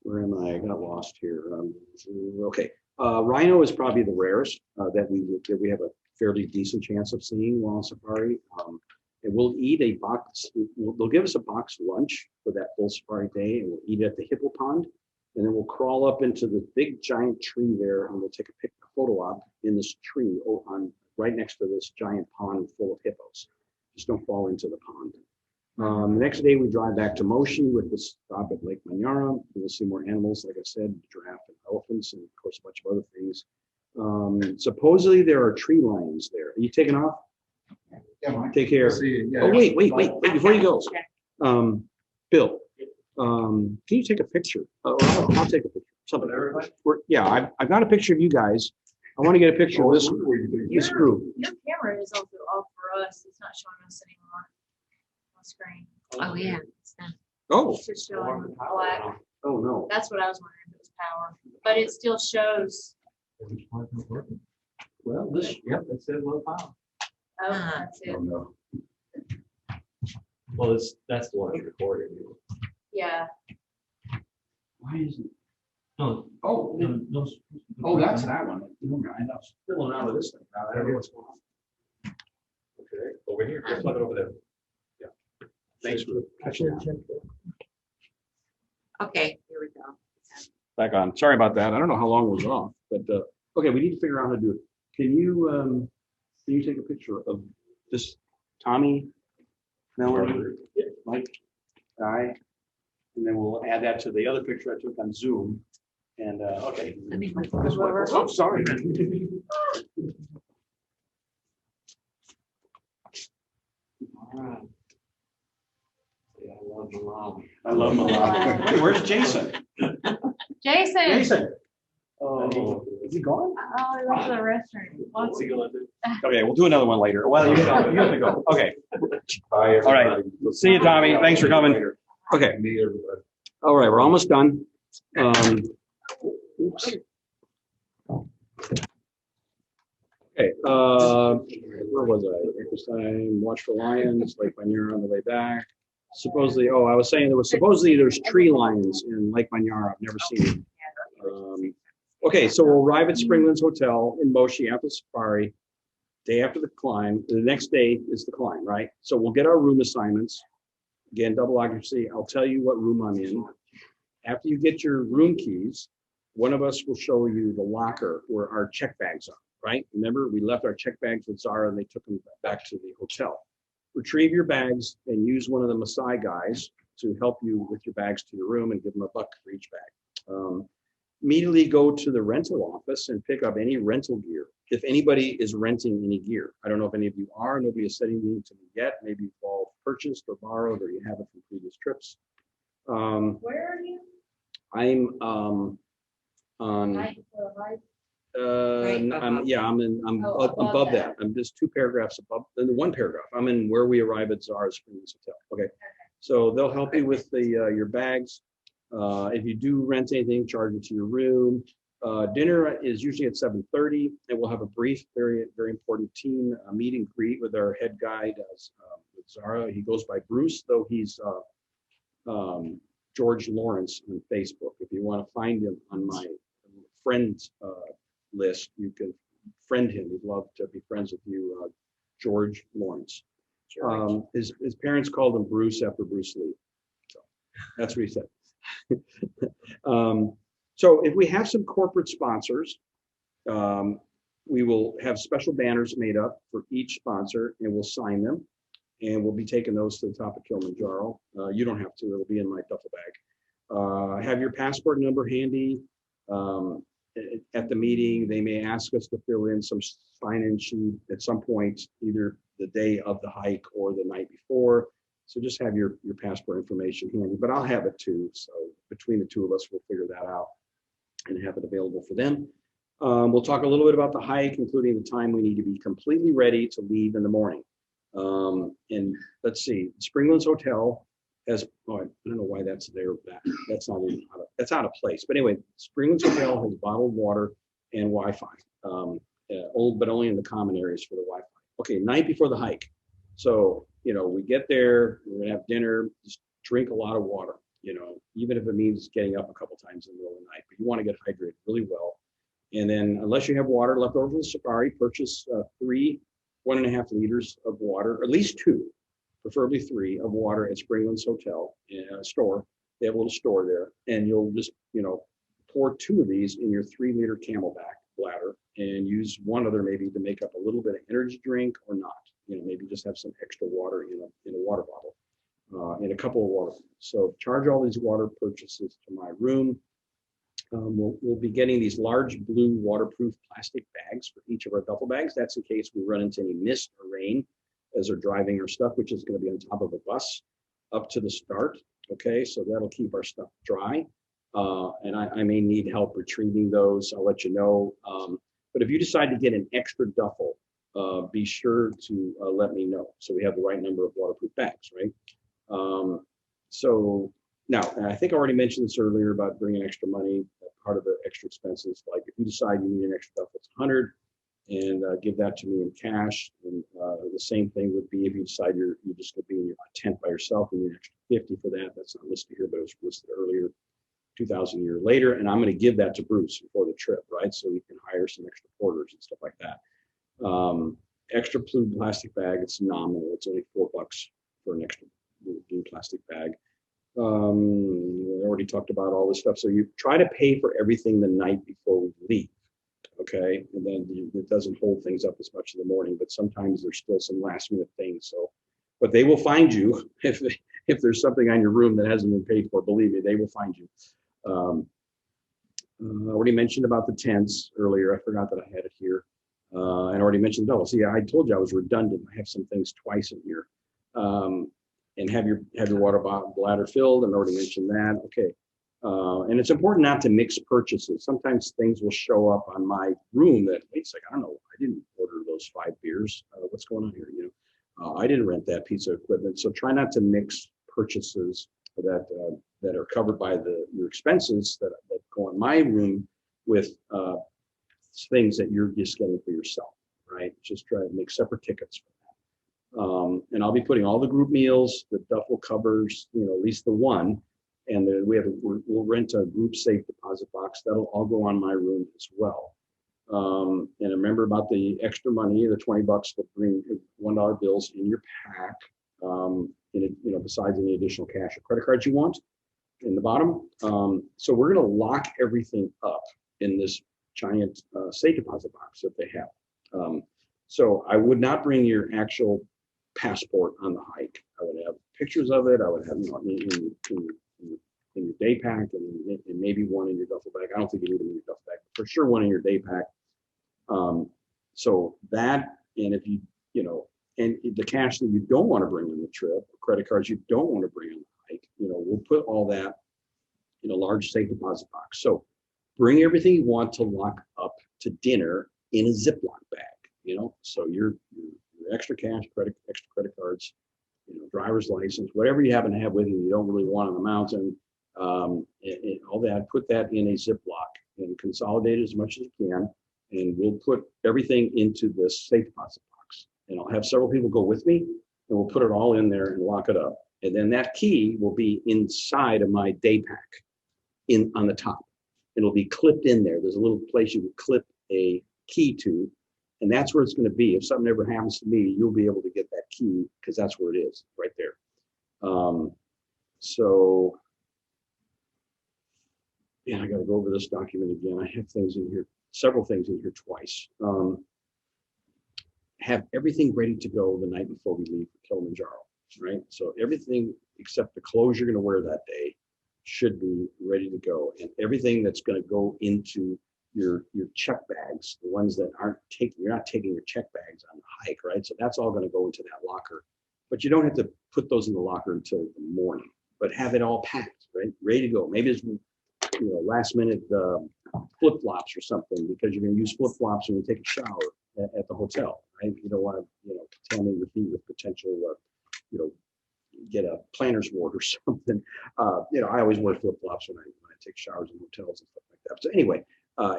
Where am I? I got lost here. Okay. Rhino is probably the rarest that we have a fairly decent chance of seeing while on safari. And we'll eat a box. They'll give us a box lunch for that full safari day, and we'll eat it at the hippo pond. And then we'll crawl up into the big giant tree there, and we'll take a photo op in this tree right next to this giant pond full of hippos. Just don't fall into the pond. The next day we drive back to Moshi with the stop at Lake Manyara. We'll see more animals, like I said, giraffe and elephants, and of course a bunch of other things. Supposedly there are tree lions there. Are you taking off? Yeah, Take care. Oh, wait, before you go. Bill, can you take a picture? Or I'll take a picture. Something. Yeah, I've got a picture of you guys. I want to get a picture of this group. Your camera is also off for us. It's not showing us anymore on screen. Oh, yeah. Oh. It's just showing black. Oh, no. That's what I was wondering if it was power, but it still shows. Well, this, yep, it says low power. Oh, that's it. Oh, no. Well, that's the one that's recorded. Yeah. Why is it? No. Oh, oh, that's that one. I know. Filling out of this thing. I don't know what's going on. Okay, over here. Let's plug it over there. Yeah. Thanks for catching that. Okay, here we go. Back on. Sorry about that. I don't know how long it was off, but okay, we need to figure out how to do it. Can you take a picture of this Tommy, Melanie, Mike, I, and then we'll add that to the other picture I took on Zoom. And okay. This way. Oh, sorry. All right. Yeah, I love Malawi. I love Malawi. Wait, where's Jason? Jason. Oh, is he gone? Oh, he went to the restroom. What's he gonna do? Okay, we'll do another one later. Well, you have to go. Okay. All right. See you, Tommy. Thanks for coming. Okay. All right, we're almost done. Oops. Okay. Where was I? Breakfast time. Watch for lions. Lake Manyara on the way back. Supposedly, I was saying there's tree lions in Lake Manyara. I've never seen them. Okay, so we'll arrive at Springlands Hotel in Moshi after the safari, day after the climb. The next day is the climb, right? So we'll get our room assignments. Again, double occupancy. I'll tell you what room I'm in. After you get your room keys, one of us will show you the locker where our check bags are, right? Remember, we left our check bags with Zara and they took them back to the hotel. Retrieve your bags and use one of the Maasai guys to help you with your bags to your room and give them $1 for each bag. Immediately go to the rental office and pick up any rental gear. If anybody is renting any gear, I don't know if any of you are, nobody is sending me to me yet. Maybe you've all purchased or borrowed or you have it from previous trips. Where are you? I'm on. I'm above that. I'm just 2 paragraphs above, then 1 paragraph. I'm in where we arrive at Zara Springs Hotel. Okay, so they'll help you with the your bags. If you do rent anything, charge it to your room. Dinner is usually at 7:30, and we'll have a brief, very important team meet and greet with our head guide, with Zara. He goes by Bruce, though he's George Lawrence on Facebook. If you want to find him on my friends list, you can friend him. He'd love to be friends with you, George Lawrence. His parents called him Bruce after Bruce Lee. So that's what he said. So if we have some corporate sponsors, we will have special banners made up for each sponsor and we'll sign them. And we'll be taking those to the top of Kilimanjaro. You don't have to, it'll be in my duffel bag. Have your passport number handy. At the meeting, they may ask us to fill in some sign-in sheet at some point, either the day of the hike or the night before. So just have your passport information handy, but I'll have it too. So between the two of us, we'll figure that out and have it available for them. We'll talk a little bit about the hike, including the time we need to be completely ready to leave in the morning. And let's see, Springlands Hotel has, I don't know why that's there. That's not even, that's out of place. But anyway, Springlands Hotel has bottled water and Wi-Fi, but only in the common areas for the Wi-Fi. Okay, night before the hike. So, we get there, we're gonna have dinner, just drink a lot of water, even if it means getting up a couple times in the middle of the night, but you want to get hydrated really well. And then unless you have water left over from the safari, purchase 3 1.5 liters of water, or at least 2, preferably 3 of water at Springlands Hotel store. They have a little store there, and you'll just, pour 2 of these in your 3-liter Camelback bladder and use one other maybe to make up a little bit of energy drink or not. Maybe just have some extra water in a water bottle, in a couple of water. So charge all these water purchases to my room. We'll be getting these large blue waterproof plastic bags for each of our duffel bags. That's in case we run into any mist or rain as they're driving our stuff, which is going to be on top of a bus up to the start. Okay, so that'll keep our stuff dry. And I may need help retrieving those. I'll let you know. But if you decide to get an extra duffel, be sure to let me know so we have the right number of waterproof bags, right? So now, and I think I already mentioned this earlier about bringing extra money, part of the extra expenses. Like if you decide you need an extra duffel, it's 100, and give that to me in cash. And the same thing would be if you decide you're just going to be in your tent by yourself and you need an extra 50 for that. That's not listed here, but it was listed earlier, 2,000 a year later. And I'm going to give that to Bruce before the trip, right? So we can hire some extra porters and stuff like that. Extra blue plastic bag, it's nominal. It's only $4 for an extra blue plastic bag. We already talked about all this stuff. So you try to pay for everything the night before we leave. Okay, and then it doesn't hold things up as much in the morning, but sometimes there's still some last minute things. So, but they will find you if there's something on your room that hasn't been paid for. Believe me, they will find you. I already mentioned about the tents earlier. I forgot that I had it here. I already mentioned those. Yeah, I told you I was redundant. I have some things twice in here. And have your water bladder filled. And I already mentioned that. Okay. And it's important not to mix purchases. Sometimes things will show up on my room that, wait a second, I don't know, I didn't order those 5 beers. What's going on here? I didn't rent that piece of equipment. So try not to mix purchases that are covered by your expenses that go in my room with things that you're just getting for yourself, right? Just try to make separate tickets for that. And I'll be putting all the group meals, the duffel covers, at least the one. And then we'll rent a group safe deposit box. That'll all go on my room as well. And remember about the extra money, the $20 to bring $1 bills in your pack. Besides any additional cash or credit cards you want in the bottom. So we're going to lock everything up in this giant safe deposit box that they have. So I would not bring your actual passport on the hike. I would have pictures of it. I would have in your day pack and maybe one in your duffel bag. I don't think you need them in your duffel bag, but for sure one in your day pack. So that, and if and the cash that you don't want to bring on the trip, credit cards you don't want to bring on the hike, we'll put all that in a large safe deposit box. So bring everything you want to lock up to dinner in a Ziploc bag, so your extra cash, extra credit cards, driver's license, whatever you happen to have with you don't really want on the mountain, and all that, put that in a Ziploc and consolidate it as much as you can. And we'll put everything into this safe deposit box. And I'll have several people go with me, and we'll put it all in there and lock it up. And then that key will be inside of my day pack on the top. It'll be clipped in there. There's a little place you can clip a key to, and that's where it's going to be. If something ever happens to me, you'll be able to get that key because that's where it is, right there. So, yeah, I got to go over this document again. I have things in here, several things in here twice. Have everything ready to go the night before we leave for Kilimanjaro, right? So everything except the clothes you're going to wear that day should be ready to go, and everything that's going to go into your check bags, the ones that you're not taking your check bags on the hike, right? So that's all going to go into that locker, but you don't have to put those in the locker until the morning, but have it all packed, right? Ready to go. Maybe it's last minute flip-flops or something, because you're going to use flip-flops when you take a shower at the hotel, right? You don't want to contaminate your feet with potential get a planner's wart or something. I always wear flip-flops when I take showers in hotels and stuff like that. So anyway,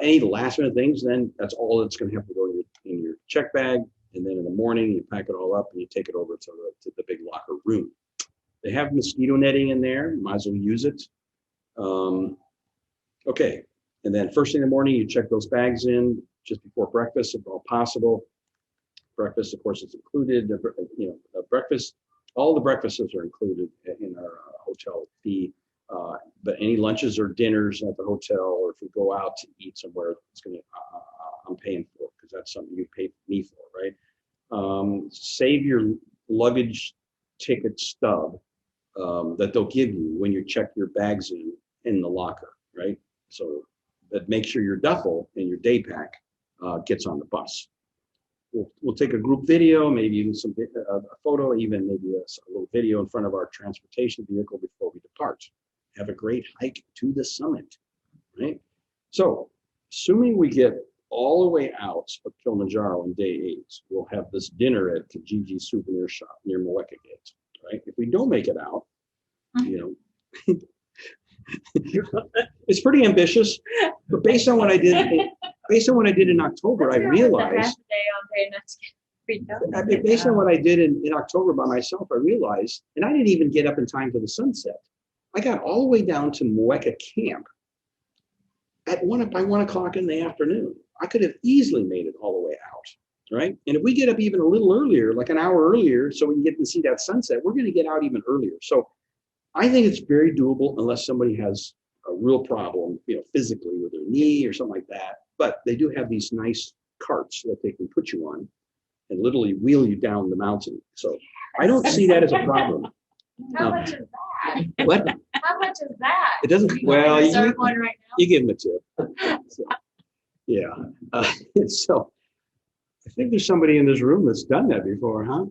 any last minute things, then that's all that's going to have to go in your check bag. And then in the morning, you pack it all up and you take it over to the big locker room. They have mosquito netting in there. You might as well use it. Okay. And then first thing in the morning, you check those bags in just before breakfast, if all possible. Breakfast, of course, is included. Breakfast, all the breakfasts are included in our hotel fee. But any lunches or dinners at the hotel, or if we go out to eat somewhere, it's gonna, I'm paying for it, because that's something you pay me for, right? Save your luggage ticket stub that they'll give you when you check your bags in the locker, right? So that makes sure your duffel and your day pack gets on the bus. We'll take a group video, maybe even a photo, even maybe a little video in front of our transportation vehicle before we depart. Have a great hike to the summit, right? So, assuming we get all the way out of Kilimanjaro on day 8, we'll have this dinner at Kijiji Souvenir Shop near Moeka Gate, right? If we don't make it out, you know, it's pretty ambitious, but based on what I did in October, I realized. Based on what I did in October by myself, I realized, and I didn't even get up in time for the sunset. I got all the way down to Moeka Camp by 1 o'clock in the afternoon. I could have easily made it all the way out, right? And if we get up even a little earlier, like an hour earlier, so we can get to see that sunset, we're going to get out even earlier. So I think it's very doable unless somebody has a real problem, you know, physically with their knee or something like that. But they do have these nice carts that they can put you on and literally wheel you down the mountain. So I don't see that as a problem. How much is that? What? How much is that? It doesn't, well, you give them a tip. So, yeah. So I think there's somebody in this room that's done that before, huh?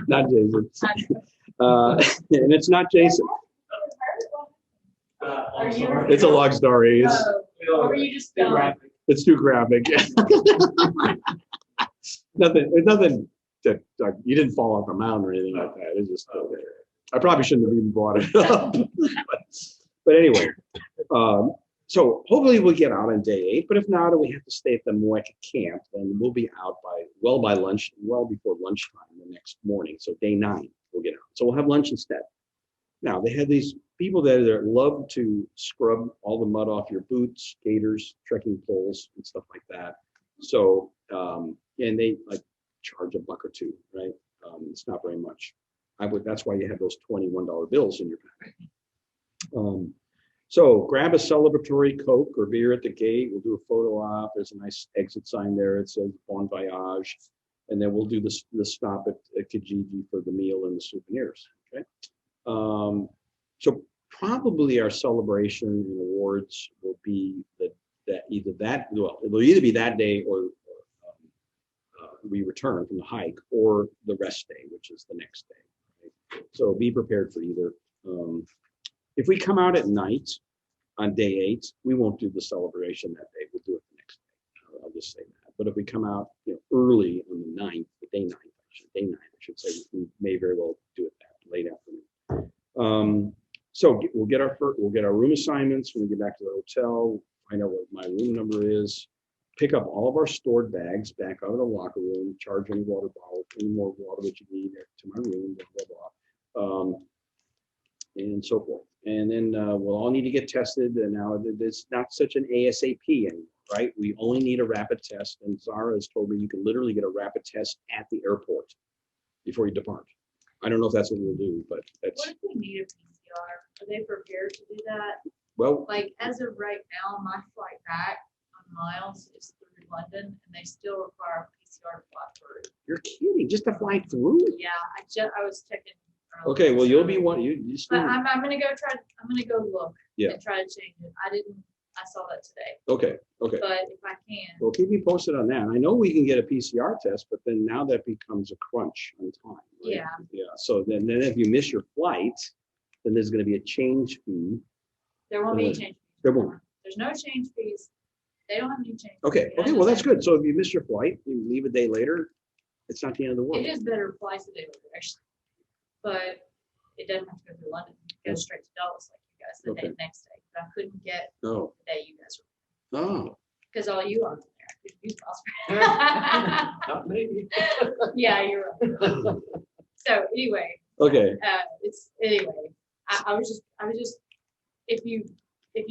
Not Jason. And it's not Jason. It's a long story. Or you just It's too graphic. Nothing that you didn't fall off a mountain or anything like that. It's just I probably shouldn't have even brought it up. But anyway, so hopefully we'll get out on day 8. But if not, and we have to stay at the Moeka camp, then we'll be out well before lunchtime the next morning. So day 9 we'll get out. So we'll have lunch instead. Now they have these people that love to scrub all the mud off your boots, gaiters, trekking poles, and stuff like that. So and they like charge $1 or $2, right? It's not very much. That's why you have those $21 bills in your pack. So grab a celebratory Coke or beer at the gate. We'll do a photo op. There's a nice exit sign there. It says Bon Voyage. And then we'll do the stop at Kijiji for the meal and the souvenirs. Okay. So probably our celebration and awards will be it'll either be that day or we return from the hike, or the rest day, which is the next day. Right? So be prepared for either. If we come out at night on day 8, we won't do the celebration that day. We'll do it the next day. I'll just say that. But if we come out, early on the 9th, day 9, I should say, we may very well do it that late afternoon. So we'll get our room assignments when we get back to the hotel. Find out what my room number is. Pick up all of our stored bags back out of the locker room. Charge any water bottle, any more water that you need to my room. Blah blah blah. And so forth. And then we'll all need to get tested. And now it's not such an ASAP anymore, right? We only need a rapid test. And Zara has told me you can literally get a rapid test at the airport before you depart. I don't know if that's what we'll do, but that's. What if we need a PCR? Are they prepared to do that? Well, like as of right now, my flight back on Miles is through London, and they still require a PCR to fly through. You're kidding? Just to fly through? Yeah, I was checking. Okay, well, you'll be one. You but I'm gonna go try. I'm gonna go look. Yeah. And try to change it. I saw that today. Okay. Okay. But if I can. Well, keep me posted on that. I know we can get a PCR test, but then now that becomes a crunch on time. Right? Yeah. Yeah. So then if you miss your flight, then there's going to be a change fee. There won't be a change fees. There won't. There's no change fees. They don't have any change. Okay. Okay. Well, that's good. So if you miss your flight, you leave a day later. It's not the end of the world. It is better to fly a day later, actually, but it doesn't have to go through London. It goes straight to Dallas, like you guys, the day next day. But I couldn't get the day you guys were. Oh. Because all you are there. Not me. Yeah, you're right. So anyway. Okay. I was just if you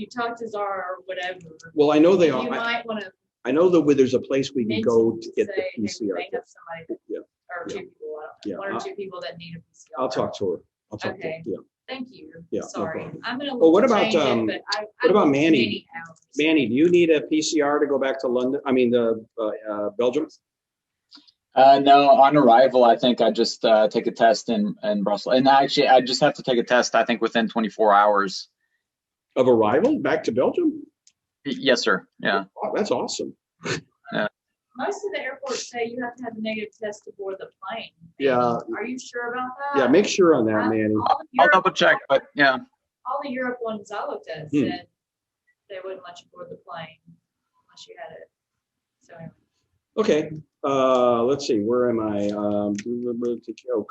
talk to Zara or whatever. Well, I know they are. You might want to. I know that there's a place we can go to get the say, PCR. hey, have somebody Yeah. or Yeah. two people, Yeah, one or two people that need a PCR. I'll talk to her. I'll talk to her. Okay. Yeah. Thank you. Yeah, no Sorry, problem. I'm gonna Well, look what to about, change it, but I. what about worked Manny? many hours. Manny, do you need a PCR to go back to London? I mean, the Belgium? No, on arrival, I think I just take a test in Brussels. And actually, I just have to take a test, I think, within 24 hours. Of arrival back to Belgium? Yes, sir. Yeah. Oh, that's awesome. Most of the airports say you have to have a negative test to board the plane. Yeah. Are you sure about that? Yeah, make sure on that, I- Manny. all the I'll Europe- double check, but yeah. All the Europe ones I looked at Hmm. said they wouldn't let you board the plane unless you had it. So anyway. Okay, let's see, where am I? Oh,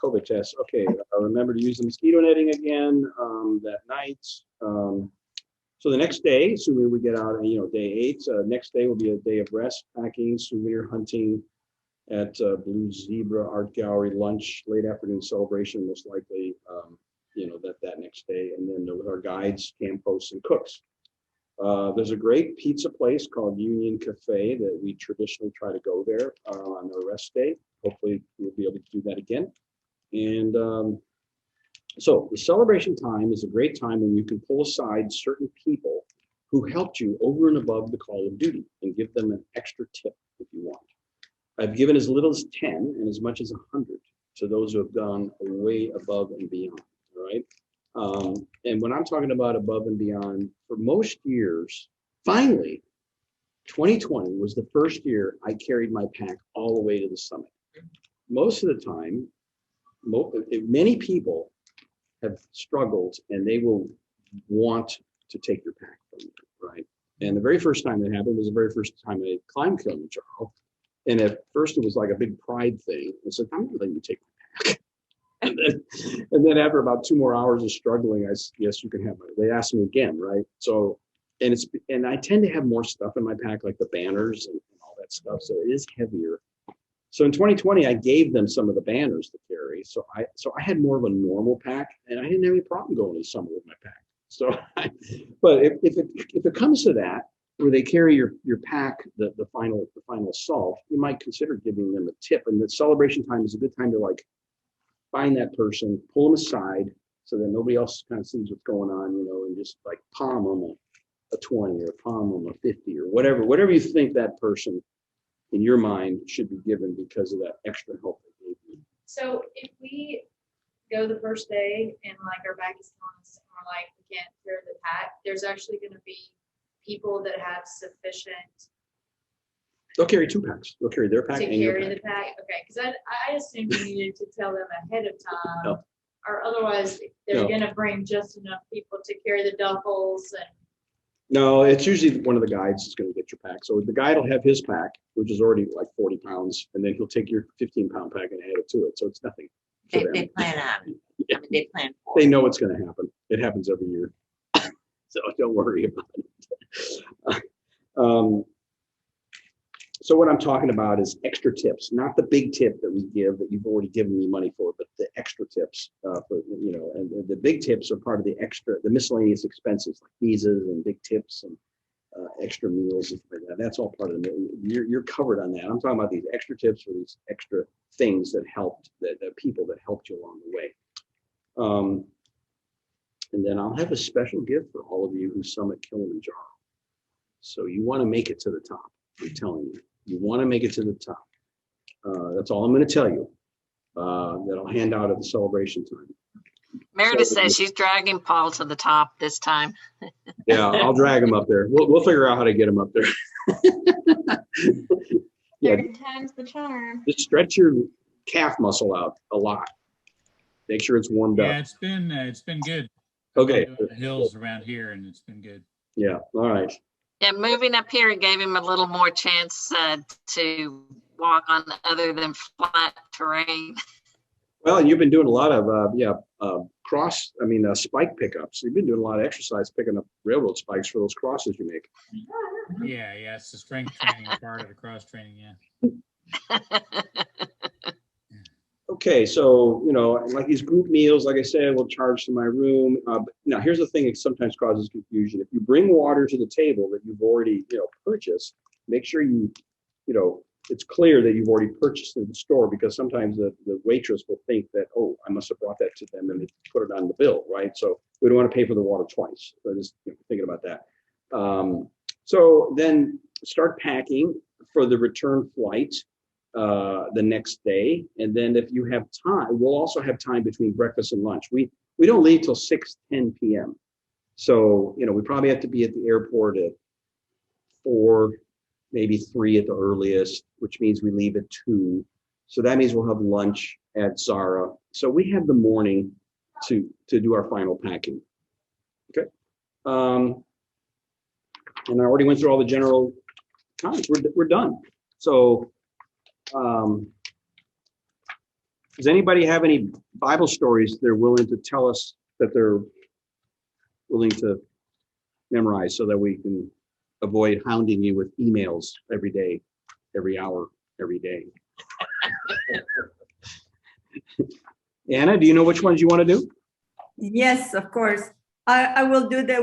COVID test. Okay, remember to use the mosquito netting again that night. So the next day, assuming we get out, day 8, next day will be a day of rest, packing, souvenir hunting at Blue Zebra Art Gallery, lunch, late afternoon celebration, most likely, that next day, and then with our guides, camp hosts, and cooks. There's a great pizza place called Union Cafe that we traditionally try to go there on the rest day. Hopefully we'll be able to do that again. And so the celebration time is a great time when you can pull aside certain people who helped you over and above the call of duty and give them an extra tip if you want. I've given as little as 10 and as much as 100 to those who have gone way above and beyond, all right? And when I'm talking about above and beyond, for most years, finally, 2020 was the first year I carried my pack all the way to the summit. Most of the time, many people have struggled and they will want to take your pack from you, right? And the very first time that happened was the very first time I climbed Kilimanjaro. And at first it was like a big pride thing. I said, I'm not letting you take my pack. And then after about 2 more hours of struggling, I said, yes, you can have it. They asked me again, right? So, and I tend to have more stuff in my pack, like the banners and all that stuff. So it is heavier. So in 2020, I gave them some of the banners to carry. So I had more of a normal pack, and I didn't have any problem going to the summit with my pack. So, but if it comes to that, where they carry your pack, the final assault, you might consider giving them a tip. And the celebration time is a good time to like find that person, pull them aside so that nobody else kind of sees what's going on, and just like palm them a 20 or palm them a 50 or whatever you think that person in your mind should be given because of that extra help they gave you. So if we go the first day and like our bag is telling us and we're like, we can't carry the pack, there's actually going to be people that have sufficient They'll carry 2 packs. They'll carry their pack to and your carry pack. the pack. Okay, because I assumed you needed to tell them ahead of time, No. or otherwise they're No. going to bring just enough people to carry the duffels and. No, it's usually one of the guides is going to get your pack. So the guide will have his pack, which is already like 40 pounds, and then he'll take your 15-pound pack and add it to it. So it's nothing. for them. They plan on, Yeah. I mean, they plan for They it. know it's going to happen. It happens every year. So don't worry about it. So what I'm talking about is extra tips, not the big tip that we give that you've already given me money for, but the extra tips and the big tips are part of the miscellaneous expenses like visas and big tips and extra meals and stuff like that. That's all part of the, you're covered on that. I'm talking about these extra tips for these extra things that helped, the people that helped you along the way. And then I'll have a special gift for all of you who summit Kilimanjaro. So you want to make it to the top. I'm telling you, you want to make it to the top. That's all I'm going to tell you. That I'll hand out at the celebration time. Meredith So- says she's dragging Paul to the top this time. Yeah, I'll drag him up there. We'll figure out how to get him up there. Yeah, Third time's the charm. just stretch your calf muscle out a lot. Make sure it's warmed Yeah, up. it's been good. Okay. Doing the hills around here, and it's been good. Yeah. All right. Yeah, moving up here gave him a little more chance to walk on other than flat terrain. Well, and you've been doing a lot of spike pickups. You've been doing a lot of exercise picking up railroad spikes for those crosses you make. Yeah, it's the strength training part of the cross training. Yeah. Okay, so like these group meals, like I said, we'll charge to my room. Now, here's the thing that sometimes causes confusion. If you bring water to the table that you've already purchased, make sure you it's clear that you've already purchased in the store, because sometimes the waitress will think that, oh, I must have brought that to them and they put it on the bill, right? So we don't want to pay for the water twice. So just thinking about that. So then start packing for the return flight the next day. And then if you have time, we'll also have time between breakfast and lunch. We don't leave till 6:10 p.m. So, we probably have to be at the airport at 4, maybe 3 at the earliest, which means we leave at 2. So that means we'll have lunch at Zara. So we have the morning to do our final packing. Okay. And I already went through all the general comments. We're done. So does anybody have any Bible stories they're willing to tell us that they're willing to memorize, so that we can avoid hounding you with emails every day, every hour, every day? Anna, do you know which ones you want to do? Yes, of course. I will do the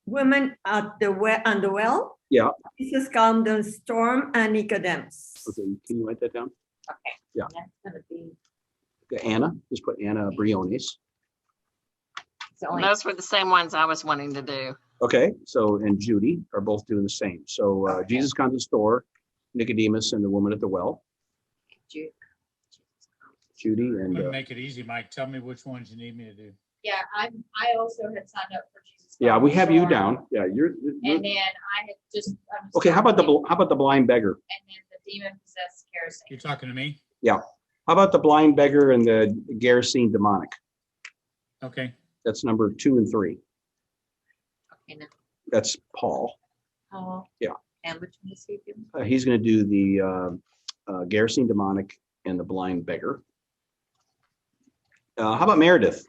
women at the on the well. Yeah. Jesus calmed the storm, and Nicodemus. Okay, can you write that down? Okay. Yeah. That's gonna be. Okay, Anna, just put Anna Briones. Those were the same ones I was wanting to do. Okay, so and Judy are both doing the same. So Jesus comes to the store, Nicodemus, and the woman at the well. Judy I'm and gonna make it easy, Mike. Tell me which ones you need me to do. Yeah, I also had signed up for Jesus. yeah, we have you Storm, down. Yeah, you're And then I had just. okay. How about the blind beggar? And then the demon possessed kerosene. You're talking to me? Yeah. How about the blind beggar and the Gerasene demonic? Okay. That's number 2 and 3. Okay, now, That's Paul. Yeah. and which one is he doing? He's going to do the Gerasene demonic and the blind beggar. How about Meredith?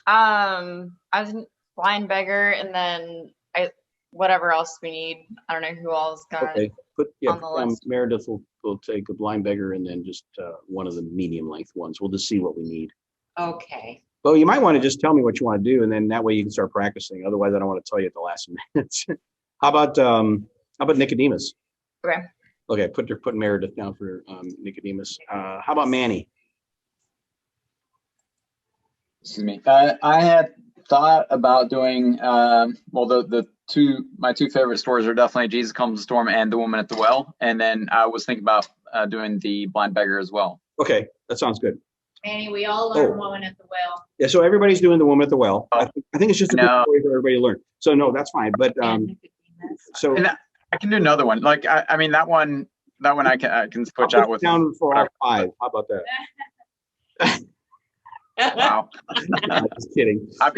I was blind beggar, and then whatever else we need. I don't know who all's got Okay. on the list. Meredith will take a blind beggar and then just one of the medium length ones. We'll just see what we need. Okay. Well, you might want to just tell me what you want to do, and then that way you can start practicing. Otherwise, I don't want to tell you at the last minute. How about Nicodemus? Okay. Okay, put Meredith down for Nicodemus. How about Manny? Excuse me. I had thought about doing well, my two favorite stories are definitely Jesus Comes to Storm and the Woman at the Well, and then I was thinking about doing the blind beggar as well. Okay, that sounds good. Manny, we all learned woman at the well. Yeah, so everybody's doing the Woman at the Well. I think it's just a good No. story for everybody to learn. So no, that's fine. But so And I can do another one. Like I mean that one I can switch out with. down for all 5. How about that? Wow. No, just kidding. I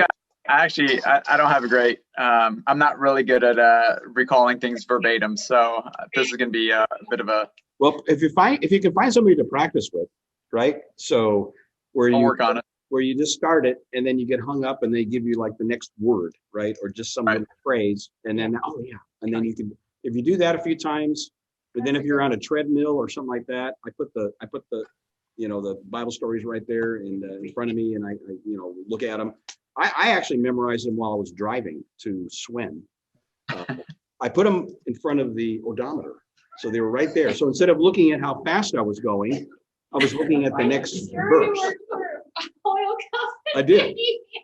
don't have a great, I'm not really good at recalling things verbatim. So this is going to be a bit of a. Well, if you can find somebody to practice with, right? So I'll work on it. Where you just start it and then you get hung up and they give you like the next word, right? Or just some little phrase. And then, oh yeah. And then you can, if you do that a few times, but then if you're on a treadmill or something like that, I put the the Bible stories right there in front of me, and I look at them. I actually memorized them while I was driving to swim. I put them in front of the odometer, so they were right there. So instead of looking at how fast I was going, I was looking at the next verse. Oil company. I did.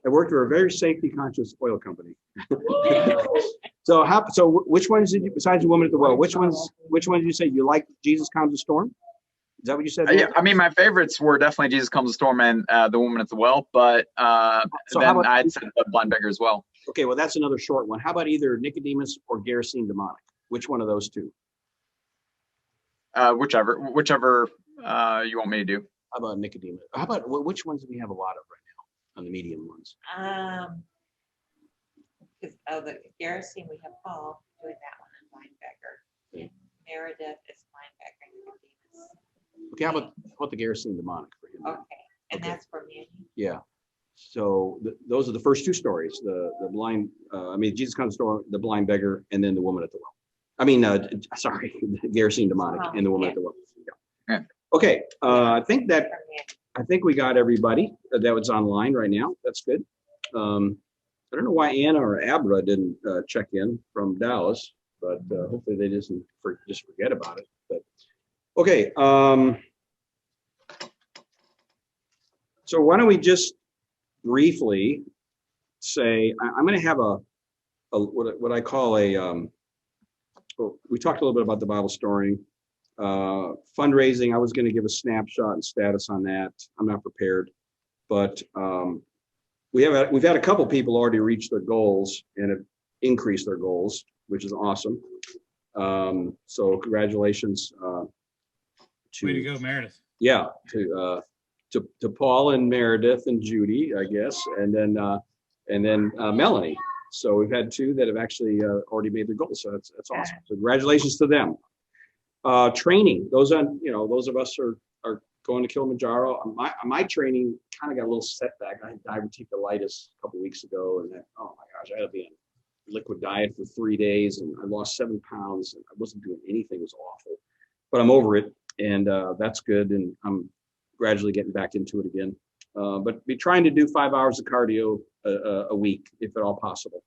I worked for a very safety conscious oil company. So which ones did you, besides the Woman at the Well, which ones did you say you like? Jesus Comes to Storm? Is that what you said? Yeah, I mean, my favorites were definitely Jesus Comes to Storm and the Woman at the Well, but then I'd said the blind beggar as well. Okay, well, that's another short one. How about either Nicodemus or Gerasene demonic? Which one of those two? Whichever you want me to do. How about Nicodemus? How about which ones do we have a lot of right now on the medium ones? The Garrison, we have Paul doing that one and blind beggar. Meredith is blind beggar and Nicodemus. Okay, how about the Gerasene demonic for him? Okay, and that's for me. Yeah. So those are the first 2 stories: the blind, Jesus Comes to Storm, the blind beggar, and then the Woman at the Well. I mean, sorry, the Gerasene demonic and the Woman at the Well. Yeah. Okay, I think we got everybody that was online right now. That's good. I don't know why Anna or Abra didn't check in from Dallas. but hopefully they just forget about it. But okay, so why don't we just briefly say I'm going to have a what I call a we talked a little bit about the Bible story. Fundraising, I was going to give a snapshot and status on that. I'm not prepared, but we've had a couple people already reach their goals and have increased their goals, which is awesome. So congratulations Way to go, Meredith. Yeah, to Paul and Meredith and Judy, I guess, and then Melanie. So we've had two that have actually already made their goals. So that's awesome. So congratulations to them. Training, those of us are going to Kilimanjaro. My training kind of got a little setback. I had diverticulitis a couple weeks ago, and then, oh my gosh, I had to be on liquid diet for 3 days, and I lost 7 pounds, and I wasn't doing anything. It was awful, but I'm over it, and that's good, and I'm gradually getting back into it again. But be trying to do 5 hours of cardio a week, if at all possible.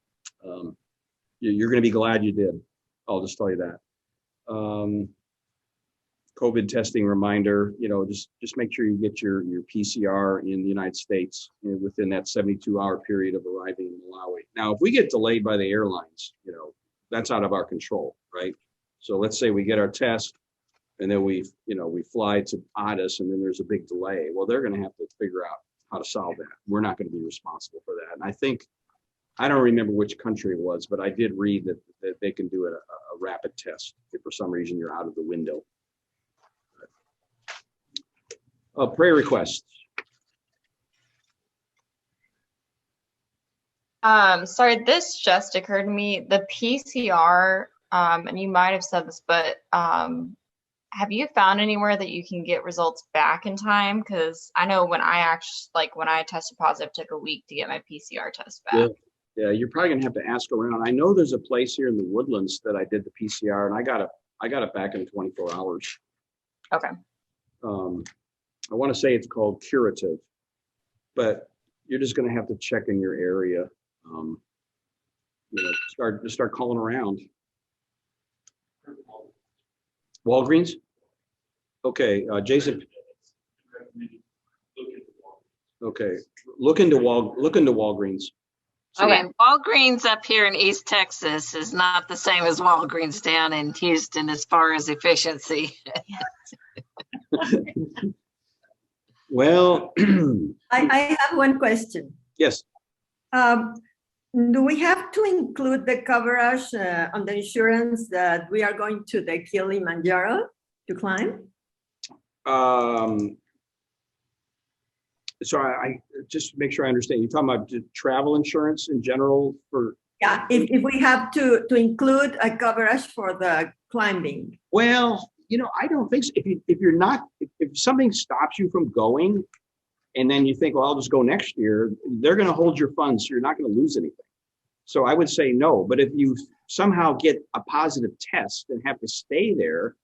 You're going to be glad you did. I'll just tell you that. COVID testing reminder, just make sure you get your PCR in the United States within that 72-hour period of arriving in Malawi. Now, if we get delayed by the airlines, that's out of our control, right? So let's say we get our test and then we fly to Addis and then there's a big delay. Well, they're going to have to figure out how to solve that. We're not going to be responsible for that. And I don't remember which country it was, but I did read that they can do a rapid test if for some reason you're out of the window. Prayer requests. Sorry, this just occurred to me. The PCR, and you might have said this, but have you found anywhere that you can get results back in time? Because I know when I tested positive, it took a week to get my PCR test back. Yeah, you're probably gonna have to ask around. I know there's a place here in the Woodlands that I did the PCR, and I got it back in 24 hours. Okay. I want to say it's called Curative, but you're just going to have to check in your area. Start calling around. Walgreens. Okay, Jason. Okay, look into Walgreens. Okay, Walgreens up here in East Texas is not the same as Walgreens down in Houston as far as efficiency. Well, I have one question. Yes. Do we have to include the coverage on the insurance that we are going to the Kilimanjaro to climb? So I just make sure I understand. You're talking about travel insurance in general for? Yeah, if we have to include a coverage for the climbing. Well, I don't think so. If something stops you from going and then you think, well, I'll just go next year, they're going to hold your funds. So you're not going to lose anything. So I would say no. But if you somehow get a positive test and have to stay there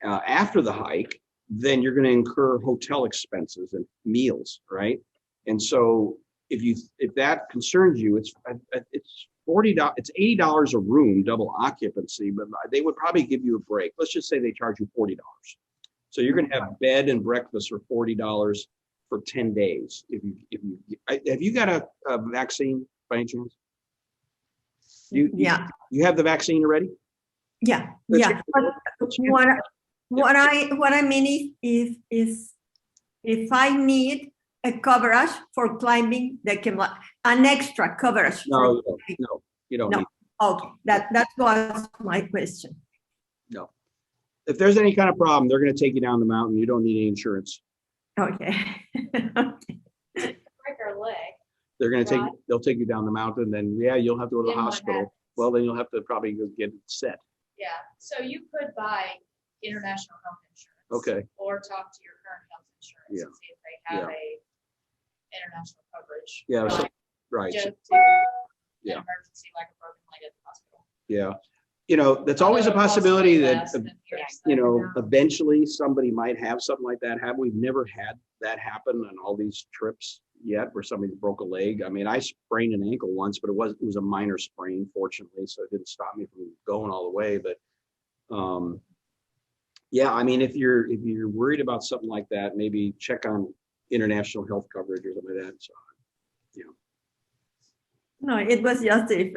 after the hike, then you're going to incur hotel expenses and meals, right? And so if that concerns you, it's $40, it's $80 a room, double occupancy, but they would probably give you a break. Let's just say they charge you $40. So you're going to have bed and breakfast for $40 for 10 days. Have you got a vaccine by any chance? You have the vaccine already? Yeah. What I mean is if I need a coverage for climbing an extra coverage. No, you don't. No. Okay, that was my question. No. If there's any kind of problem, they're going to take you down the mountain. You don't need any insurance. Okay. Break our leg. They're going to they'll take you down the mountain. Then you'll have to go to the hospital. Well, then you'll have to probably go get it set. Yeah. So you could buy international health insurance. Okay. Or talk to your current health insurance and see if they have a international coverage. Yeah. Right. Just to an emergency like a broken leg at the hospital. Yeah. That's always a possibility that, eventually somebody might have something like that happen. We've never had that happen on all these trips. yet where somebody broke a leg. I mean, I sprained an ankle once, but it was a minor sprain, fortunately, so it didn't stop me from going all the way. But yeah, I mean, if you're worried about something like that, maybe check on international health coverage or something like that. So, you know. No, it was just if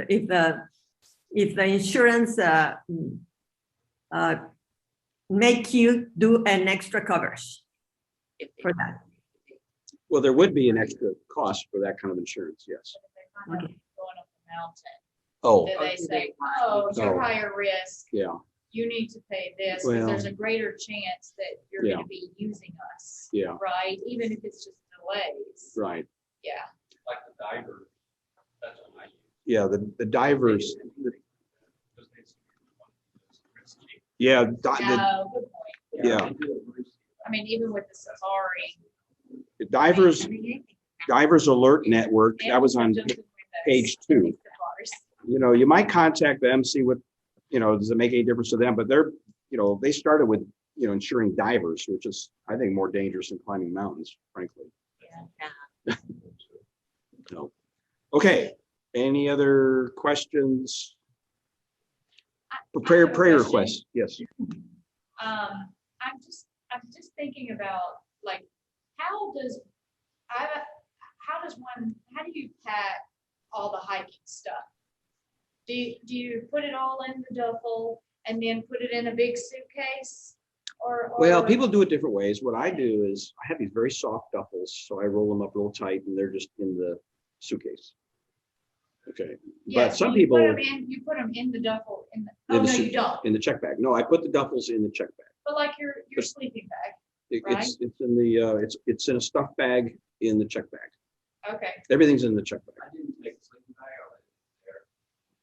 the insurance make you do an extra coverage for that. Well, there would be an extra cost for that kind of insurance, yes. Going up the mountain, Oh, do they say, oh, you're Oh. higher risk, yeah, you need to pay this, because Well, there's a greater chance that you're yeah. gonna be using us. Yeah. Right, even if it's just delays, right. yeah. Like the diver, that's what I use. Yeah, the divers, No, good point. yeah, I mean, even with the safari. the divers alert network, that was on page 2. You know, you might contact them, see what, you know, does it make any difference to them? But they're, you know, they started with, you know, insuring divers, which is, I think, more dangerous than climbing mountains, frankly. Yeah. So, okay, any other questions? Prayer requests, yes. I'm just thinking about, like, how do you pack all the hiking stuff? Do you put it all in the duffel and then put it in a big suitcase? Or Well, people do it different ways. What I do is I have these very soft duffels, so I roll them up real tight and they're just in the suitcase. Okay, yeah, but some you people you put them in the duffel oh, no, you don't. in the check bag. No, I put the duffels in the check bag. But like your sleeping bag, It's in the it's in a stuff bag in the check bag. okay. Everything's in the check bag. I didn't take a sleeping bag, I left it there.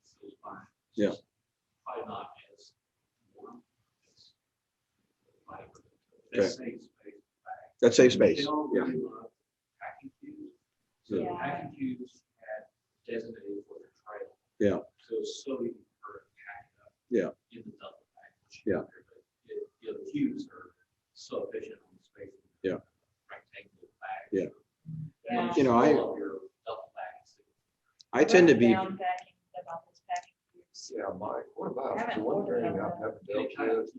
So it's fine. Yeah. Probably not as warm. Okay. That saves space. That saves space. They don't Yeah. really love packing cubes. So Yeah. packing cubes had designated for the trail. Yeah. So it's so easy for it to pack it up. Yeah. In the duffel bag. Yeah. The other cubes are so efficient on the space. Yeah. Rectangular bag. Yeah. Yeah. You know, Your duffel bag. I tend to be. Down packing, about this packing cubes. Yeah, Mike, what about Haven't the one ordered thing them, I've never dealt with?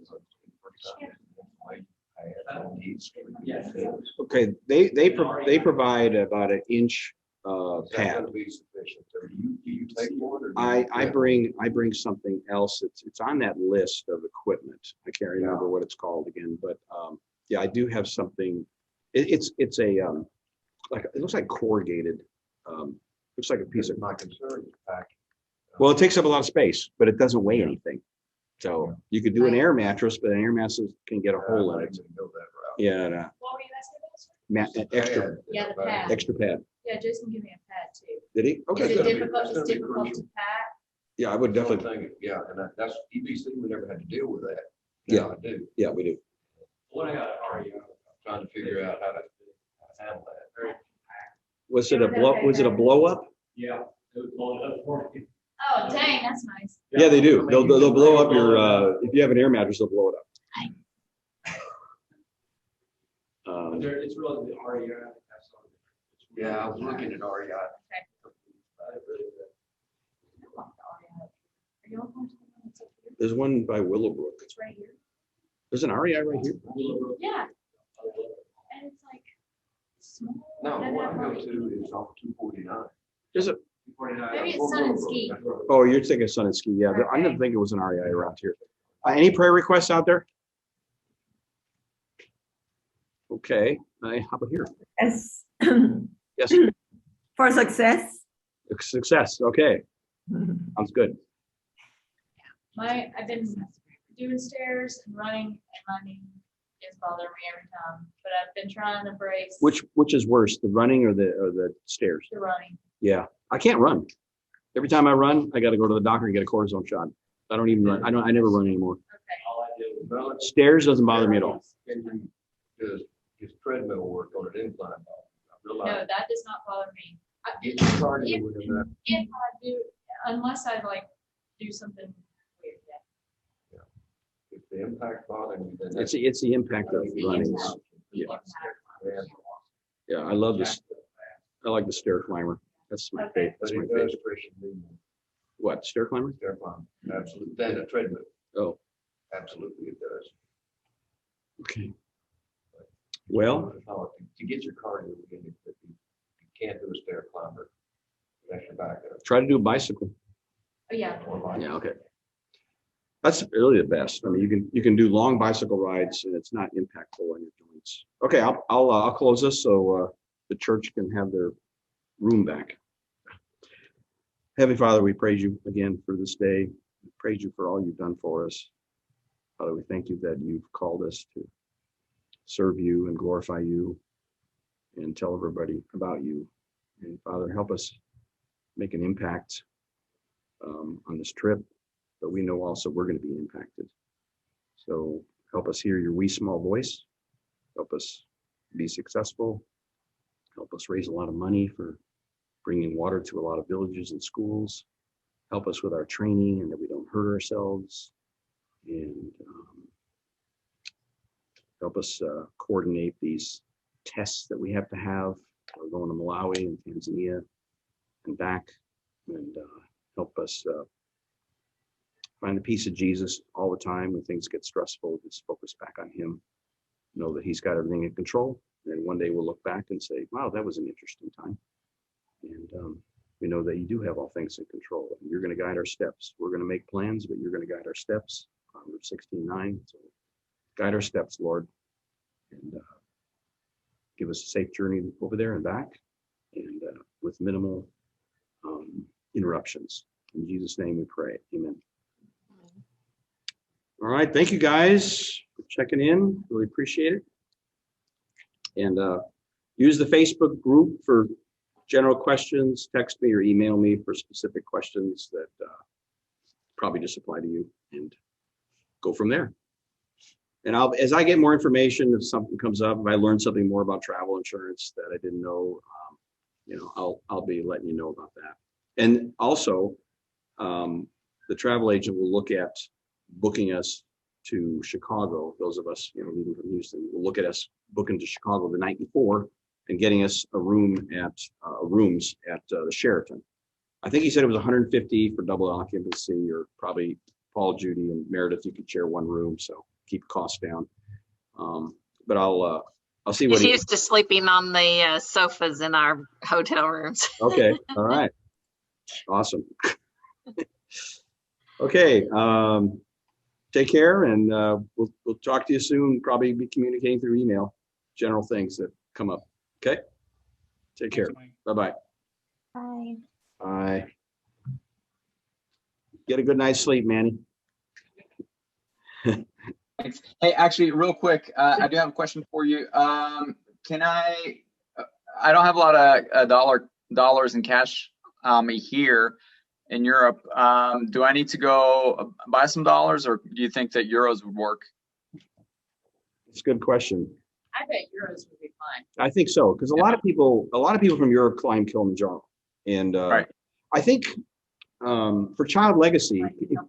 Okay, they provide about an inch pad. Be sufficient. Do you take one? Or do I you- bring something else. It's on that list of equipment. I can't remember what it's called again, but yeah, I do have something. It's a like it looks like corrugated. Looks like a piece of. My concern is packing. Well, it takes up a lot of space, but it doesn't weigh anything. So you could do an air mattress, but an air mattress can get a hole in it. Go that route. Yeah, What were you asking about? extra Yeah, the pad. extra pad. Yeah, Jason gave me a pad too. Did he? Is Okay, it good. difficult, It's it's gonna be difficult to crucial. pack? Yeah, I would That's the definitely. thing, yeah, and that's EBC, we never had to deal with that. Yeah. Now I do. Yeah, we do. What I got already. Trying to figure out how to handle that. Very Was it a blow? Was it a blow up? Yeah, it was blowing up for me. Oh, dang, that's nice. Yeah, they do. They'll blow up your. If you have an air mattress, they'll blow it up. It's really the REI. Yeah, I was looking at REI. Are you all going to the one that's up here? There's one by Willowbrook. It's right here. There's an REI right here. Yeah. And it's like small. No, doesn't what I have go much. to is off 249. There's a. Maybe it's Sun and Ski. Oh, you're thinking Sun and Ski. Yeah, I didn't think it was an REI around here. Any prayer requests out there? Okay, how about here? Yes. Yes, For success. success. Okay, sounds good. I've been doing stairs and running, and my knee is bothering me every time, but I've been trying to brace. Which is worse, the running or the stairs? The running. Yeah, I can't run. Every time I run, I got to go to the doctor and get a cortisone shot. I don't even run. I never run anymore. Okay. Stairs doesn't bother me at all. And you just treadmill work on an incline. I No, realize that does not bother me. get you started with that. If I do, unless I like do something weird, yeah. If the impact bothering you, then It's the impact of It's the running. impact. The Yeah. impact. Yeah. Yeah, I love this. I like the stair climber. That's my Okay. favorite. But That's my it does favorite. friction me. What, stair climber? Stair climb, absolutely. Then a treadmill, Oh, absolutely it does. okay. Well, To get your cardio in, if you can't do a stair climber, that's your backup. try to do a bicycle. Oh, yeah. Or like- Yeah, okay. That's really the best. I mean, you can do long bicycle rides and it's not impactful on your joints. Okay, I'll close this so the church can have their room back. Heavenly Father, we praise you again for this day. We praise you for all you've done for us. Father, we thank you that you've called us to serve you and glorify you and tell everybody about you. And Father, help us make an impact on this trip, but we know also we're going to be impacted. So help us hear your wee small voice. Help us be successful. Help us raise a lot of money for bringing water to a lot of villages and schools. Help us with our training and that we don't hurt ourselves. And help us coordinate these tests that we have to have. We're going to Malawi and Tanzania and back, and help us find the peace of Jesus all the time. When things get stressful, just focus back on him. Know that he's got everything in control. And one day we'll look back and say, wow, that was an interesting time. And we know that you do have all things in control. And you're going to guide our steps. We're going to make plans, but you're going to guide our steps. Proverbs 16:9. So guide our steps, Lord. And give us a safe journey over there and back, and with minimal interruptions. In Jesus' name we pray. Amen. All right. Thank you guys for checking in. Really appreciate it. And use the Facebook group for general questions. Text me or email me for specific questions that probably just apply to you, and go from there. And as I get more information, if something comes up, if I learn something more about travel insurance that I didn't know, I'll be letting you know about that. And also, the travel agent will look at booking us to Chicago. Those of us, leaving from Houston, will look at us booking to Chicago the night before and getting us a room at rooms at the Sheraton. I think he said it was 150 for double occupancy, or probably Paul, Judy, and Meredith, you could share one room, so keep costs down. But I'll see what He's used to sleeping on the sofas in our hotel rooms. Okay, all right, awesome. Okay, take care, and we'll talk to you soon. Probably be communicating through email, general things that come up. Okay, take care. Bye-bye. Bye. Bye. Get a good night's sleep, Manny. Thanks. Hey, actually, real quick, I do have a question for you. Can I don't have a lot of dollars in cash here in Europe. Do I need to go buy some dollars, or do you think that euros would work? It's a good question. I bet euros would be fine. I think so, because a lot of people from Europe climb Kilimanjaro, and Right. I think for Child Legacy,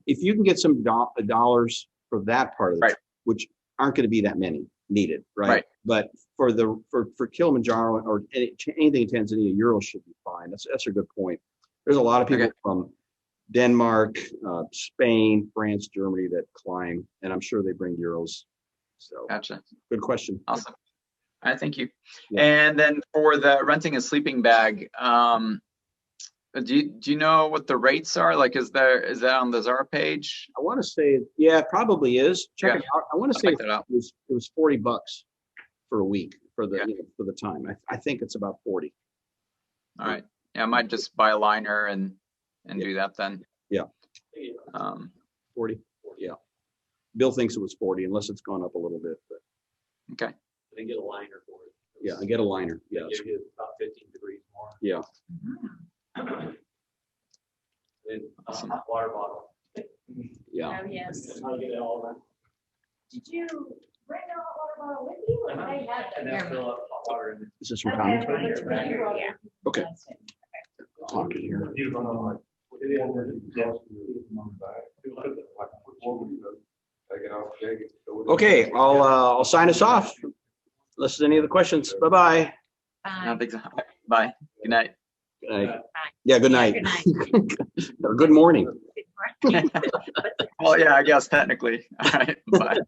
if you can get some dollars for that part of it, Right. which aren't going to be that many needed, right? Right. But for Kilimanjaro or anything in Tanzania, euros should be fine. That's a good point. There's a lot of people from Denmark, Spain, France, Germany that climb, and I'm sure they bring euros. So Gotcha. good question. Awesome. All right, thank you. Yeah. And then for the renting a sleeping bag, do you know what the rates are? Like, is that on the Zara page? I want to say, yeah, it probably is. Check it out. I want to say check that out. it was $40 for a week for the for the time. I think it's about 40. All right. Yeah, I might just buy a liner and do that then. Yeah. 40. Yeah. Bill thinks it was 40, unless it's gone up a little bit. But okay. They get a liner for it. Yeah, I get a liner. They Yeah. give you about 15 degrees more. Yeah. And Awesome. hot water bottle. Yeah. Oh, yes. I'll get it all done. Did you bring a hot water bottle with you, or they had And that? then fill up hot water in it. Is this from Tommy? Yeah. Okay. Talk in here. Okay, I'll sign us off. Unless there's any other questions. Bye-bye. I don't think so. Bye. Good night. Good night. Yeah, good night. Or good morning. Well, yeah, I guess technically. All right. Bye.